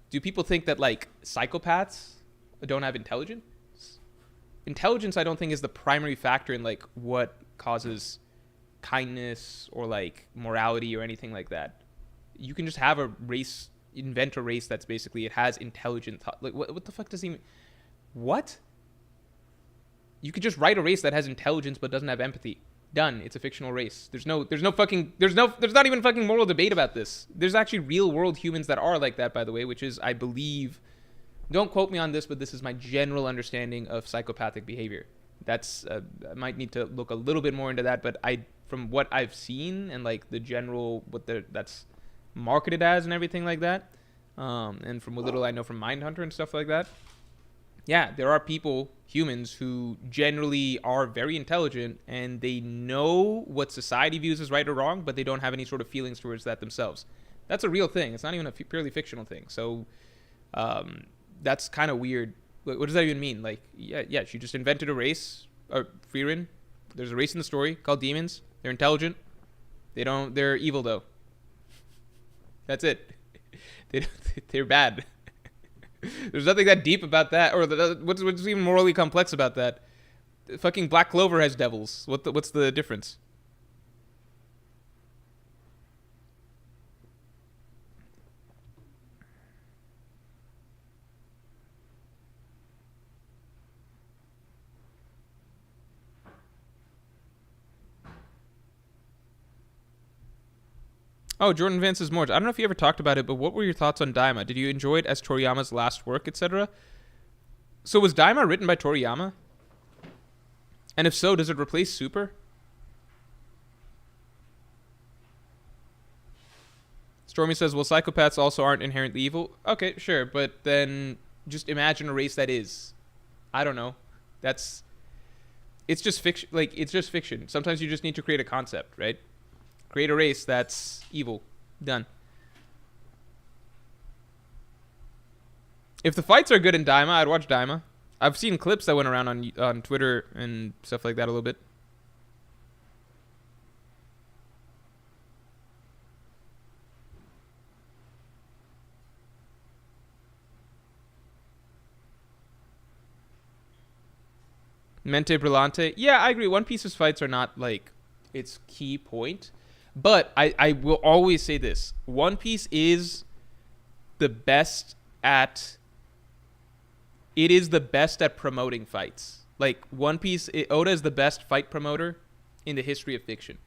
A: Do people think that like psychopaths don't have intelligence? Intelligence, I don't think, is the primary factor in like what causes kindness or like morality or anything like that. You can just have a race, invent a race that's basically it has intelligent thought. Like what the fuck does he mean? What? You could just write a race that has intelligence but doesn't have empathy. Done. It's a fictional race. There's not even fucking moral debate about this. There's actually real world humans that are like that, by the way, which is, I believe, don't quote me on this, but this is my general understanding of psychopathic behavior. That's, I might need to look a little bit more into that, but from what I've seen and like the general, that's marketed as and everything like that, and from what little I know from Mindhunter and stuff like that, yeah, there are people, humans, who generally are very intelligent and they know what society views as right or wrong, but they don't have any sort of feelings towards that themselves. That's a real thing. It's not even a purely fictional thing. So that's kind of weird. What does that even mean? Like, yeah, she just invented a race, or Freerin. There's a race in the story called demons. They're intelligent. They're evil though. That's it. They're bad. There's nothing that deep about that, or what's even morally complex about that? Fucking Black Clover has devils. What's the difference? Oh, Jordan Vance's Morj. I don't know if you ever talked about it, but what were your thoughts on Daima? Did you enjoy it as Toriyama's last work, etc.? So was Daima written by Toriyama? And if so, does it replace Super? Stormy says, well, psychopaths also aren't inherently evil. Okay, sure, but then just imagine a race that is. I don't know. It's just fiction. Like, it's just fiction. Sometimes you just need to create a concept, right? Create a race that's evil. Done. If the fights are good in Daima, I'd watch Daima. I've seen clips that went around on Twitter and stuff like that a little bit. Mente Brillante. Yeah, I agree. One Piece's fights are not like its key point. But I will always say this. One Piece is the best at... It is the best at promoting fights. Like, One Piece... Oda is the best fight promoter in the history of fiction.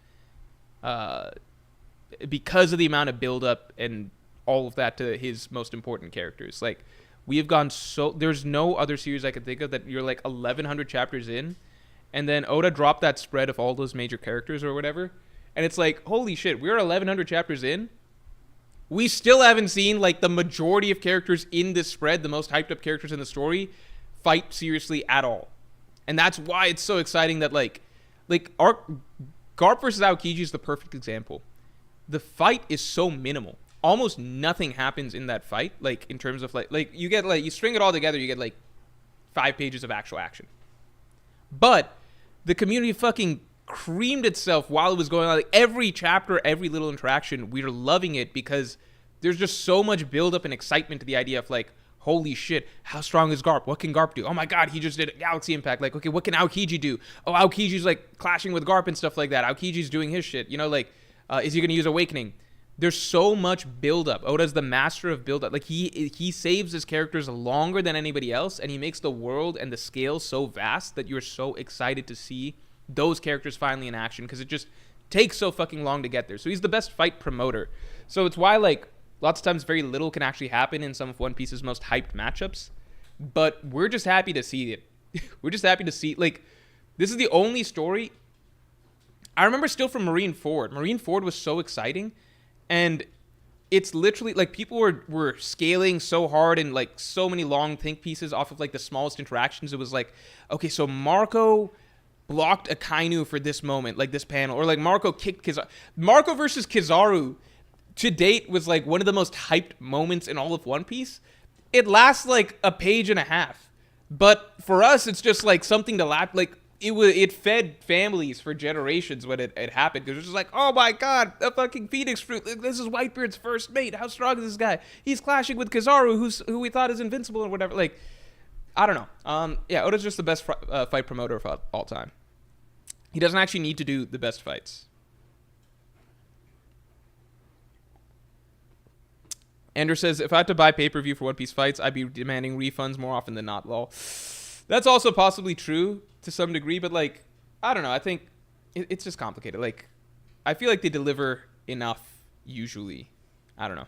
A: Because of the amount of build-up and all of that to his most important characters. Like, we have gone so... There's no other series I can think of that you're like 1,100 chapters in, and then Oda dropped that spread of all those major characters or whatever... And it's like, holy shit, we're 1,100 chapters in. We still haven't seen, like, the majority of characters in this spread, the most hyped up characters in the story, fight seriously at all. And that's why it's so exciting that, like Garp versus Aokiji is the perfect example. The fight is so minimal. Almost nothing happens in that fight, like, in terms of, like you get, like, you string it all together, you get, like, 5 pages of actual action. But the community fucking creamed itself while it was going on. Like, every chapter, every little interaction, we're loving it because there's just so much build-up and excitement to the idea of, like, holy shit, how strong is Garp? What can Garp do? Oh my god, he just did a galaxy impact. Like, okay, what can Aokiji do? Oh, Aokiji's, like, clashing with Garp and stuff like that. Aokiji's doing his shit. You know, like, is he going to use Awakening? There's so much buildup. Oda's the master of buildup. Like he saves his characters longer than anybody else, and he makes the world and the scale so vast that you're so excited to see those characters finally in action, because it just takes so fucking long to get there. So he's the best fight promoter. So it's why, like, lots of times very little can actually happen in some of One Piece's most hyped matchups. But we're just happy to see it. We're just happy to see, like, this is the only story. I remember still from Marineford. Marineford was so exciting. And it's literally, like, people were scaling so hard and, like, so many long think pieces off of, like, the smallest interactions. It was like, okay, so Marco blocked a Kainu for this moment, like this panel. Or, like, Marco kicked Kizaru. Marco versus Kizaru to date was, like, one of the most hyped moments in all of One Piece. It lasts, like, a page and a half. But for us, it's just, like, something to laugh, like, it fed families for generations when it happened, because it was just like, oh my god, a fucking phoenix fruit. This is Whitebeard's first mate. How strong is this guy? He's clashing with Kizaru, who we thought is invincible and whatever. Like, I don't know. Yeah, Oda's just the best fight promoter of all time. He doesn't actually need to do the best fights. Andrew says, if I had to buy pay-per-view for One Piece fights, I'd be demanding refunds more often than not, lol. That's also possibly true to some degree, but, like, I don't know. I think it's just complicated. Like, I feel like they deliver enough usually. I don't know.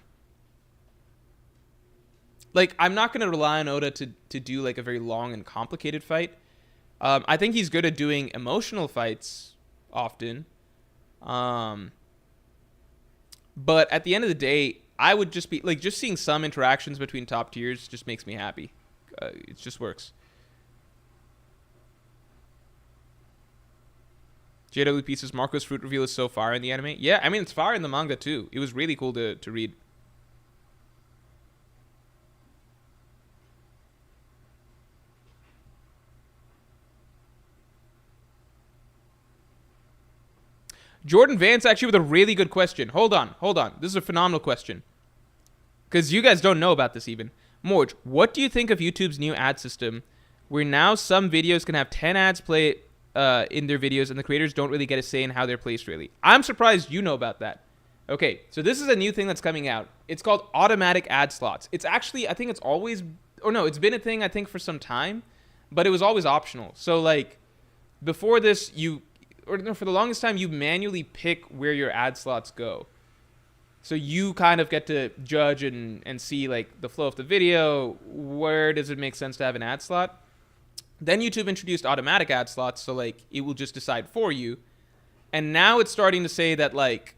A: Like, I'm not going to rely on Oda to do, like, a very long and complicated fight. I think he's good at doing emotional fights often. But at the end of the day, I would just be, like, just seeing some interactions between top tiers just makes me happy. It just works. JW Pieces, Marco's fruit reveal is so fire in the anime. Yeah, I mean, it's fire in the manga, too. It was really cool to read. Jordan Vance actually with a really good question. Hold on. This is a phenomenal question. Because you guys don't know about this even. Morj, what do you think of YouTube's new ad system, where now some videos can have 10 ads play in their videos, and the creators don't really get a say in how they're placed, really? I'm surprised you know about that. Okay, so this is a new thing that's coming out. It's called automatic ad slots. It's actually, I think it's always, or no, it's been a thing, I think, for some time, but it was always optional. So, like, before this, for the longest time, you manually pick where your ad slots go. So you kind of get to judge and see, like, the flow of the video. Where does it make sense to have an ad slot? Then YouTube introduced automatic ad slots, so, like, it will just decide for you. And now it's starting to say that, like,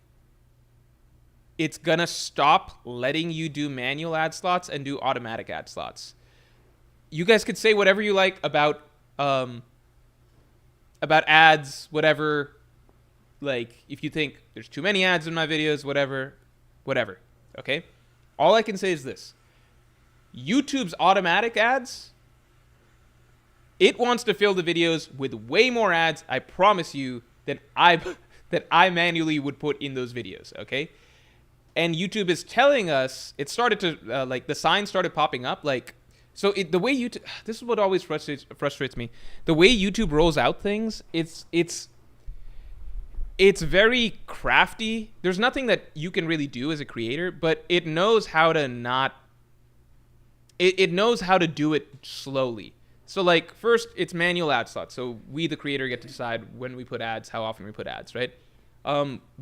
A: it's gonna stop letting you do manual ad slots and do automatic ad slots. You guys could say whatever you like about ads, whatever. Like, if you think there's too many ads in my videos, whatever. Okay? All I can say is this. YouTube's automatic ads, it wants to fill the videos with way more ads, I promise you, than I manually would put in those videos, okay? And YouTube is telling us, it started to, like, the signs started popping up, like, so the way YouTube, this is what always frustrates me. The way YouTube rolls out things, it's very crafty. There's nothing that you can really do as a creator, but it knows how to not, it knows how to do it slowly. So, like, first, it's manual ad slots. So we, the creator, get to decide when we put ads, how often we put ads, right?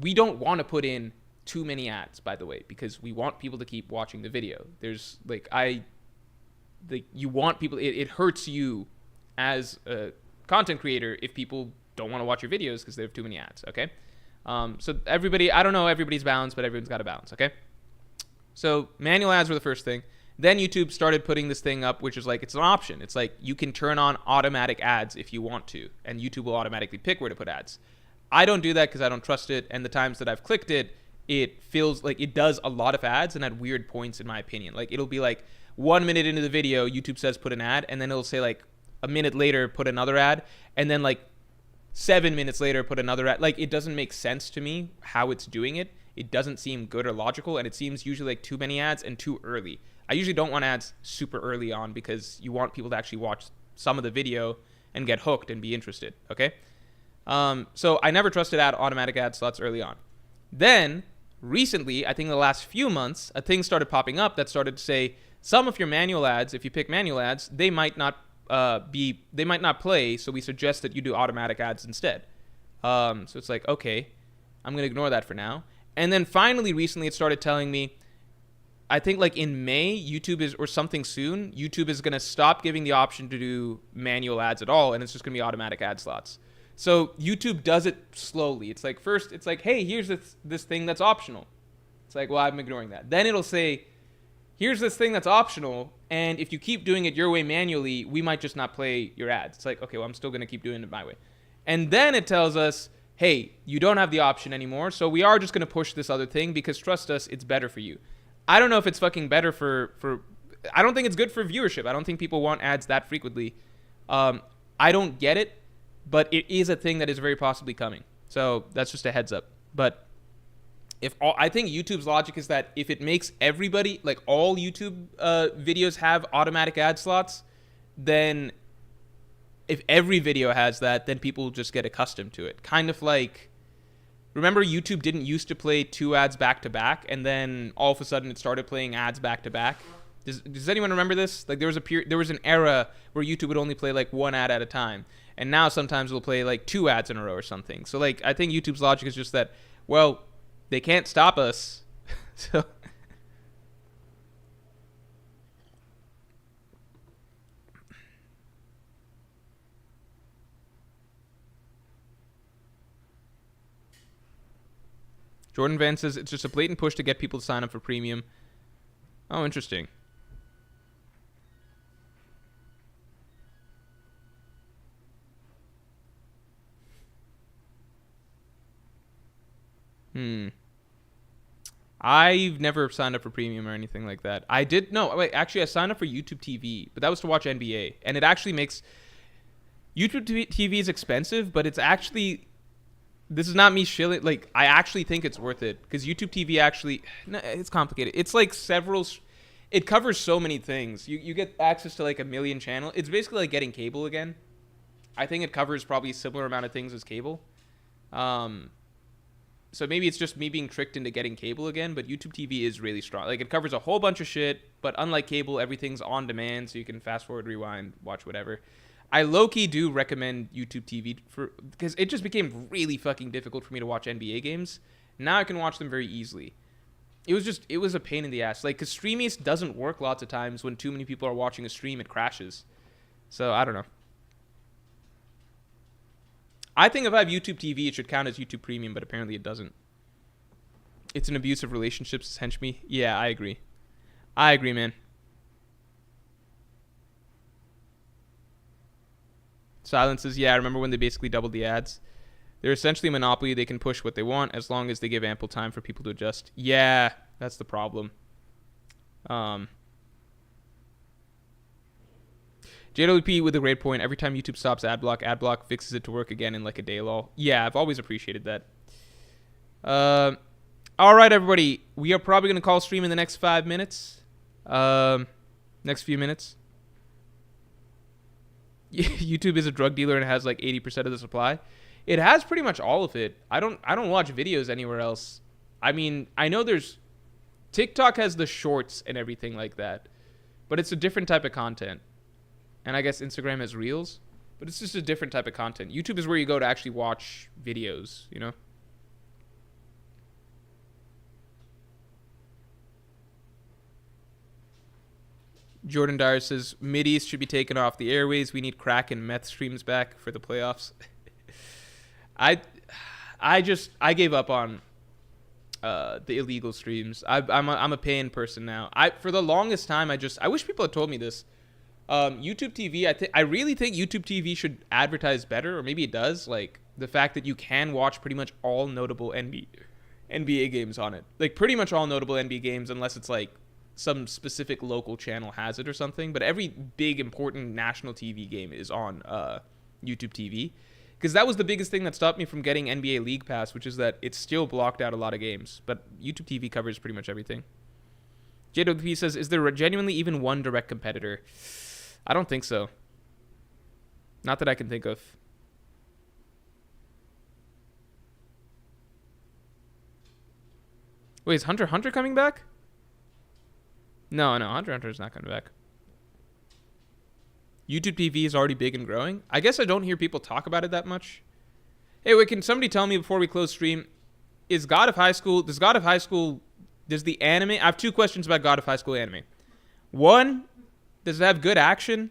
A: We don't want to put in too many ads, by the way, because we want people to keep watching the video. There's, like, you want people, it hurts you as a content creator if people don't want to watch your videos because they have too many ads, okay? So everybody, I don't know everybody's balance, but everyone's got a balance, okay? So manual ads were the first thing. Then YouTube started putting this thing up, which is like, it's an option. It's like, you can turn on automatic ads if you want to, and YouTube will automatically pick where to put ads. I don't do that because I don't trust it, and the times that I've clicked it, it feels like it does a lot of ads and at weird points, in my opinion. Like, it'll be like 1 minute into the video, YouTube says put an ad, and then it'll say, like, a minute later, put another ad, and then, like, 7 minutes later, put another ad. Like, it doesn't make sense to me how it's doing it. It doesn't seem good or logical, and it seems usually like too many ads and too early. I usually don't want ads super early on because you want people to actually watch some of the video and get hooked and be interested, okay? So I never trusted automatic ad slots early on. Then Recently, I think in the last few months, a thing started popping up that started to say some of your manual ads, if you pick manual ads, they might not they might not play, so we suggest that you do automatic ads instead. So it's like, okay, I'm gonna ignore that for now. And then finally, recently, it started telling me, I think like in May, YouTube is, or something soon, YouTube is gonna stop giving the option to do manual ads at all, and it's just gonna be automatic ad slots. So YouTube does it slowly. It's like first, it's like, hey, here's this thing that's optional. It's like, well, I'm ignoring that. Then it'll say, here's this thing that's optional, and if you keep doing it your way manually, we might just not play your ads. It's like, okay, well, I'm still going to keep doing it my way. And then it tells us, hey, you don't have the option anymore, so we are just going to push this other thing because, trust us, it's better for you. I don't know if it's fucking better for I don't think it's good for viewership. I don't think people want ads that frequently. I don't get it, but it is a thing that is very possibly coming. So that's just a heads up. But I think YouTube's logic is that if it makes everybody, like all YouTube videos have automatic ad slots, then if every video has that, then people will just get accustomed to it. Kind of like, remember YouTube didn't used to play 2 ads back to back, and then all of a sudden it started playing ads back to back? Does anyone remember this? Like there was an era where YouTube would only play like 1 ad at a time, and now sometimes it'll play like 2 ads in a row or something. So like I think YouTube's logic is just that, well, they can't stop us. So Jordan Van says it's just a blatant push to get people to sign up for premium. Oh, interesting. I've never signed up for premium or anything like that. I did no wait. Actually, I signed up for YouTube TV, but that was to watch NBA, and it actually makes YouTube TV is expensive, but it's actually, this is not me shilling. Like I actually think it's worth it because YouTube TV actually, no, it's complicated. It's like it covers so many things. You get access to like a million channels. It's basically like getting cable again. I think it covers probably a similar amount of things as cable. So maybe it's just me being tricked into getting cable again, but YouTube TV is really strong. Like it covers a whole bunch of shit, but unlike cable, everything's on demand, so you can fast forward, rewind, watch whatever. I low-key do recommend YouTube TV because it just became really fucking difficult for me to watch NBA games. Now I can watch them very easily. It was a pain in the ass. Like, because Streamies doesn't work lots of times. When too many people are watching a stream, it crashes. So I don't know. I think if I have YouTube TV, it should count as YouTube Premium, but apparently it doesn't. It's an abusive relationship, says Henchme. Yeah, I agree. I agree, man. Silence says, yeah, I remember when they basically doubled the ads. They're essentially a monopoly. They can push what they want as long as they give ample time for people to adjust. Yeah, that's the problem. JWP with a great point. Every time YouTube stops AdBlock fixes it to work again in like a day, lol. Yeah, I've always appreciated that. All right, everybody. We are probably going to call stream in the next 5 minutes. Next few minutes. YouTube is a drug dealer and it has like 80% of the supply. It has pretty much all of it. I don't watch videos anywhere else. I mean, I know there's TikTok has the shorts and everything like that, but it's a different type of content. And I guess Instagram has Reels, but it's just a different type of content. YouTube is where you go to actually watch videos, you know? Jordan Dyer says, Mideast should be taken off the airways. We need crack and meth streams back for the playoffs. I gave up on the illegal streams. I'm a paying person now. For the longest time, I wish people had told me this. YouTube TV, I really think YouTube TV should advertise better, or maybe it does. Like the fact that you can watch pretty much all notable NBA games on it. Like pretty much all notable NBA games, unless it's like some specific local channel has it or something. But every big important national TV game is on YouTube TV. Because that was the biggest thing that stopped me from getting NBA League Pass, which is that it still blocked out a lot of games. But YouTube TV covers pretty much everything. JWP says, is there genuinely even one direct competitor? I don't think so. Not that I can think of. Wait, is Hunter x Hunter coming back? No, Hunter x Hunter is not coming back. YouTube TV is already big and growing. I guess I don't hear people talk about it that much. Hey, wait, can somebody tell me before we close stream, does the anime, I have two questions about God of High School anime. One, does it have good action?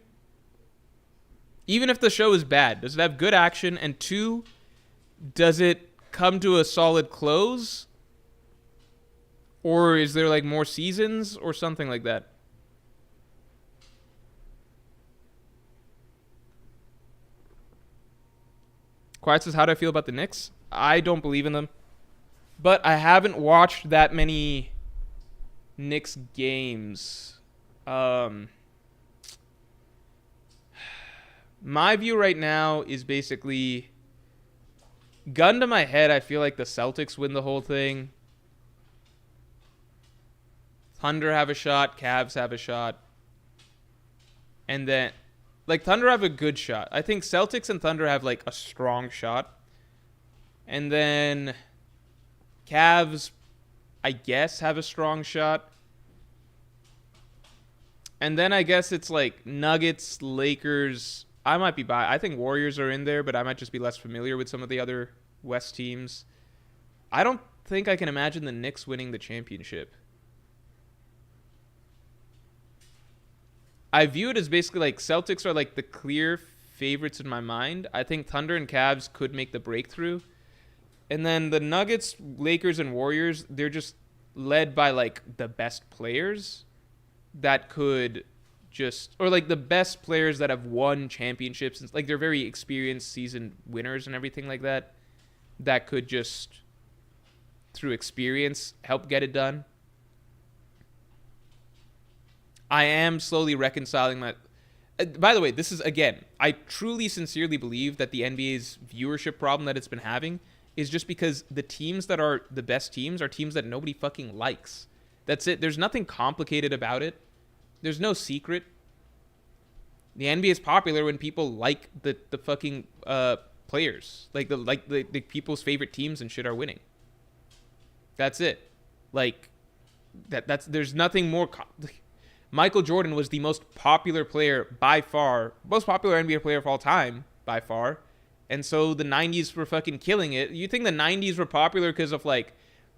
A: Even if the show is bad, does it have good action? And two, does it come to a solid close? Or is there like more seasons or something like that? Quiet says, how do I feel about the Knicks? I don't believe in them. But I haven't watched that many Knicks games. My view right now is basically, gun to my head, I feel like the Celtics win the whole thing. Thunder have a shot. Cavs have a shot. And then, like, Thunder have a good shot. I think Celtics and Thunder have, like, a strong shot. And then Cavs, I guess, have a strong shot. And then I guess it's, like, Nuggets, Lakers. I might be by. I think Warriors are in there, but I might just be less familiar with some of the other West teams. I don't think I can imagine the Knicks winning the championship. I view it as basically like Celtics are like the clear favorites in my mind. I think Thunder and Cavs could make the breakthrough. And then the Nuggets, Lakers, and Warriors, they're just led by like the best players that could just, or like the best players that have won championships. Like they're very experienced seasoned winners and everything like that, that could just, through experience, help get it done. I am slowly reconciling my... by the way, this is, again, I truly, sincerely believe that the NBA's viewership problem that it's been having is just because the teams that are the best teams are teams that nobody fucking likes. That's it. There's nothing complicated about it. There's no secret. The NBA is popular when people like the fucking players. Like the people's favorite teams and shit are winning. That's it. Like, that's there's nothing more... Michael Jordan was the most popular player by far, most popular NBA player of all time by far. And so the 90s were fucking killing it. You think the 90s were popular because of like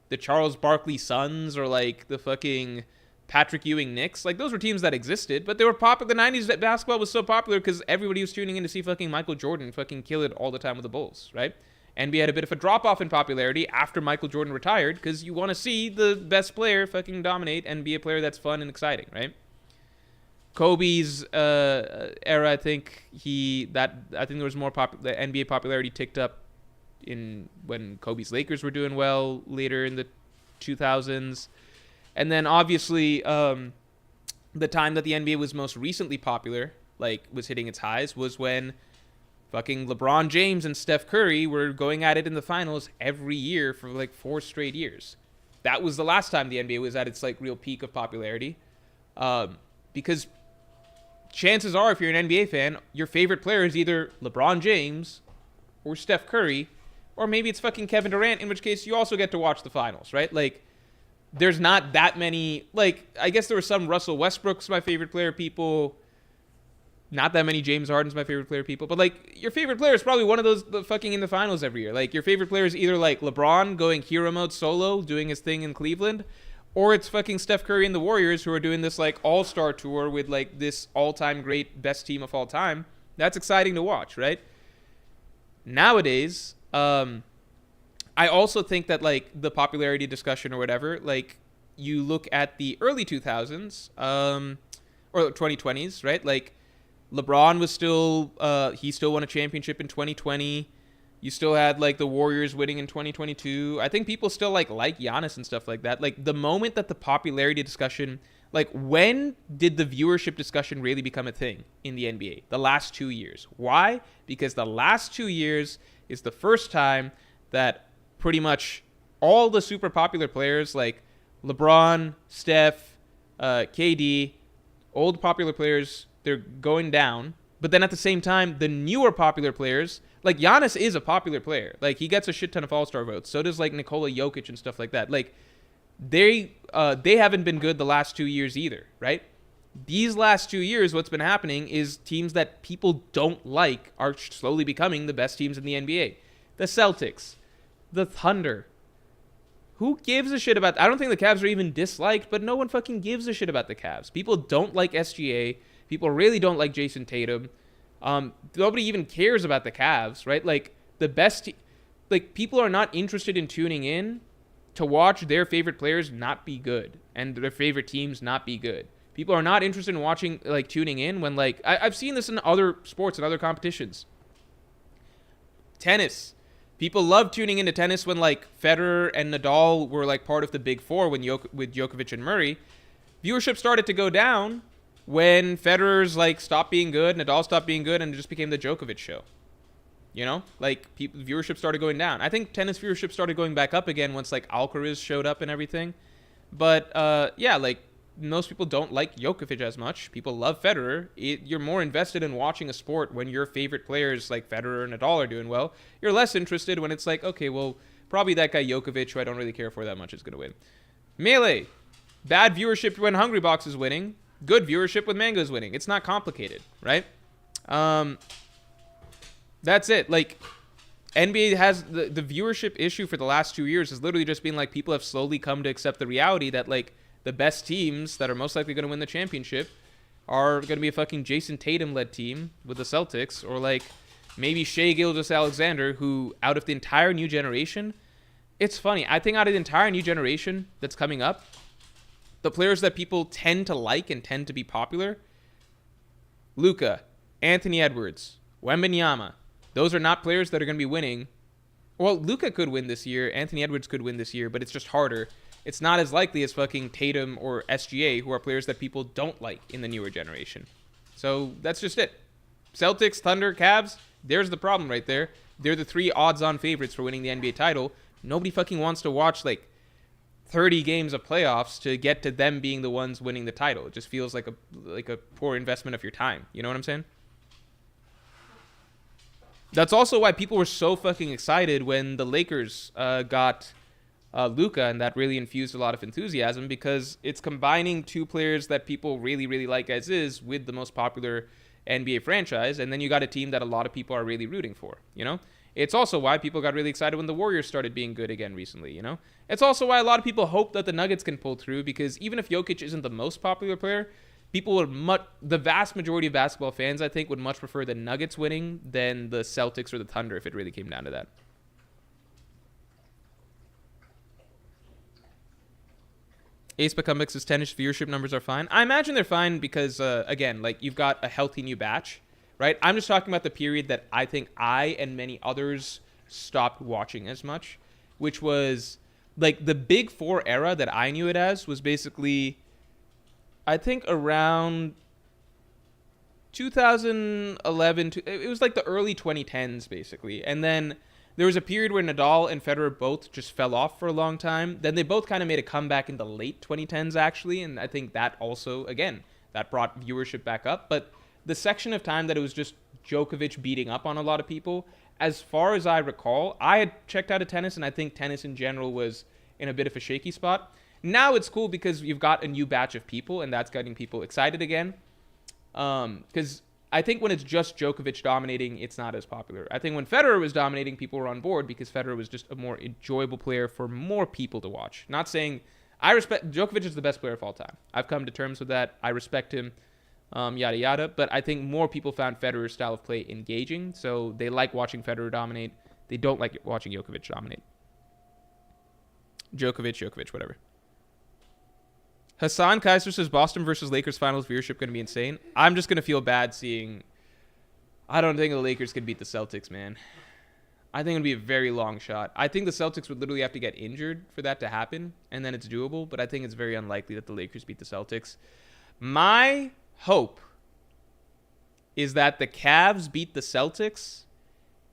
A: the Charles Barkley Suns or like the fucking Patrick Ewing Knicks? Like those were teams that existed, but they were popular. The 90s basketball was so popular because everybody was tuning in to see fucking Michael Jordan fucking kill it all the time with the Bulls, right? NBA had a bit of a drop-off in popularity after Michael Jordan retired because you want to see the best player fucking dominate and be a player that's fun and exciting, right? Kobe's era, I think there was more the NBA popularity ticked up in when Kobe's Lakers were doing well later in the 2000s. And then obviously the time that the NBA was most recently popular, like was hitting its highs, was when fucking LeBron James and Steph Curry were going at it in the finals every year for like 4 straight years. That was the last time the NBA was at its like real peak of popularity. Because chances are, if you're an NBA fan, your favorite player is either LeBron James or Steph Curry, or maybe it's fucking Kevin Durant, in which case you also get to watch the finals, right? Like, there's not that many, like, I guess there were some Russell Westbrook's my favorite player people, not that many James Harden's my favorite player people, but, like, your favorite player is probably one of those fucking in the finals every year. Like, your favorite player is either, like, LeBron going hero mode solo, doing his thing in Cleveland, or it's fucking Steph Curry and the Warriors who are doing this, like, all-star tour with, like, this all-time great best team of all time. That's exciting to watch, right? Nowadays, I also think that, like, the popularity discussion or whatever, like, you look at the early 2000s, or 2020s, right? Like, LeBron was still, he still won a championship in 2020. You still had, like, the Warriors winning in 2022. I think people still, like Giannis and stuff like that. Like, the moment that the popularity discussion... Like, when did the viewership discussion really become a thing in the NBA? The last 2 years. Why? Because the last 2 years is the first time that pretty much all the super popular players, like LeBron, Steph, KD, old popular players, they're going down. But then at the same time, the newer popular players... Like, Giannis is a popular player. Like, he gets a shit ton of all-star votes. So does, like, Nikola Jokic and stuff like that. Like, they haven't been good the last 2 years either, right? These last 2 years, what's been happening is teams that people don't like are slowly becoming the best teams in the NBA. The Celtics, the Thunder. Who gives a shit about... I don't think the Cavs are even disliked, but no one fucking gives a shit about the Cavs. People don't like SGA. People really don't like Jason Tatum. Nobody even cares about the Cavs, right? Like, the best... Like, people are not interested in tuning in to watch their favorite players not be good and their favorite teams not be good. People are not interested in watching, like, tuning in when, like... I've seen this in other sports and other competitions. Tennis. People love tuning into tennis when, like, Federer and Nadal were, like, part of the big four with Djokovic and Murray. Viewership started to go down when Federer's, like, stopped being good, Nadal stopped being good, and it just became the Djokovic show. You know? Like, viewership started going down. I think tennis viewership started going back up again once, like, Alcaraz showed up and everything. But, yeah, like, most people don't like Djokovic as much. People love Federer. You're more invested in watching a sport when your favorite players like Federer and Nadal are doing well. You're less interested when it's like, okay, well, probably that guy Djokovic, who I don't really care for that much, is going to win. Melee. Bad viewership when Hungrybox is winning. Good viewership when Mango's winning. It's not complicated, right? That's it. Like, NBA has the viewership issue for the last 2 years has literally just been like people have slowly come to accept the reality that, like, the best teams that are most likely going to win the championship are going to be a fucking Jason Tatum-led team with the Celtics, or, like, maybe Shai Gilgeous-Alexander, who, out of the entire new generation, it's funny. I think out of the entire new generation that's coming up, the players that people tend to like and tend to be popular, Luka, Anthony Edwards, Wembanyama, those are not players that are going to be winning. Well, Luka could win this year. Anthony Edwards could win this year, but it's just harder. It's not as likely as fucking Tatum or SGA, who are players that people don't like in the newer generation. So that's just it. Celtics, Thunder, Cavs, there's the problem right there. They're the three odds-on favorites for winning the NBA title. Nobody fucking wants to watch, like, 30 games of playoffs to get to them being the ones winning the title. It just feels like a poor investment of your time. You know what I'm saying? That's also why people were so fucking excited when the Lakers got... Luka, and that really infused a lot of enthusiasm because it's combining two players that people really, really like as is with the most popular NBA franchise, and then you got a team that a lot of people are really rooting for, you know? It's also why people got really excited when the Warriors started being good again recently, you know? It's also why a lot of people hope that the Nuggets can pull through because even if Jokic isn't the most popular player, people would the vast majority of basketball fans, I think, would much prefer the Nuggets winning than the Celtics or the Thunder if it really came down to that. Ace Become Mix's tennis viewership numbers are fine. I imagine they're fine because, again, like, you've got a healthy new batch, right? I'm just talking about the period that I think I and many others stopped watching as much, which was, like, the Big Four era that I knew it as was basically, I think, around 2011. It was, like, the early 2010s, basically. And then there was a period where Nadal and Federer both just fell off for a long time. Then they both kind of made a comeback in the late 2010s, actually. And I think that also, again, that brought viewership back up. But the section of time that it was just Djokovic beating up on a lot of people, as far as I recall, I had checked out of tennis, and I think tennis in general was in a bit of a shaky spot. Now it's cool because you've got a new batch of people, and that's getting people excited again. Because I think when it's just Djokovic dominating, it's not as popular. I think when Federer was dominating, people were on board because Federer was just a more enjoyable player for more people to watch. Not saying... I respect... Djokovic is the best player of all time. I've come to terms with that. I respect him, yada, yada. But I think more people found Federer's style of play engaging, so they like watching Federer dominate. They don't like watching Djokovic dominate. Djokovic, whatever. Hassan Kaiser says Boston versus Lakers finals viewership going to be insane. I'm just going to feel bad seeing... I don't think the Lakers could beat the Celtics, man. I think it would be a very long shot. I think the Celtics would literally have to get injured for that to happen, and then it's doable, but I think it's very unlikely that the Lakers beat the Celtics. My hope is that the Cavs beat the Celtics,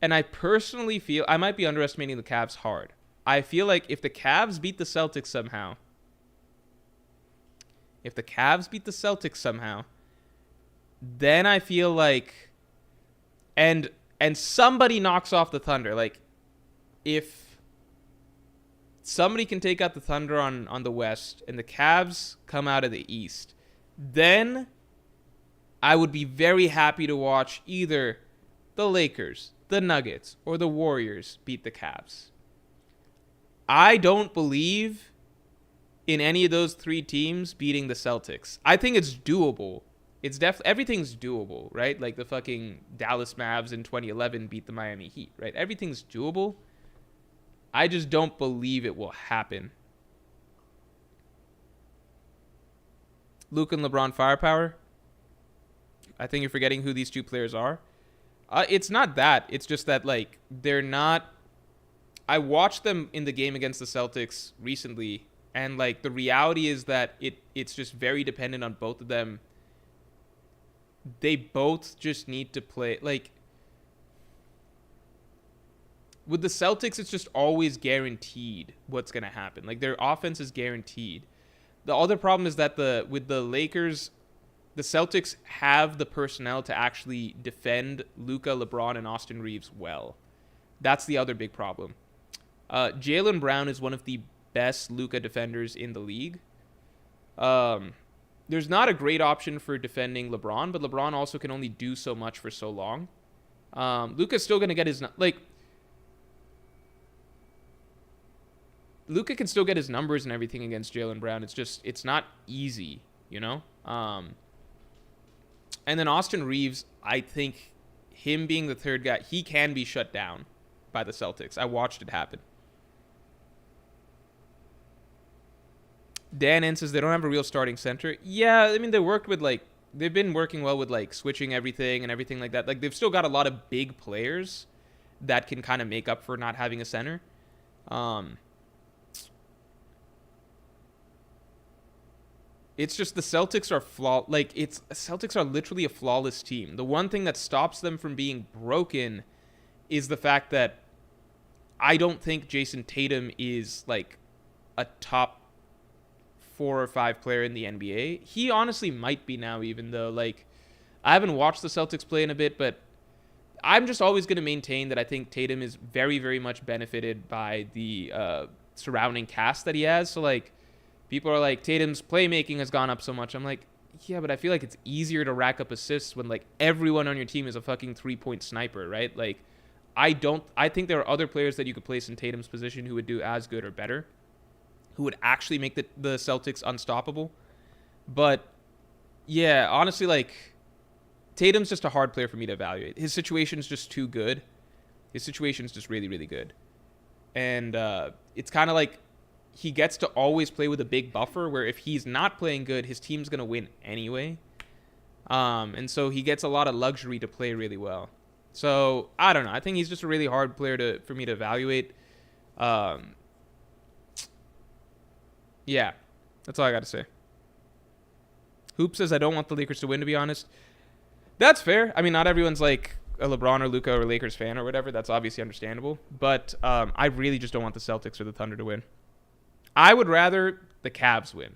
A: and I personally feel... I might be underestimating the Cavs hard. I feel like if the Cavs beat the Celtics somehow... then I feel like... And somebody knocks off the Thunder. Like, if somebody can take out the Thunder on the West, and the Cavs come out of the East, then I would be very happy to watch either the Lakers, the Nuggets, or the Warriors beat the Cavs. I don't believe in any of those three teams beating the Celtics. I think it's doable. It's everything's doable, right? Like the fucking Dallas Mavs in 2011 beat the Miami Heat, right? Everything's doable. I just don't believe it will happen. Luke and LeBron firepower. I think you're forgetting who these two players are. It's not that. It's just that, like, they're not... I watched them in the game against the Celtics recently, and, like, the reality is that it's just very dependent on both of them. They both just need to play... Like, with the Celtics, it's just always guaranteed what's going to happen. Like, their offense is guaranteed. The other problem is that with the Lakers, the Celtics have the personnel to actually defend Luka, LeBron, and Austin Reeves well. That's the other big problem. Jaylen Brown is one of the best Luka defenders in the league. There's not a great option for defending LeBron, but LeBron also can only do so much for so long. Luka's still going to get his... Like, Luka can still get his numbers and everything against Jaylen Brown. It's just, it's not easy, you know? And then Austin Reeves, I think him being the third guy, he can be shut down by the Celtics. I watched it happen. Dan N says they don't have a real starting center. Yeah, I mean, they've been working well with, like, switching everything and everything like that. Like, they've still got a lot of big players that can kind of make up for not having a center. It's just the Celtics are Celtics are literally a flawless team. The one thing that stops them from being broken is the fact that I don't think Jason Tatum is, like, a top 4 or 5 player in the NBA. He honestly might be now, even though, like, I haven't watched the Celtics play in a bit, but I'm just always going to maintain that I think Tatum is very, very much benefited by the surrounding cast that he has. So, like, people are like, Tatum's playmaking has gone up so much. I'm like, yeah, but I feel like it's easier to rack up assists when, like, everyone on your team is a fucking 3-point sniper, right? Like, I think there are other players that you could place in Tatum's position who would do as good or better, who would actually make the Celtics unstoppable. But, yeah, honestly, like, Tatum's just a hard player for me to evaluate. His situation's just too good. His situation's just really, really good. And it's kind of like, he gets to always play with a big buffer where if he's not playing good, his team's going to win anyway. And so he gets a lot of luxury to play really well. So, I don't know. I think he's just a really hard player for me to evaluate. Yeah, that's all I got to say. Hoop says, I don't want the Lakers to win, to be honest. That's fair. I mean, not everyone's like a LeBron or Luka or Lakers fan or whatever. That's obviously understandable. But I really just don't want the Celtics or the Thunder to win. I would rather the Cavs win.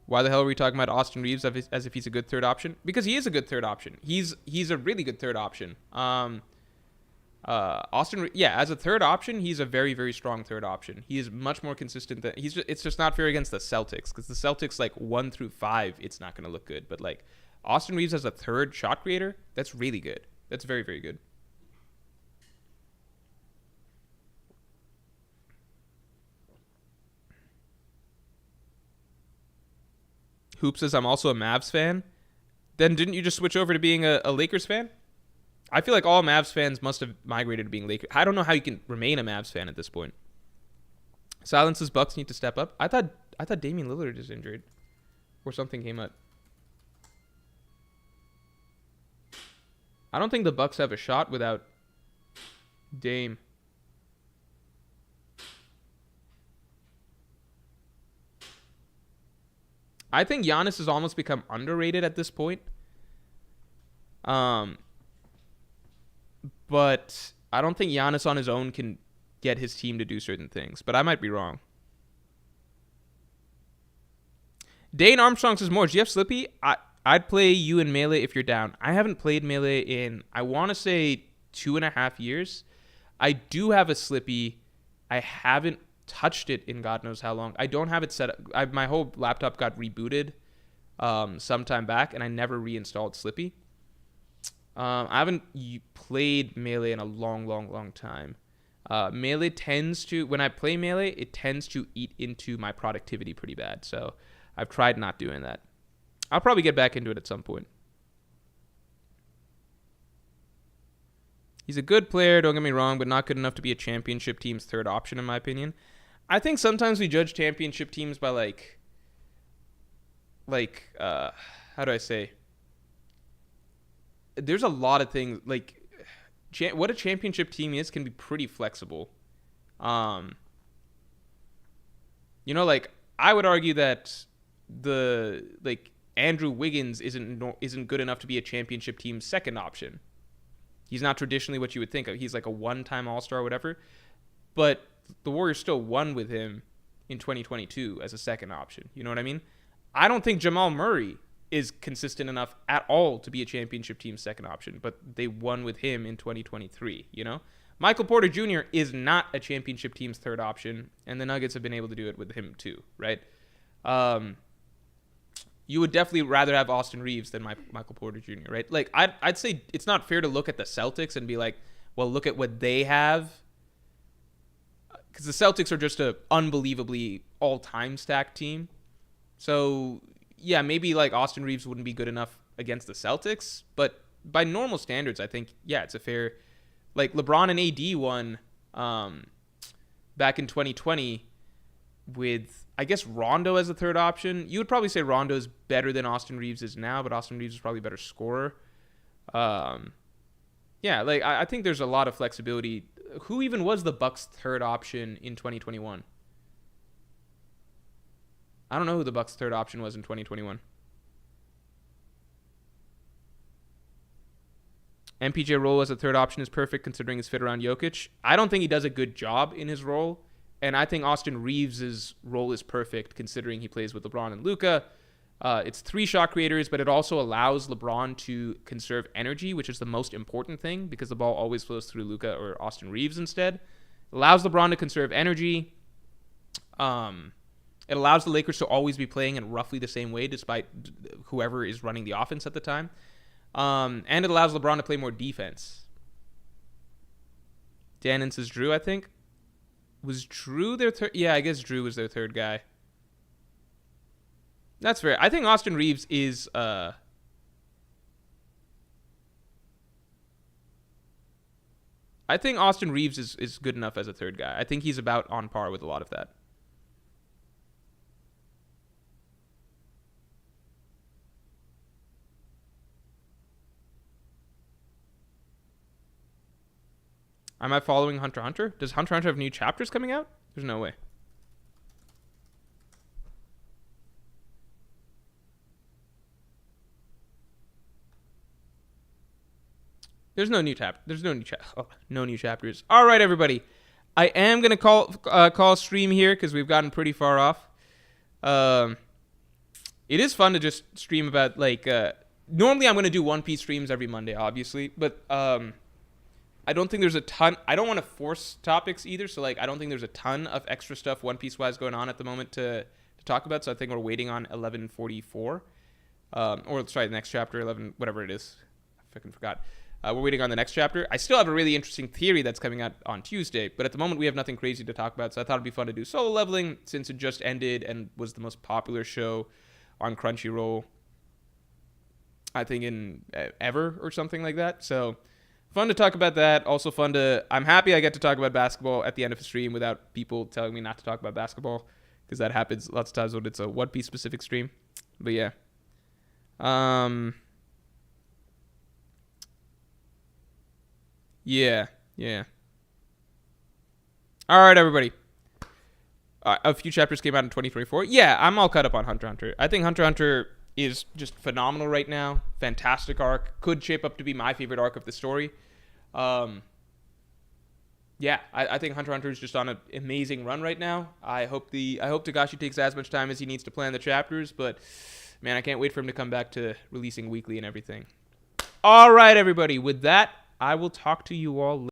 A: Why the hell are we talking about Austin Reeves as if he's a good third option? Because he is a good third option. He's a really good third option. As a third option, he's a very, very strong third option. He is much more consistent than it's just not fair against the Celtics, because the Celtics, like, 1 through 5, it's not going to look good. But, like, Austin Reeves as a third shot creator, that's really good. That's very, very good. Hoop says, I'm also a Mavs fan. Then didn't you just switch over to being a Lakers fan? I feel like all Mavs fans must have migrated to being Lakers. I don't know how you can remain a Mavs fan at this point. Silence says Bucks need to step up. I thought Damian Lillard is injured, or something came up. I don't think the Bucks have a shot without Dame. I think Giannis has almost become underrated at this point. But I don't think Giannis on his own can get his team to do certain things. But I might be wrong. Dane Armstrong says, Morj, do you have Slippy? I'd play you in Melee if you're down. I haven't played Melee in, I want to say, 2.5 years. I do have a Slippy. I haven't touched it in God knows how long. I don't have it set up. My whole laptop got rebooted sometime back, and I never reinstalled Slippy. I haven't played Melee in a long time. Melee tends to, when I play Melee, it tends to eat into my productivity pretty bad. So I've tried not doing that. I'll probably get back into it at some point. He's a good player, don't get me wrong, but not good enough to be a championship team's third option, in my opinion. I think sometimes we judge championship teams by how do I say? There's a lot of things, like, what a championship team is can be pretty flexible. Like, I would argue that Andrew Wiggins isn't good enough to be a championship team's second option. He's not traditionally what you would think of. He's like a one-time All-Star or whatever. But the Warriors still won with him in 2022 as a second option. You know what I mean? I don't think Jamal Murray is consistent enough at all to be a championship team's second option, but they won with him in 2023, you know? Michael Porter Jr. is not a championship team's third option, and the Nuggets have been able to do it with him too, right? You would definitely rather have Austin Reeves than Michael Porter Jr., right? Like, I'd say it's not fair to look at the Celtics and be like, well, look at what they have. Because the Celtics are just an unbelievably all-time stacked team. So, yeah, maybe, like, Austin Reeves wouldn't be good enough against the Celtics. But by normal standards, I think, yeah, it's a fair... Like, LeBron and AD won back in 2020 with... I guess Rondo as a third option. You would probably say Rondo is better than Austin Reeves is now, but Austin Reeves is probably a better scorer. Yeah, like I think there's a lot of flexibility. Who even was the Bucks' third option in 2021? I don't know who the Bucks' third option was in 2021. MPJ role as a third option is perfect considering his fit around Jokic. I don't think he does a good job in his role. And I think Austin Reeves' role is perfect considering he plays with LeBron and Luka. It's 3 shot creators, but it also allows LeBron to conserve energy, which is the most important thing because the ball always flows through Luka or Austin Reeves instead. It allows LeBron to conserve energy. It allows the Lakers to always be playing in roughly the same way despite whoever is running the offense at the time. And it allows LeBron to play more defense. Danon says Drew, I think. Was Drew their third? Yeah, I guess Drew was their third guy. That's fair. I think Austin Reeves is... I think Austin Reeves is good enough as a third guy. I think he's about on par with a lot of that. Am I following Hunter x Hunter? Does Hunter x Hunter have new chapters coming out? There's no way. There's no new no new chapters. All right, everybody. I am gonna call stream here because we've gotten pretty far off. It is fun to just stream about normally I'm gonna do One Piece streams every Monday, obviously, but I don't think there's a ton. I don't want to force topics either, so I don't think there's a ton of extra stuff One Piece wise going on at the moment to talk about. So I think we're waiting on 1144, or let's try the next chapter 11, whatever it is. I fucking forgot. We're waiting on the next chapter. I still have a really interesting theory that's coming out on Tuesday, but at the moment we have nothing crazy to talk about. So I thought it'd be fun to do Solo Leveling since it just ended and was the most popular show on Crunchyroll, I think in ever or something like that. So. Fun to talk about that. Also fun to... I'm happy I get to talk about basketball at the end of a stream without people telling me not to talk about basketball, because that happens lots of times when it's a One Piece specific stream. But yeah. Yeah. All right, everybody. A few chapters came out in 2024. Yeah, I'm all caught up on Hunter x Hunter. I think Hunter x Hunter is just phenomenal right now. Fantastic arc. Could shape up to be my favorite arc of the story. Yeah, I think Hunter x Hunter is just on an amazing run right now. I hope Togashi takes as much time as he needs to plan the chapters, but man, I can't wait for him to come back to releasing weekly and everything. All right, everybody. With that, I will talk to you all later.